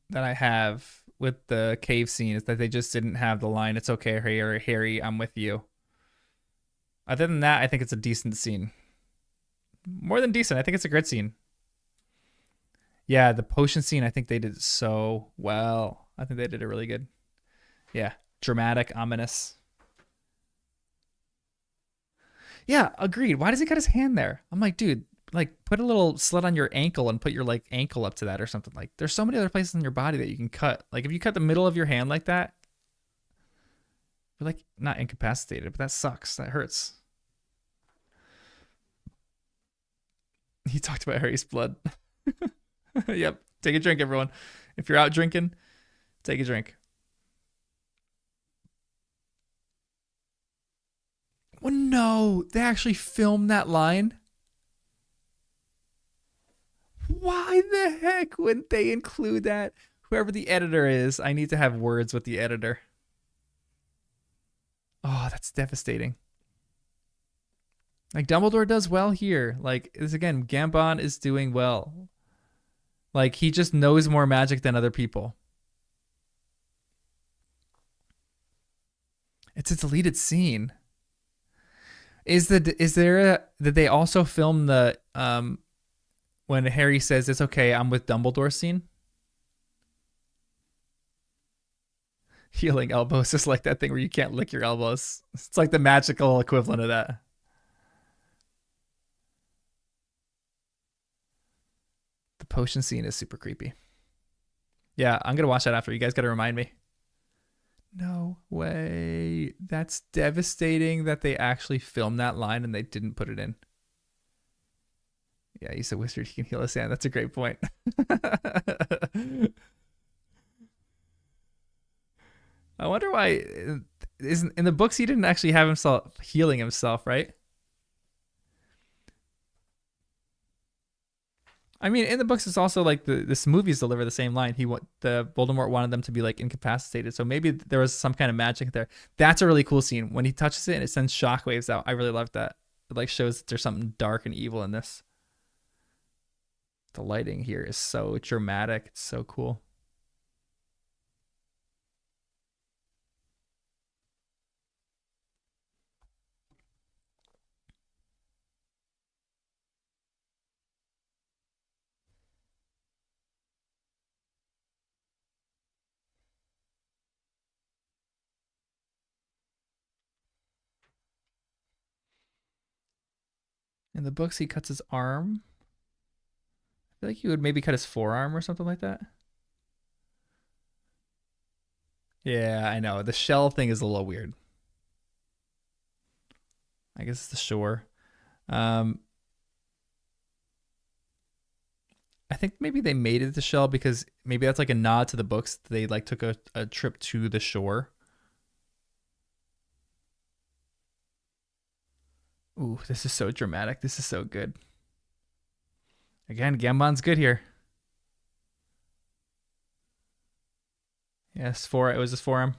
that I have with the cave scene is that they just didn't have the line, "It's okay, Harry," or "Harry, I'm with you." Other than that, I think it's a decent scene. More than decent. I think it's a great scene. Yeah, the potion scene, I think they did so well. I think they did it really good. Yeah, dramatic, ominous. Yeah, agreed. Why does he cut his hand there? I'm like, dude, like put a little slit on your ankle and put your like ankle up to that or something. Like, there's so many other places in your body that you can cut. Like, if you cut the middle of your hand like that, you're like not incapacitated, but that sucks. That hurts. He talked about Harry's blood. Yep. Take a drink, everyone. If you're out drinking, take a drink. Well, no, they actually filmed that line. Why the heck wouldn't they include that? Whoever the editor is, I need to have words with the editor. Oh, that's devastating. Like Dumbledore does well here. Like this again, Gambon is doing well. Like he just knows more magic than other people. It's a deleted scene. Is there a did they also film the when Harry says it's okay, I'm with Dumbledore scene? Healing elbows is like that thing where you can't lick your elbows. It's like the magical equivalent of that. The potion scene is super creepy. Yeah, I'm gonna watch that after. You guys gotta remind me. No way. That's devastating that they actually filmed that line and they didn't put it in. Yeah, he's a wizard. He can heal his hand. That's a great point. I wonder why. Isn't in the books he didn't actually have himself healing himself, right? I mean, in the books, it's also like this movies deliver the same line. The Voldemort wanted them to be like incapacitated, so maybe there was some kind of magic there. That's a really cool scene when he touches it and it sends shockwaves out. I really love that. It like shows that there's something dark and evil in this. The lighting here is so dramatic. It's so cool. In the books, he cuts his arm. I feel like he would maybe cut his forearm or something like that. Yeah, I know. The shell thing is a little weird. I guess it's the shore. Um, I think maybe they made it the shell because maybe that's like a nod to the books. They like took a trip to the shore. Ooh, this is so dramatic. This is so good. Again, Gambon's good here. Yes, it was his forearm.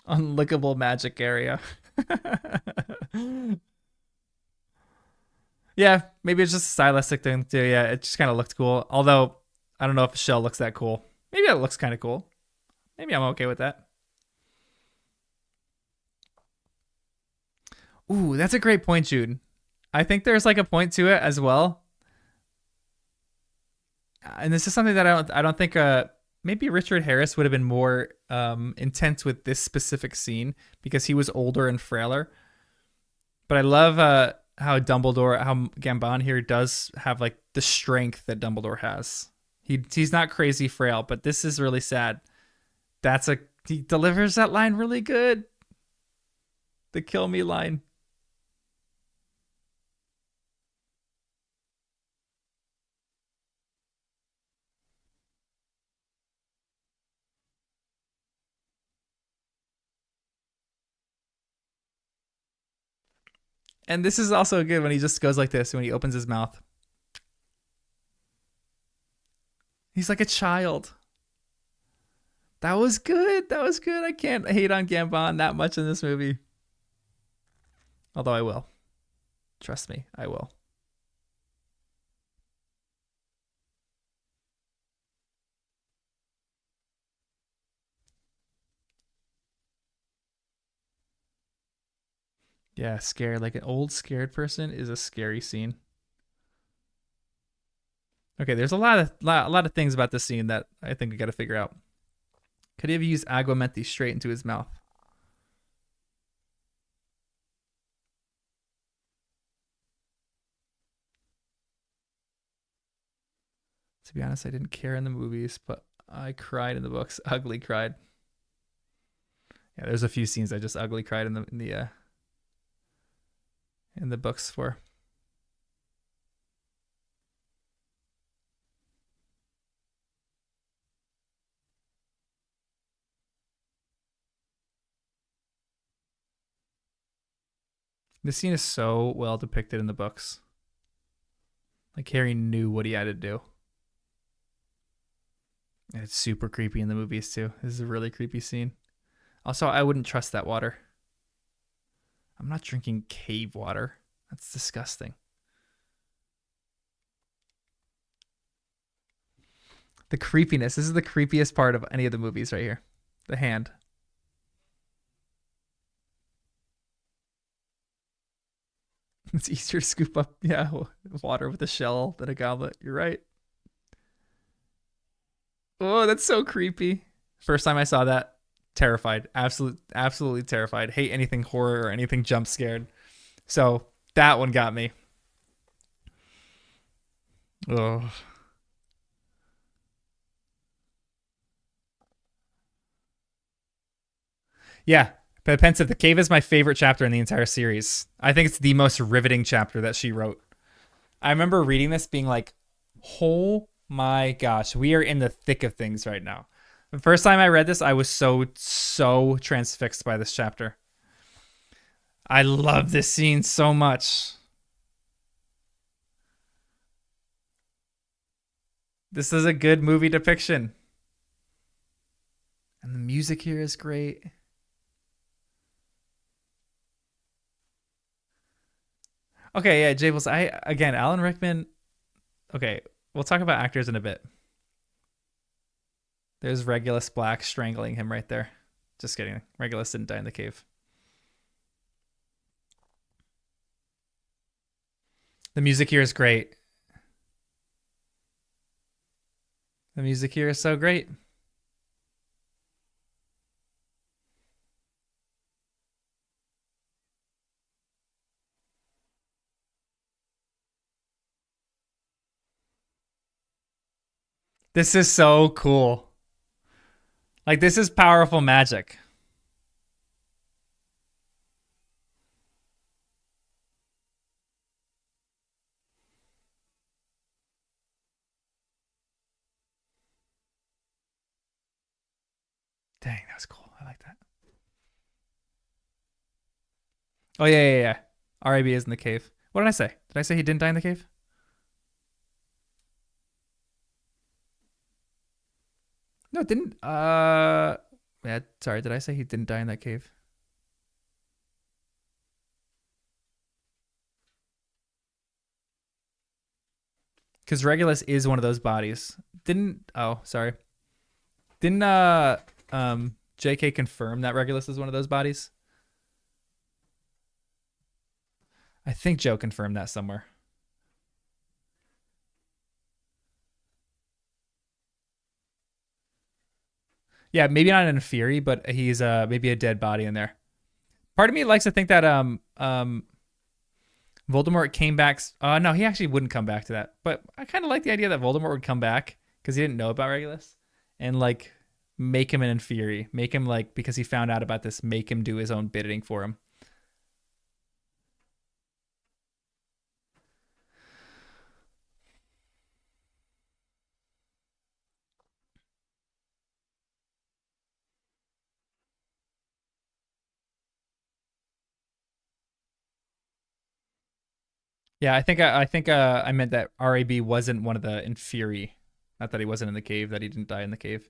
Unlickable magic area. Yeah, maybe it's just a stylistic thing too. Yeah, it just kind of looked cool. Although I don't know if the shell looks that cool. Maybe it looks kind of cool. Maybe I'm okay with that. Ooh, that's a great point, Jude. I think there's like a point to it as well. And this is something that I don't think maybe Richard Harris would have been more intense with this specific scene because he was older and frailer. But I love how Gambon here does have like the strength that Dumbledore has. He's not crazy frail, but this is really sad. He delivers that line really good. The kill me line. And this is also good when he just goes like this when he opens his mouth. He's like a child. That was good. That was good. I can't hate on Gambon that much in this movie. Although I will. Trust me, I will. Yeah, scared. Like an old scared person is a scary scene. Okay, there's a lot of things about this scene that I think we got to figure out. Could he have used Aguamenti straight into his mouth? To be honest, I didn't care in the movies, but I cried in the books. Ugly cried. Yeah, there's a few scenes I just ugly cried in the books for. This scene is so well depicted in the books. Like Harry knew what he had to do. And it's super creepy in the movies too. This is a really creepy scene. Also, I wouldn't trust that water. I'm not drinking cave water. That's disgusting. The creepiness. This is the creepiest part of any of the movies right here. The hand. It's easier to scoop up, yeah, water with a shell than a goblet. You're right. Oh, that's so creepy. First time I saw that, terrified. Absolutely terrified. Hate anything horror or anything jump scared. So that one got me. Oh. Yeah. But Pensive, the cave is my favorite chapter in the entire series. I think it's the most riveting chapter that she wrote. I remember reading this being like, oh my gosh, we are in the thick of things right now. The first time I read this, I was so transfixed by this chapter. I love this scene so much. This is a good movie depiction. And the music here is great. Okay, yeah, Jables. Alan Rickman. Okay, we'll talk about actors in a bit. There's Regulus Black strangling him right there. Just kidding. Regulus didn't die in the cave. The music here is great. The music here is so great. This is so cool. Like, this is powerful magic. Dang, that was cool. I like that. Oh, yeah, yeah, yeah. RAB is in the cave. What did I say? Did I say he didn't die in the cave? No, it didn't. Yeah, sorry. Did I say he didn't die in that cave? Because Regulus is one of those bodies. Didn't? Oh, sorry. Didn't JK confirm that Regulus is one of those bodies? I think Joe confirmed that somewhere. Yeah, maybe not in Fury, but he's maybe a dead body in there. Part of me likes to think that Voldemort came back. No, he actually wouldn't come back to that. But I kind of like the idea that Voldemort would come back because he didn't know about Regulus, and like make him an Inferi, make him like because he found out about this, make him do his own bidding for him. Yeah, I meant that RAB wasn't one of the Inferi, not that he wasn't in the cave, that he didn't die in the cave.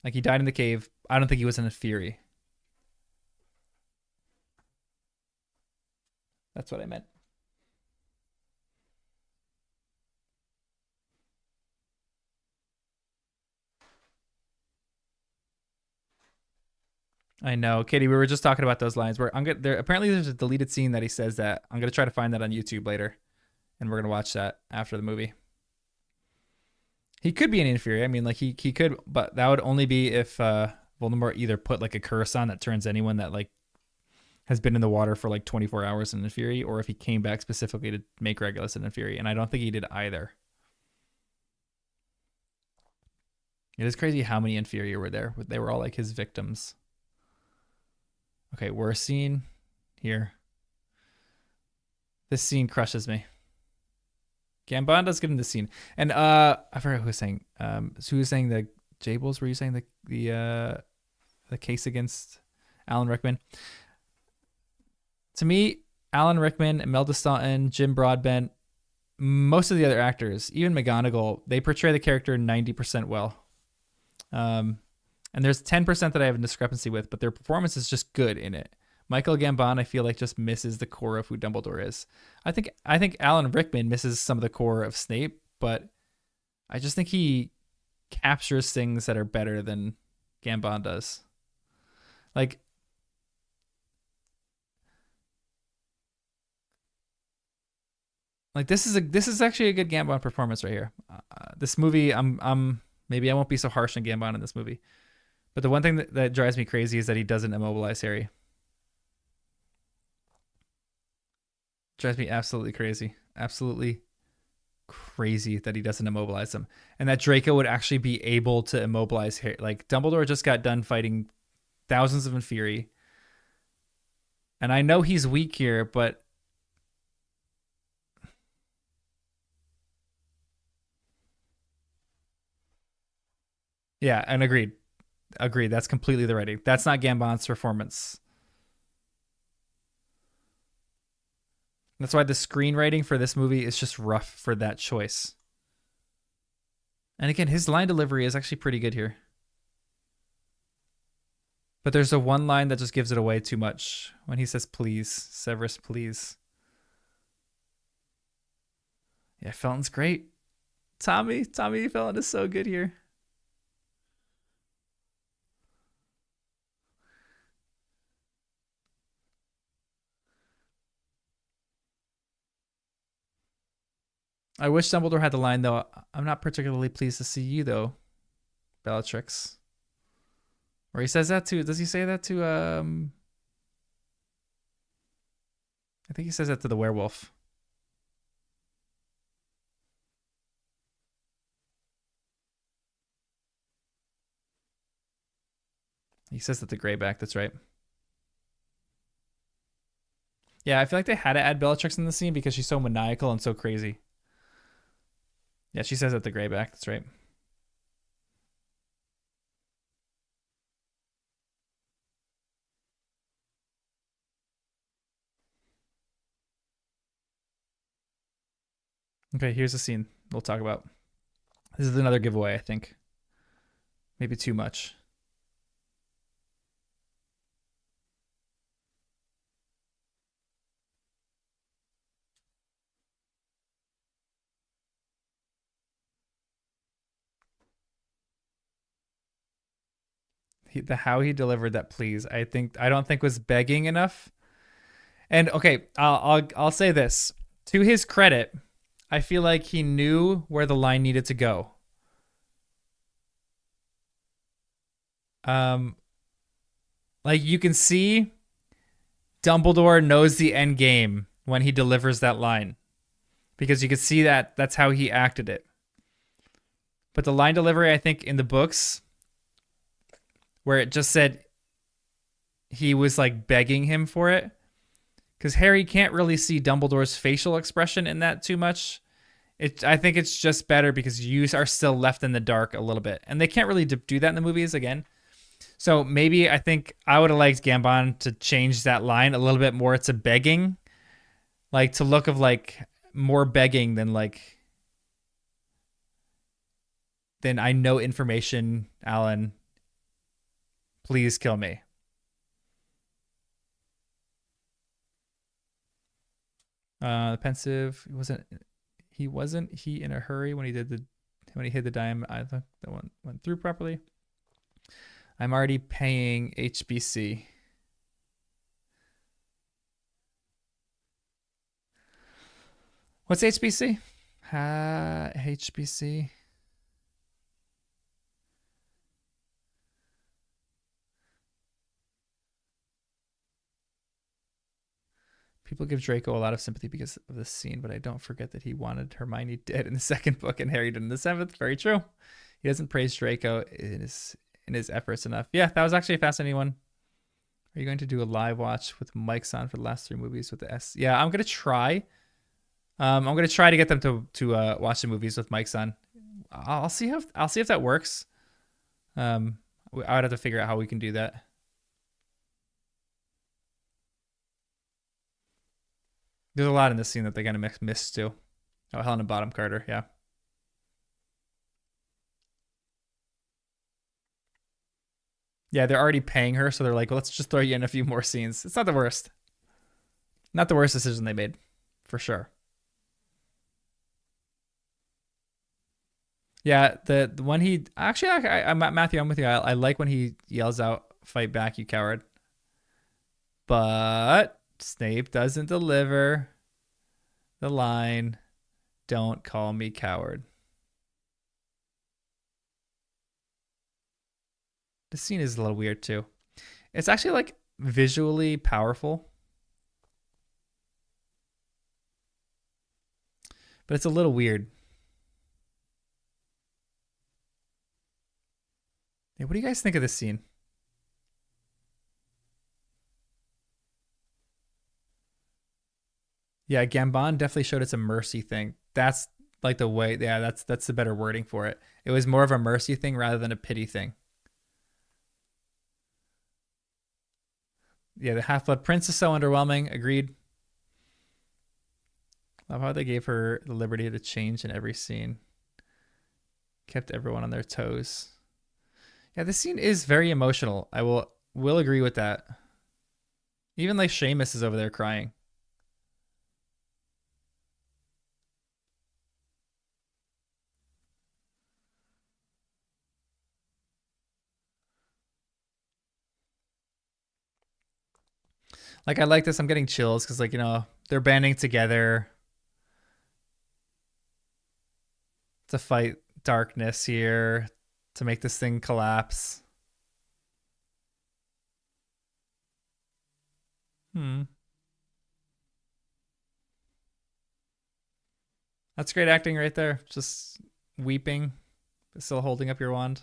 Like he died in the cave. I don't think he was in a Inferi. That's what I meant. I know, Katie. We were just talking about those lines. Where I'm gonna there. Apparently, there's a deleted scene that he says that. I'm gonna try to find that on YouTube later, and we're gonna watch that after the movie. He could be an inferior. I mean, like he could, but that would only be if Voldemort either put like a curse on that turns anyone that like has been in the water for like 24 hours an inferi, or if he came back specifically to make Regulus an inferi. And I don't think he did either. It is crazy how many inferior were there. They were all like his victims. Okay, worst scene here. This scene crushes me. Gambonda's good in this scene, and I forgot who was saying. Who was saying the Jables? Were you saying the case against Alan Rickman? To me, Alan Rickman, Imelda Staunton, Jim Broadbent, most of the other actors, even McGonagall, they portray the character 90% well. And there's 10% that I have a discrepancy with, but their performance is just good in it. Michael Gambon, I feel like just misses the core of who Dumbledore is. I think Alan Rickman misses some of the core of Snape, but I just think he captures things that are better than Gambon does. Like this is actually a good Gambon performance right here. This movie, I'm maybe I won't be so harsh on Gambon in this movie, but the one thing that drives me crazy is that he doesn't immobilize Harry. Drives me absolutely crazy. Absolutely crazy that he doesn't immobilize him. And that Draco would actually be able to immobilize Harry. Like Dumbledore just got done fighting thousands of Inferi. And I know he's weak here, but yeah, and agreed. Agreed. That's completely the writing. That's not Gambon's performance. That's why the screenwriting for this movie is just rough for that choice. And again, his line delivery is actually pretty good here. But there's a one line that just gives it away too much when he says, please, Severus, please. Yeah, Felton's great. Tommy Felton is so good here. I wish Dumbledore had the line, though. I'm not particularly pleased to see you, though, Bellatrix. Or he says that to, does he say that to, I think he says that to the werewolf. He says that the grayback. That's right. Yeah, I feel like they had to add Bellatrix in the scene because she's so maniacal and so crazy. Yeah, she says that the grayback. That's right. Okay, here's the scene we'll talk about. This is another giveaway, I think. Maybe too much. The how he delivered that please, I don't think was begging enough. And okay, I'll say this. To his credit, I feel like he knew where the line needed to go. Um like you can see Dumbledore knows the end game when he delivers that line because you could see that that's how he acted it. But the line delivery, I think, in the books, where it just said he was like begging him for it, because Harry can't really see Dumbledore's facial expression in that too much. I think it's just better because you are still left in the dark a little bit, and they can't really do that in the movies again. So maybe I think I would have liked Gambon to change that line a little bit more to begging, like to look of like more begging than like than I know information, Alan. Please kill me. Pensive. Wasn't he in a hurry when he hid the dime? I thought that one went through properly. I'm already paying HBC. What's HBC? HBC. People give Draco a lot of sympathy because of this scene, but I don't forget that he wanted Hermione dead in the second book and Harry did in the seventh. Very true. He doesn't praise Draco in his efforts enough. Yeah, that was actually a fascinating one. Are you going to do a live watch with mics on for the last 3 movies with the S? Yeah, I'm gonna try. I'm gonna try to get them to watch the movies with mics on. I'll see if that works. I would have to figure out how we can do that. There's a lot in this scene that they're gonna miss too. Oh, Helena Bottom Carter, yeah. Yeah, they're already paying her, so they're like, well, let's just throw you in a few more scenes. It's not the worst. Not the worst decision they made, for sure. Yeah, the one he actually, Matthew, I'm with you. I like when he yells out, "Fight back, you coward!" But Snape doesn't deliver the line, "Don't call me coward." The scene is a little weird too. It's actually like visually powerful, but it's a little weird. Yeah, what do you guys think of this scene? Yeah, Gambon definitely showed it's a mercy thing. That's like the way. Yeah, that's the better wording for it. It was more of a mercy thing rather than a pity thing. Yeah, the Half Blood Prince is so underwhelming. Agreed. Love how they gave her the liberty to change in every scene. Kept everyone on their toes. Yeah, this scene is very emotional. I will agree with that. Even like Seamus is over there crying. Like I like this. I'm getting chills because like they're banding together to fight darkness here to make this thing collapse. Hmm. That's great acting right there. Just weeping, but still holding up your wand.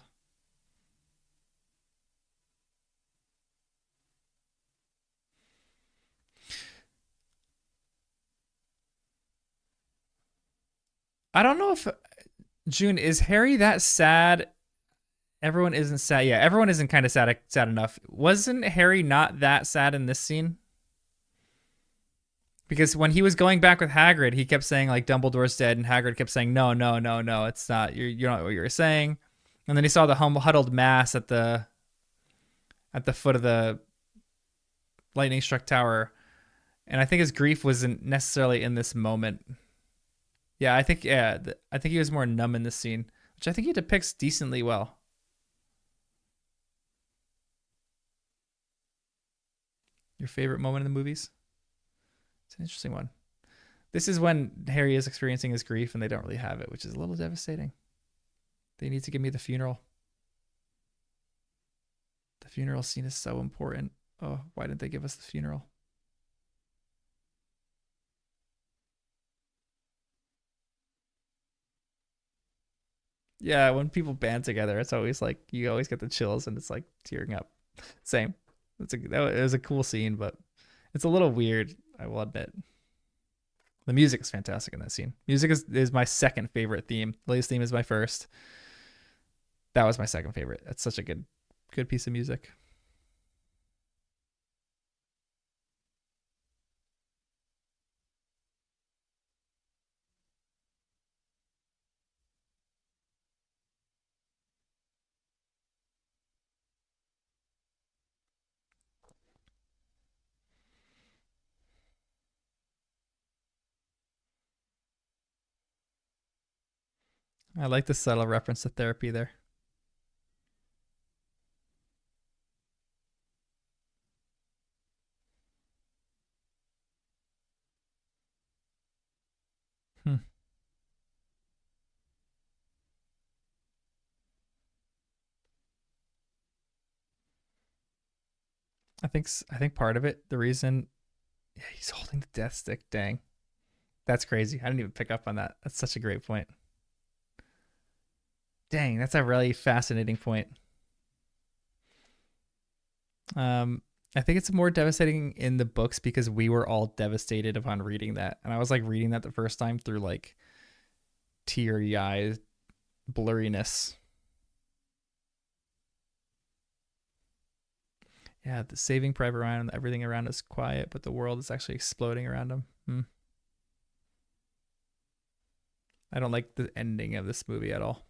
I don't know if June is Harry that sad. Everyone isn't sad. Yeah, everyone isn't kind of sad enough. Wasn't Harry not that sad in this scene? Because when he was going back with Hagrid, he kept saying like Dumbledore's dead, and Hagrid kept saying no, no, no, no, it's not. You're not what you were saying. And then he saw the huddled mass at the foot of the lightning struck tower, and I think his grief wasn't necessarily in this moment. I think he was more numb in this scene, which I think he depicts decently well. Your favorite moment in the movies? It's an interesting one. This is when Harry is experiencing his grief and they don't really have it, which is a little devastating. They need to give me the funeral. The funeral scene is so important. Oh, why didn't they give us the funeral? Yeah, when people band together, it's always like you always get the chills and it's like tearing up. Same. It was a cool scene, but it's a little weird, I will admit. The music is fantastic in that scene. Music is my second favorite theme. Lay's theme is my first. That was my second favorite. That's such a good piece of music. I like the subtle reference to therapy there. Hmm. I think part of it, the reason, yeah, he's holding the death stick. Dang, that's crazy. I didn't even pick up on that. That's such a great point. Dang, that's a really fascinating point. Um, I think it's more devastating in the books because we were all devastated upon reading that, and I was like reading that the first time through like teary eyes, blurriness. Yeah, the Saving Private Ryan, everything around us quiet, but the world is actually exploding around him. I don't like the ending of this movie at all.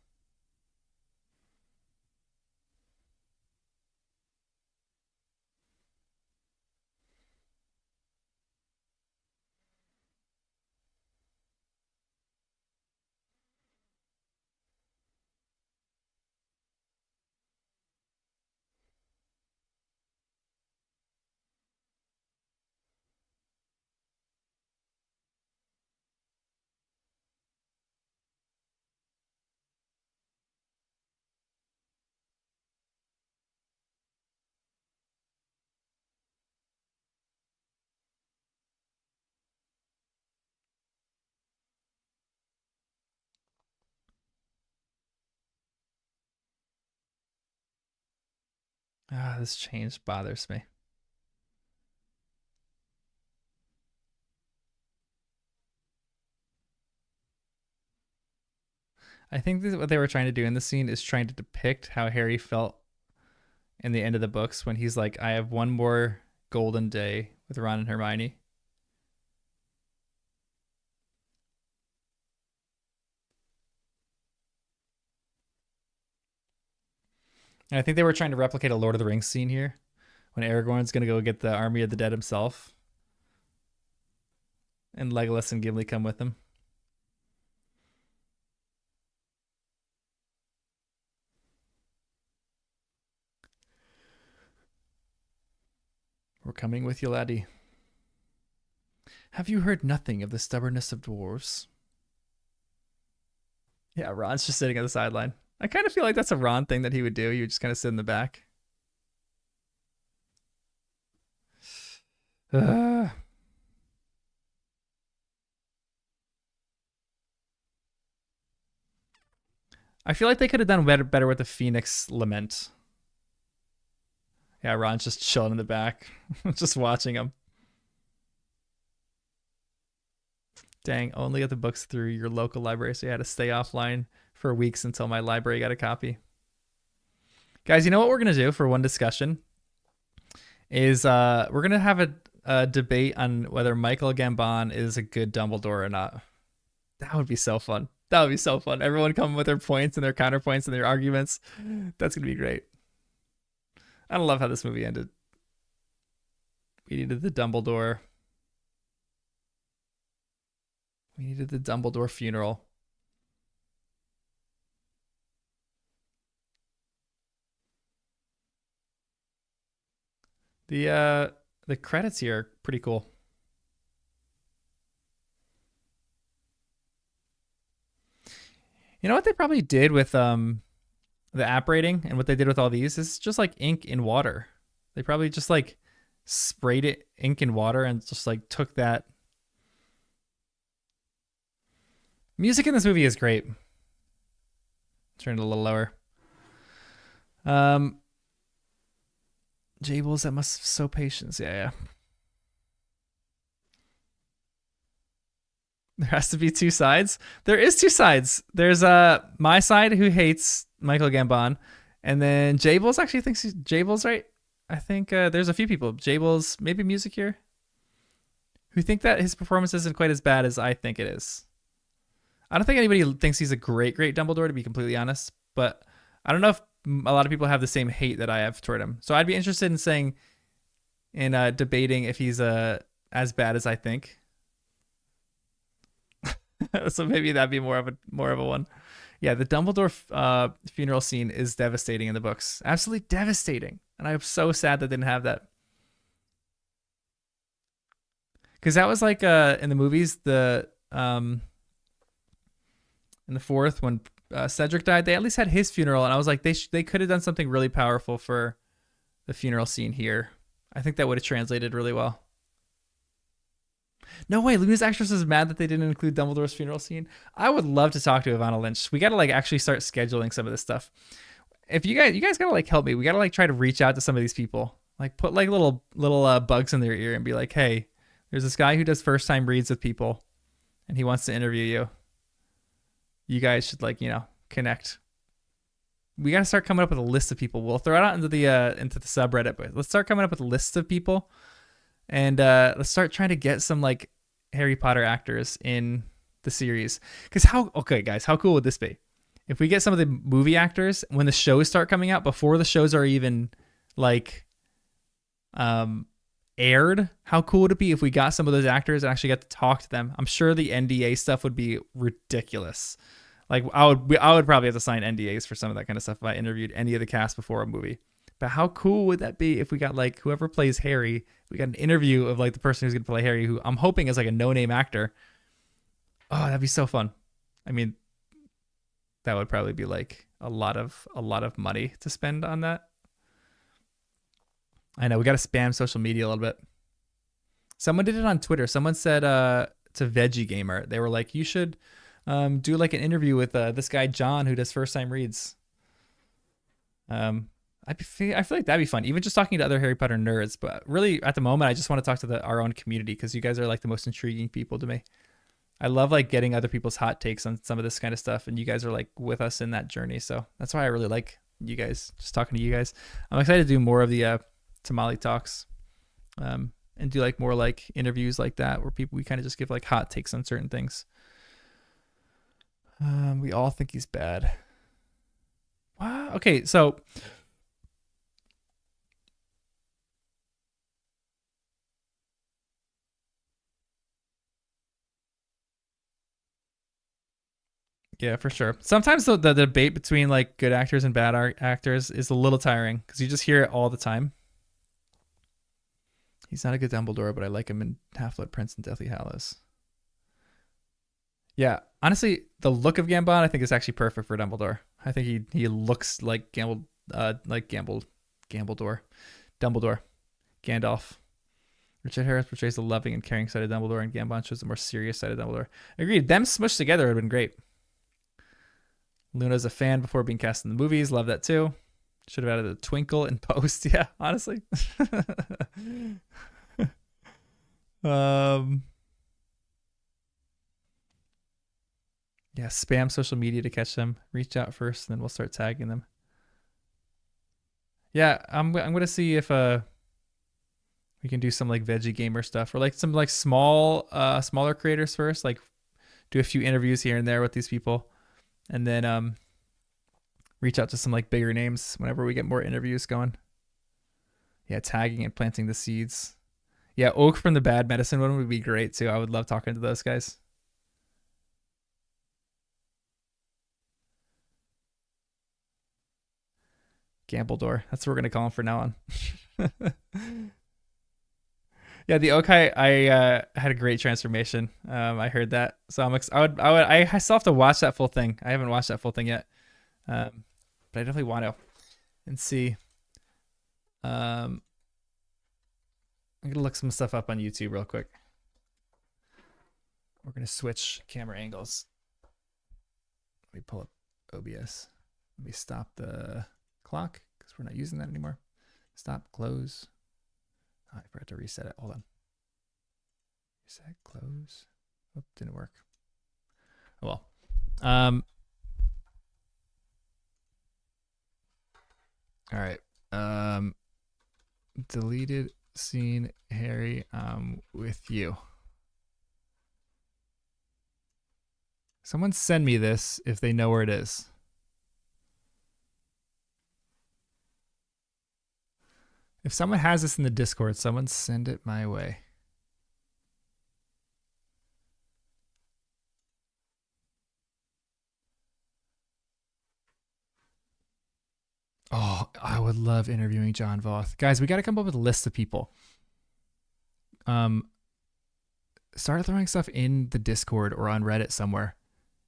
Ah, this change bothers me. I think this, what they were trying to do in the scene is trying to depict how Harry felt in the end of the books when he's like, I have one more golden day with Ron and Hermione. And I think they were trying to replicate a Lord of the Rings scene here when Aragorn's going to go get the army of the dead himself and Legolas and Gimli come with him. We're coming with you, laddie. Have you heard nothing of the stubbornness of dwarves? Yeah, Ron's just sitting on the sideline. I kind of feel like that's a Ron thing that he would do. He would just kind of sit in the back. Uh, I feel like they could have done better with the Phoenix Lament. Yeah, Ron's just chilling in the back, just watching him. Dang, only got the books through your local library, so you had to stay offline for weeks until my library got a copy. Guys, you know what we're gonna do for one discussion is we're gonna have a debate on whether Michael Gambon is a good Dumbledore or not. That would be so fun. That would be so fun. Everyone come with their points and their counterpoints and their arguments. That's gonna be great. I don't love how this movie ended. We needed the Dumbledore. We needed the Dumbledore funeral. The credits here are pretty cool. You know what they probably did with the app rating and what they did with all these is just like ink in water. They probably just like sprayed it ink in water and just like took that. Music in this movie is great. Turn it a little lower. Jables, that must sow patience. Yeah. There has to be two sides. There is two sides. There's my side who hates Michael Gambon, and then Jables actually thinks he's Jables, right? I think there's a few people, Jables, maybe Music here, who think that his performance isn't quite as bad as I think it is. I don't think anybody thinks he's a great Dumbledore, to be completely honest, but I don't know if a lot of people have the same hate that I have toward him. So I'd be interested in saying, in debating if he's as bad as I think. So maybe that'd be more of a one. Yeah, the Dumbledore funeral scene is devastating in the books. Absolutely devastating. And I'm so sad that they didn't have that. Because that was like in the movies, in the fourth, when Cedric died, they at least had his funeral, and I was like, they could have done something really powerful for the funeral scene here. I think that would have translated really well. No way, Luna's actress is mad that they didn't include Dumbledore's funeral scene. I would love to talk to Ivana Lynch. We gotta like actually start scheduling some of this stuff. If you guys gotta like help me. We gotta like try to reach out to some of these people. Like put like little bugs in their ear and be like, hey, there's this guy who does first time reads with people, and he wants to interview you. You guys should like connect. We gotta start coming up with a list of people. We'll throw it out into the subreddit, but let's start coming up with a list of people. And let's start trying to get some like Harry Potter actors in the series. Because guys, how cool would this be? If we get some of the movie actors when the shows start coming out, before the shows are even like aired, how cool would it be if we got some of those actors and actually got to talk to them? I'm sure the NDA stuff would be ridiculous. Like I would probably have to sign NDAs for some of that kind of stuff if I interviewed any of the cast before a movie. But how cool would that be if we got like whoever plays Harry, we got an interview of like the person who's going to play Harry, who I'm hoping is like a no-name actor. Oh, that'd be so fun. I mean, that would probably be like a lot of money to spend on that. I know we got to spam social media a little bit. Someone did it on Twitter. Someone said to Veggie Gamer, they were like, you should do like an interview with this guy John who does first time reads. I feel like that'd be fun, even just talking to other Harry Potter nerds. But really, at the moment, I just want to talk to our own community because you guys are like the most intriguing people to me. I love like getting other people's hot takes on some of this kind of stuff, and you guys are like with us in that journey. So that's why I really like you guys, just talking to you guys. I'm excited to do more of the Tamale talks, and do like more like interviews like that where we kind of just give like hot takes on certain things. We all think he's bad. Wow. Okay, so. Yeah, for sure. Sometimes the debate between like good actors and bad actors is a little tiring because you just hear it all the time. He's not a good Dumbledore, but I like him in Half-Blood Prince and Deathly Hallows. Yeah, honestly, the look of Gambon I think is actually perfect for Dumbledore. I think he looks like Dumbledore, Gandalf. Richard Harris portrays the loving and caring side of Dumbledore, and Gambon shows the more serious side of Dumbledore. Agreed. Them smushed together would have been great. Luna's a fan before being cast in the movies. Love that too. Should have added a twinkle in post. Yeah, honestly. Yeah, spam social media to catch them. Reach out first, and then we'll start tagging them. Yeah, I'm gonna see if we can do some like veggie gamer stuff or like some like smaller creators first. Like do a few interviews here and there with these people, and then reach out to some like bigger names whenever we get more interviews going. Yeah, tagging and planting the seeds. Yeah, Oak from the Bad Medicine one would be great too. I would love talking to those guys. Gambledore. That's what we're gonna call him for now on. Yeah, the Okai, I had a great transformation. I heard that, so I still have to watch that full thing. I haven't watched that full thing yet, but I definitely want to and see. I'm gonna look some stuff up on YouTube real quick. We're gonna switch camera angles. Let me pull up OBS. Let me stop the clock because we're not using that anymore. Stop, close. Oh, I forgot to reset it. Hold on. Reset, close. Oh, didn't work. Oh well. All right. Deleted scene, Harry. With you. Someone send me this if they know where it is. If someone has this in the Discord, someone send it my way. Oh, I would love interviewing John Voth. Guys, we got to come up with a list of people. Start throwing stuff in the Discord or on Reddit somewhere,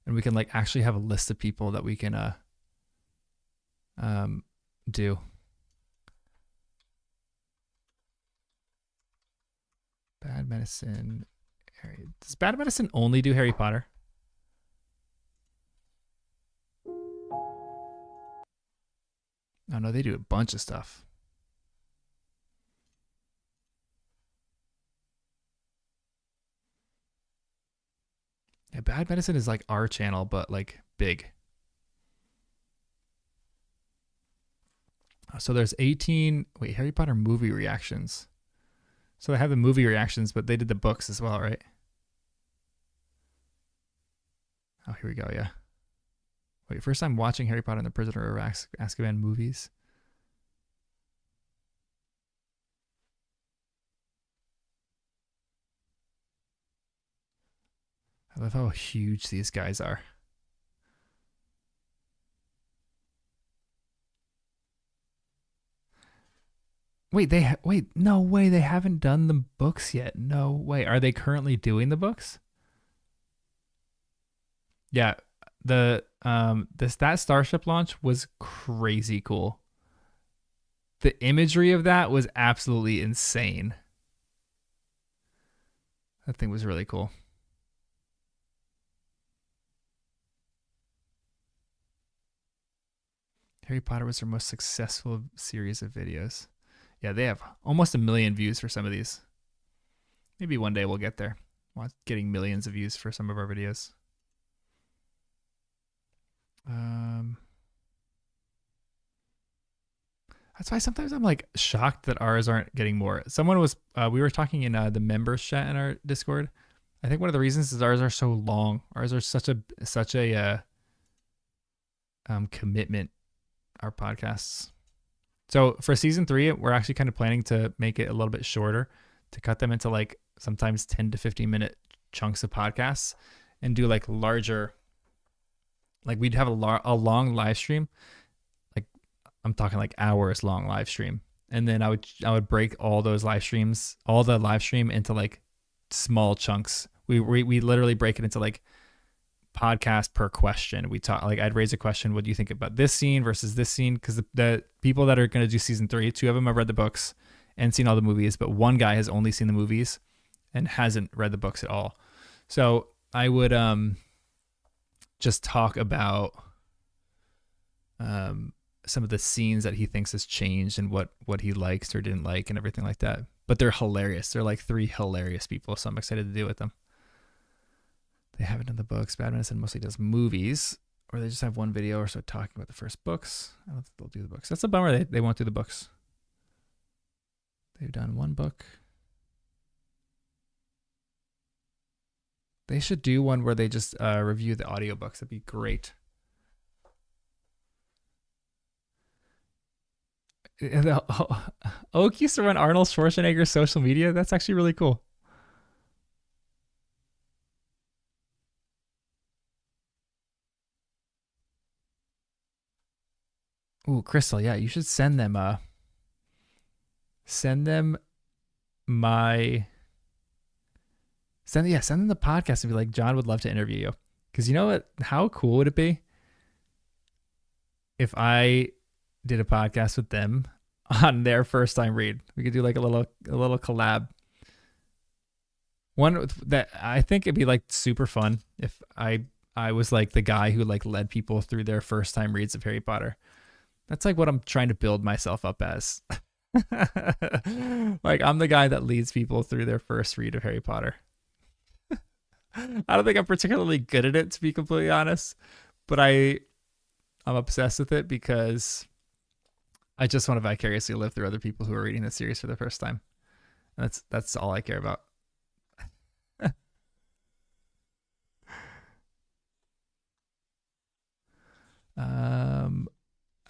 and we can like actually have a list of people that we can do. Bad Medicine. Does Bad Medicine only do Harry Potter? Oh no, they do a bunch of stuff. Yeah, Bad Medicine is like our channel, but like big. So there's 18. Wait, Harry Potter movie reactions. So they have the movie reactions, but they did the books as well, right? Oh, here we go. Yeah. Wait, first time watching Harry Potter and the Prisoner of Azkaban movies. I love how huge these guys are. Wait, no way, they haven't done the books yet. No way. Are they currently doing the books? Yeah, that starship launch was crazy cool. The imagery of that was absolutely insane. That thing was really cool. Harry Potter was their most successful series of videos. Yeah, they have almost 1 million views for some of these. Maybe one day we'll get there. Getting millions of views for some of our videos. That's why sometimes I'm like shocked that ours aren't getting more. Someone was, we were talking in the members chat in our Discord. I think one of the reasons is ours are so long. Ours are such a commitment. Our podcasts. So for season 3, we're actually kind of planning to make it a little bit shorter, to cut them into like sometimes 10 to 15 minute chunks of podcasts, and do like larger. Like we'd have a long live stream, like I'm talking like hours long live stream, and then I would break all the live stream into like small chunks. We literally break it into like podcast per question. We talk like I'd raise a question. What do you think about this scene versus this scene? Because the people that are going to do season 3, 2 of them have read the books and seen all the movies, but one guy has only seen the movies and hasn't read the books at all. So I would just talk about some of the scenes that he thinks has changed and what he likes or didn't like and everything like that. But they're hilarious. They're like 3 hilarious people, so I'm excited to do with them. They haven't done the books. Bad Medicine mostly does movies, or they just have one video or so talking about the first books. I don't think they'll do the books. That's a bummer. They won't do the books. They've done one book. They should do one where they just review the audiobooks. That'd be great. Oak used to run Arnold Schwarzenegger's social media. That's actually really cool. Ooh, Crystal, yeah, you should send them my send them the podcast and be like, John would love to interview you. Because you know what? How cool would it be if I did a podcast with them on their first time read? We could do like a little collab. One that I think it'd be like super fun if I was like the guy who like led people through their first time reads of Harry Potter. That's like what I'm trying to build myself up as. Like I'm the guy that leads people through their first read of Harry Potter. I don't think I'm particularly good at it, to be completely honest, but I'm obsessed with it because I just want to vicariously live through other people who are reading the series for the first time. And that's all I care about.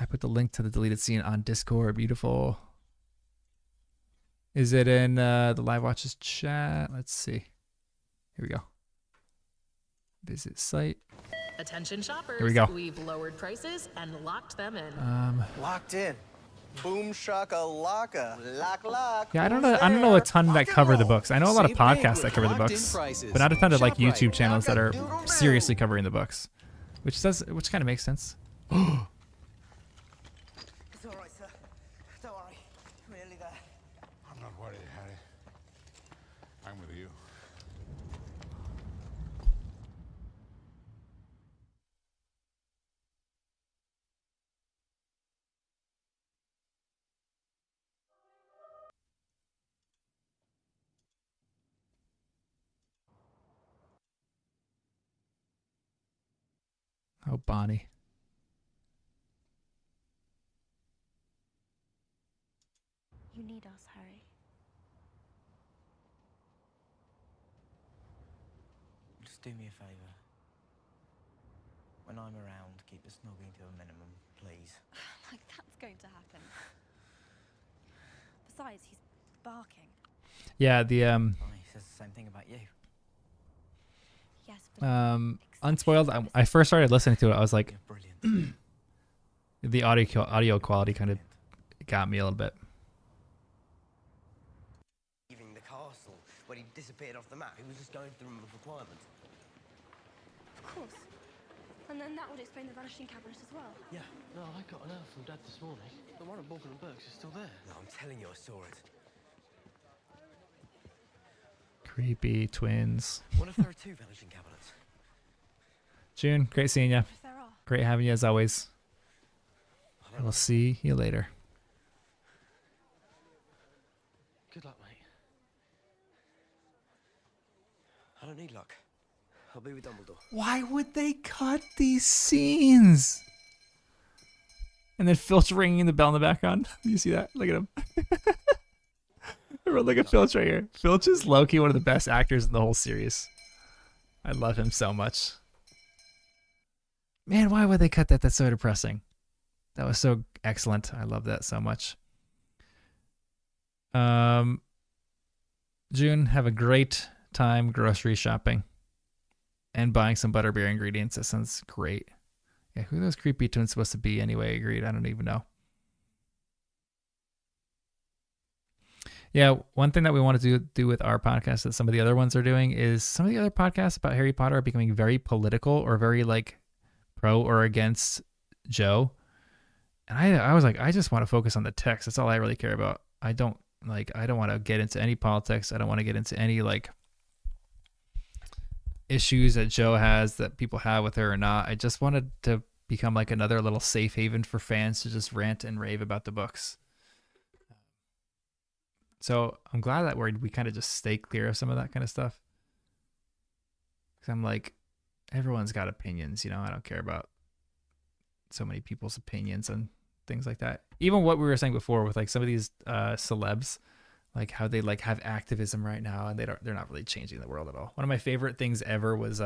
I put the link to the deleted scene on Discord. Beautiful. Is it in the Live Watches chat? Let's see. Here we go. Visit site. Attention shoppers. Here we go. We've lowered prices and locked them in. Locked in. Boom shaka laka. Lock. Yeah, I don't know a ton that cover the books. I know a lot of podcasts that cover the books, but not a ton of like YouTube channels that are seriously covering the books, which kind of makes sense. It's all right, sir. Don't worry. Really there. I'm not worried, Harry. I'm with you. Oh, Bonnie. You need us, Harry. Just do me a favour. When I'm around, keep the snogging to a minimum, please. Like that's going to happen. Besides, he's barking. Yeah, the Oh, he says the same thing about you. Yes, but Unspoiled. I first started listening to it. I was like, You're brilliant. the audio quality kind of got me a little bit. Leaving the castle when he disappeared off the map. He was just going through them with requirements. of course. And then that would explain the vanishing cabinet as well. Yeah, no, I got an alert from Dad this morning. The one at Morgan and Burke's is still there. No, I'm telling you, I saw it. Creepy twins. What if there are two vanishing cabinets? June, great seeing you. If there are. Great having you as always. I don't We'll know. see you later. Good luck, mate. I don't need luck. I'll be with Dumbledore. Why would they cut these scenes? And then Filch ringing the bell in the background. You see that? Look at him. Look at Filch right here. Filch is low-key one of the best actors in the whole series. I love him so much. Man, why would they cut that? That's so depressing. That was so excellent. I love that so much. June, have a great time grocery shopping and buying some butterbeer ingredients. That sounds great. Yeah, who are those creepy twins supposed to be anyway? Agreed. I don't even know. Yeah, one thing that we want to do with our podcast that some of the other ones are doing is some of the other podcasts about Harry Potter are becoming very political or very like pro or against Joe. And I was like, I just want to focus on the text. That's all I really care about. I don't want to get into any politics. I don't want to get into any like issues that Joe has that people have with her or not. I just wanted to become like another little safe haven for fans to just rant and rave about the books. So I'm glad that we kind of just stay clear of some of that kind of stuff. Cause I'm like, everyone's got opinions, you know. I don't care about so many people's opinions and things like that. Even what we were saying before with like some of these celebs, like how they like have activism right now and they're not really changing the world at all. One of my favorite things ever was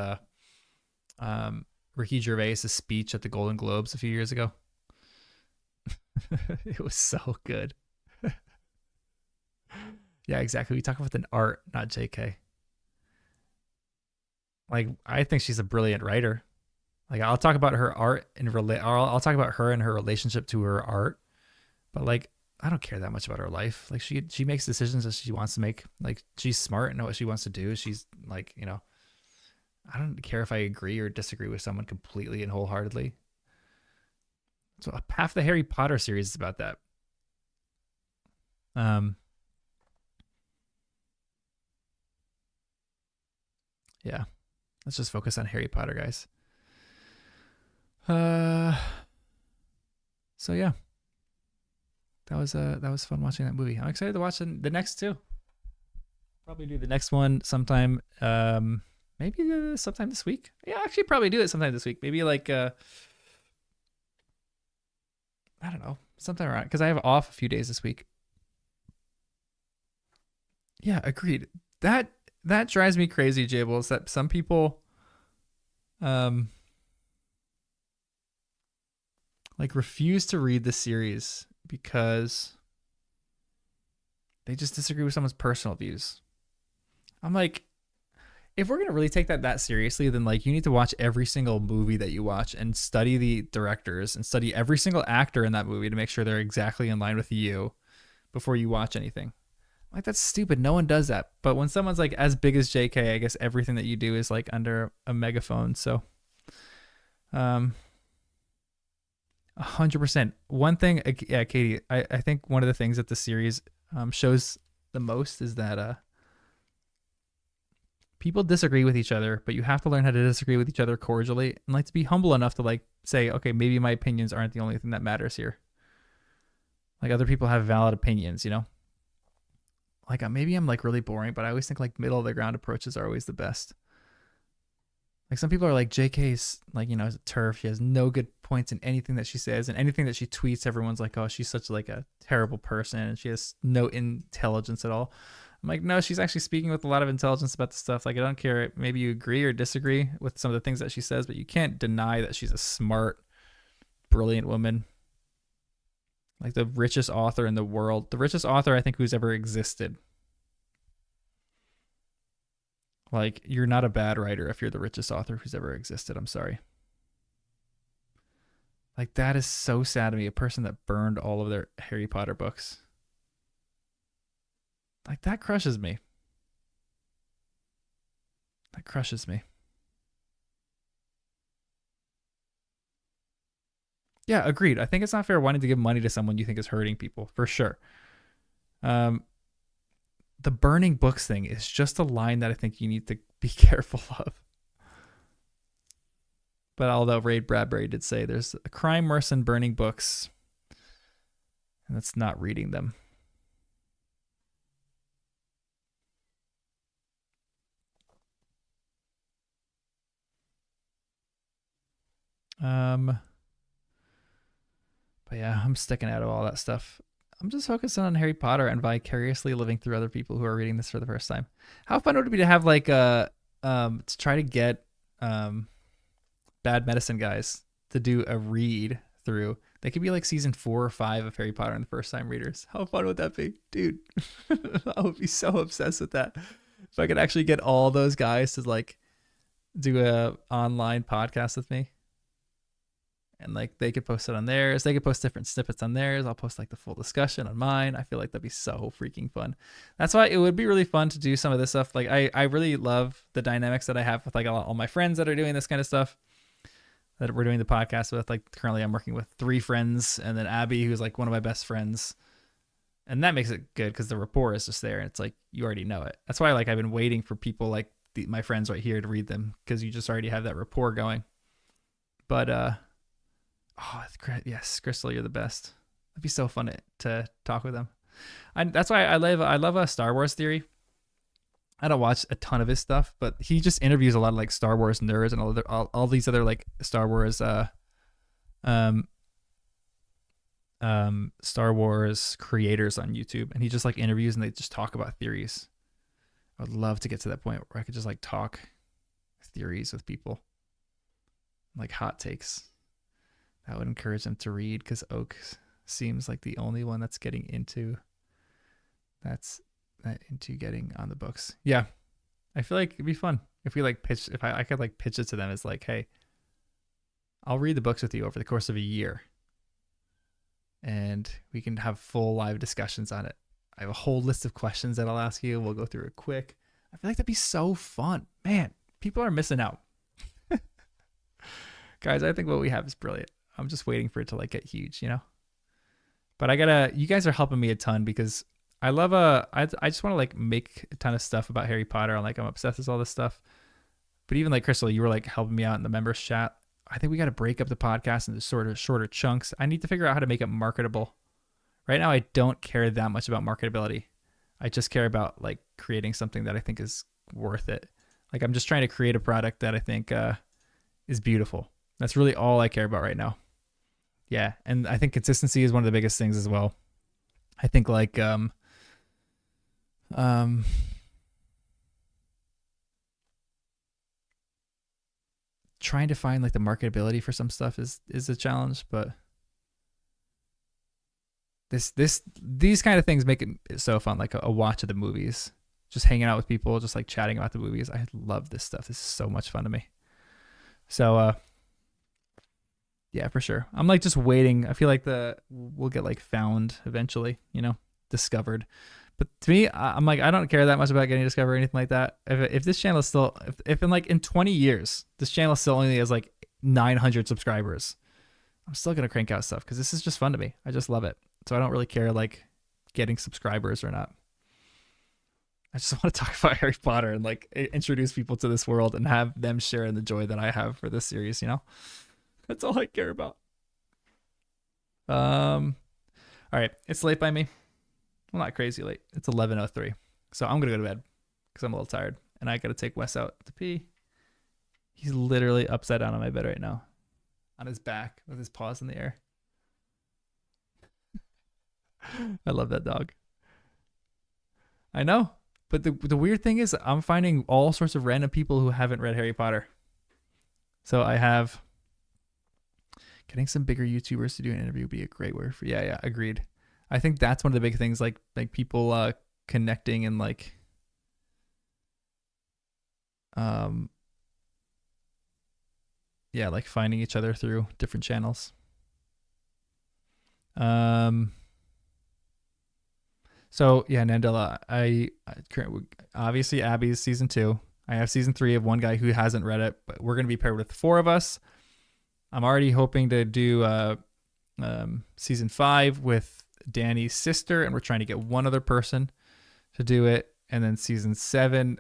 Ricky Gervais' speech at the Golden Globes a few years ago. It was so good. Yeah, exactly. We talk about an art, not JK. Like, I think she's a brilliant writer. Like, I'll talk about her art and I'll talk about her and her relationship to her art. But like, I don't care that much about her life. Like, she makes decisions that she wants to make. Like, she's smart and know what she wants to do. She's like, you know, I don't care if I agree or disagree with someone completely and wholeheartedly. So half the Harry Potter series is about that. Yeah. Let's just focus on Harry Potter, guys. So yeah. That was fun watching that movie. I'm excited to watch the next two. Probably do the next one sometime maybe sometime this week. Yeah, actually probably do it sometime this week. Maybe like I don't know, sometime around, because I have off a few days this week. Yeah, agreed. That drives me crazy, Jables, that some people like refuse to read the series because they just disagree with someone's personal views. I'm like, if we're going to really take that seriously, then like you need to watch every single movie that you watch and study the directors and study every single actor in that movie to make sure they're exactly in line with you before you watch anything. Like, that's stupid. No one does that. But when someone's like as big as JK, I guess everything that you do is like under a megaphone. So 100%. One thing, yeah, Katie, I think one of the things that the series shows the most is that people disagree with each other, but you have to learn how to disagree with each other cordially and like to be humble enough to like say, okay, maybe my opinions aren't the only thing that matters here. Like, other people have valid opinions, you know? Like, maybe I'm like really boring, but I always think like middle of the ground approaches are always the best. Like, some people are like, JK's like, you know, is a turf. She has no good points in anything that she says, and anything that she tweets, everyone's like, oh, she's such like a terrible person and she has no intelligence at all. I'm like, no, she's actually speaking with a lot of intelligence about the stuff. Like, I don't care. Maybe you agree or disagree with some of the things that she says, but you can't deny that she's a smart, brilliant woman. Like, the richest author in the world. The richest author, I think, who's ever existed. Like, you're not a bad writer if you're the richest author who's ever existed. I'm sorry. Like, that is so sad to me. A person that burned all of their Harry Potter books. Like, that crushes me. That crushes me. Yeah, agreed. I think it's not fair wanting to give money to someone you think is hurting people, for sure. The burning books thing is just a line that I think you need to be careful of. But although Ray Bradbury did say there's a crime worse than burning books, and that's not reading them. But yeah, I'm sticking out of all that stuff. I'm just focusing on Harry Potter and vicariously living through other people who are reading this for the first time. How fun would it be to have like to try to get Bad Medicine guys to do a read through? They could be like season 4 or 5 of Harry Potter and the first time readers. How fun would that be? Dude, I would be so obsessed with that. If I could actually get all those guys to like do a online podcast with me. And like they could post it on theirs. They could post different snippets on theirs. I'll post like the full discussion on mine. I feel like that'd be so freaking fun. That's why it would be really fun to do some of this stuff. Like I really love the dynamics that I have with like all my friends that are doing this kind of stuff that we're doing the podcast with. Like, currently I'm working with 3 friends and then Abby, who's like one of my best friends. And that makes it good because the rapport is just there. And it's like, you already know it. That's why like I've been waiting for people like my friends right here to read them, because you just already have that rapport going. But, oh, yes, Crystal, you're the best. It'd be so fun to talk with them. That's why I love a Star Wars theory. I don't watch a ton of his stuff, but he just interviews a lot of like Star Wars nerds and all these other like Star Wars um Star Wars creators on YouTube, and he just like interviews and they just talk about theories. I would love to get to that point where I could just like talk theories with people, like hot takes. That would encourage them to read, because Oak seems like the only one that's getting into getting on the books. Yeah, I feel like it'd be fun if we like pitch. If I could like pitch it to them as like, hey, I'll read the books with you over the course of a year, and we can have full live discussions on it. I have a whole list of questions that I'll ask you. We'll go through it quick. I feel like that'd be so fun, man. People are missing out. Guys, I think what we have is brilliant. I'm just waiting for it to like get huge, you know? But you guys are helping me a ton, because I love I just want to like make a ton of stuff about Harry Potter. I'm obsessed with all this stuff. But even like Crystal, you were like helping me out in the members chat. I think we got to break up the podcast into sort of shorter chunks. I need to figure out how to make it marketable. Right now, I don't care that much about marketability. I just care about like creating something that I think is worth it. Like I'm just trying to create a product that I think is beautiful. That's really all I care about right now. Yeah, and I think consistency is one of the biggest things as well. I think like trying to find like the marketability for some stuff is a challenge, but these kind of things make it so fun, like a watch of the movies, just hanging out with people, just like chatting about the movies. I love this stuff. This is so much fun to me. So yeah, for sure. I'm like just waiting. I feel like we'll get like found eventually, you know, discovered. But to me, I'm like, I don't care that much about getting discovered or anything like that. If this channel is still, if in like in 20 years, this channel still only has like 900 subscribers, I'm still going to crank out stuff because this is just fun to me. I just love it. So I don't really care like getting subscribers or not. I just want to talk about Harry Potter and like introduce people to this world and have them share in the joy that I have for this series, you know? That's all I care about. All right. It's late by me. Well, not crazy late. It's 11:03. So I'm going to go to bed because I'm a little tired. And I got to take Wes out to pee. He's literally upside down on my bed right now, on his back with his paws in the air. I love that dog. I know. But the weird thing is I'm finding all sorts of random people who haven't read Harry Potter. So I have getting some bigger YouTubers to do an interview would be a great word for. Yeah, agreed. I think that's one of the big things, like people connecting and like yeah, like finding each other through different channels. So yeah, Nandela, I obviously Abby's season 2. I have season 3 of one guy who hasn't read it, but we're going to be paired with 4 of us. I'm already hoping to do season 5 with Danny's sister, and we're trying to get one other person to do it. And then season 7,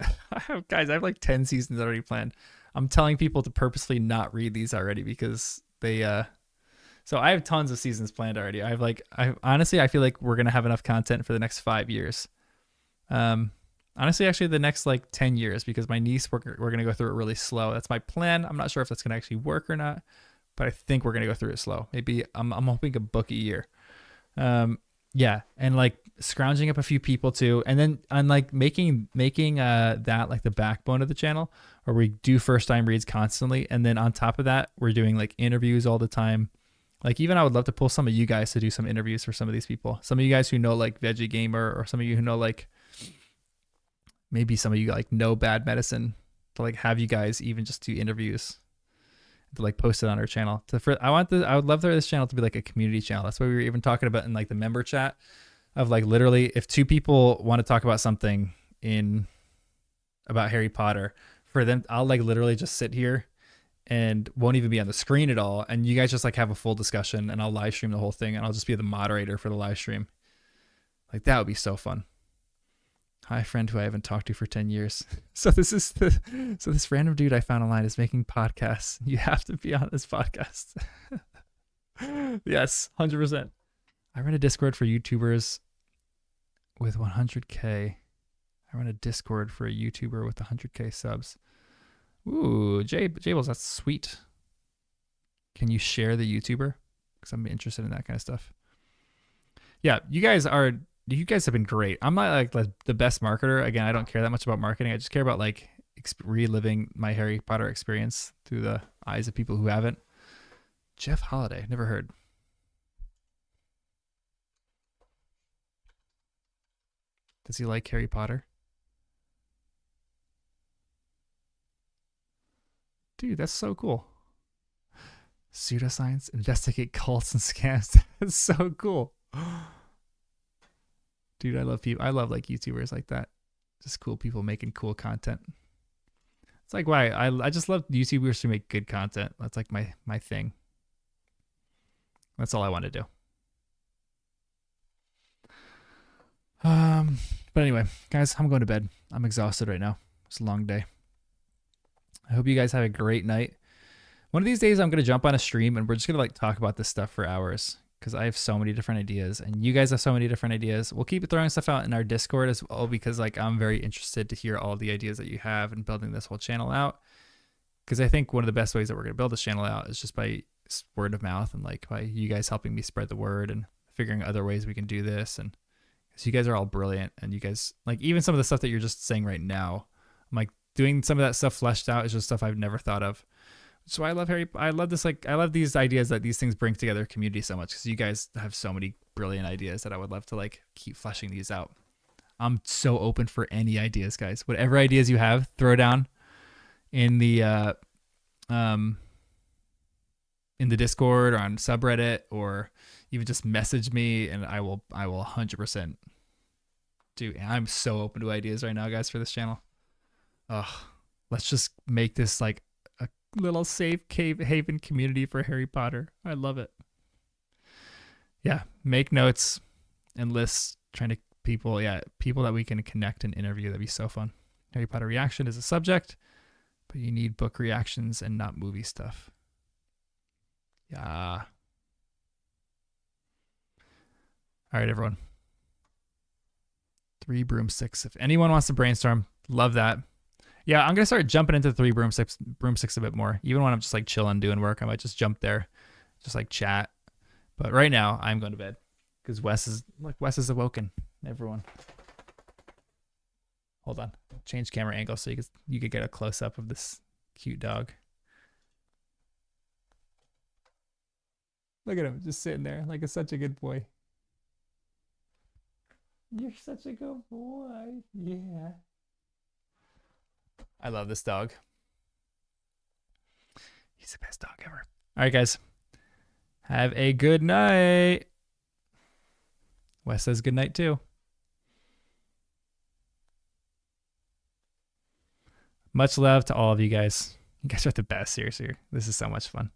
guys, I have like 10 seasons already planned. I'm telling people to purposely not read these already because they so I have tons of seasons planned already. Honestly, I feel like we're going to have enough content for the next 5 years. Honestly, actually the next like 10 years, because my niece, we're going to go through it really slow. That's my plan. I'm not sure if that's going to actually work or not, but I think we're going to go through it slow. Maybe I'm hoping a book a year. Yeah. And like scrounging up a few people too. And then on like making that like the backbone of the channel, where we do first time reads constantly. And then on top of that, we're doing like interviews all the time. Like even I would love to pull some of you guys to do some interviews for some of these people. Some of you guys who know like Veggie Gamer, or some of you who know like maybe some of you like know Bad Medicine, to like have you guys even just do interviews to like post it on our channel. I would love for this channel to be like a community channel. That's what we were even talking about in like the member chat of like literally if 2 people want to talk about something about Harry Potter, for them, I'll like literally just sit here and won't even be on the screen at all. And you guys just like have a full discussion, and I'll live stream the whole thing, and I'll just be the moderator for the live stream. Like that would be so fun. Hi, friend who I haven't talked to for 10 years. So this random dude I found online is making podcasts. You have to be on this podcast. Yes, 100%. I run a Discord for YouTubers with 100K. I I run a Discord for a YouTuber with 100K subs. Ooh, Jables, that's sweet. Can you share the YouTuber? Because I'm interested in that kind of stuff. Yeah, you guys have been great. I'm not like the best marketer. Again, I don't care that much about marketing. I just care about like reliving my Harry Potter experience through the eyes of people who haven't. Jeff Holiday, never heard. Does he like Harry Potter? Dude, that's so cool. Pseudoscience, investigate cults and scams. That's so cool. Dude, I love people. I love like YouTubers like that. Just cool people making cool content. It's like why I just love YouTubers who make good content. That's like my thing. That's all I want to do. But anyway, guys, I'm going to bed. I'm exhausted right now. It's a long day. I hope you guys have a great night. One of these days I'm going to jump on a stream and we're just going to like talk about this stuff for hours because I have so many different ideas and you guys have so many different ideas. We'll keep throwing stuff out in our Discord as well because like I'm very interested to hear all the ideas that you have in building this whole channel out. Because I think one of the best ways that we're going to build this channel out is just by word of mouth and like by you guys helping me spread the word and figuring other ways we can do this. And because you guys are all brilliant and you guys like even some of the stuff that you're just saying right now, I'm like doing some of that stuff fleshed out is just stuff I've never thought of. So I love I love this, like, I love these ideas that these things bring together community so much because you guys have so many brilliant ideas that I would love to like keep fleshing these out. I'm so open for any ideas, guys. Whatever ideas you have, throw down in the Discord or on subreddit or even just message me and I will 100% do. I'm so open to ideas right now, guys, for this channel. Let's just make this like a little safe haven community for Harry Potter. I love it. Yeah, make notes and lists trying to people that we can connect and interview. That'd be so fun. Harry Potter reaction is a subject, but you need book reactions and not movie stuff. Yeah. All right, everyone. 3 broomsticks. If anyone wants to brainstorm, love that. Yeah, I'm gonna start jumping into 3 broomsticks a bit more. Even when I'm just like chilling doing work, I might just jump there, just like chat. But right now, I'm going to bed because Wes is awoken. Everyone, hold on. Change camera angle so you could get a close up of this cute dog. Look at him just sitting there like such a good boy. You're such a good boy. Yeah. I love this dog. He's the best dog ever. All right, guys. Have a good night. Wes says good night too. Much love to all of you guys. You guys are the best, seriously. This is so much fun.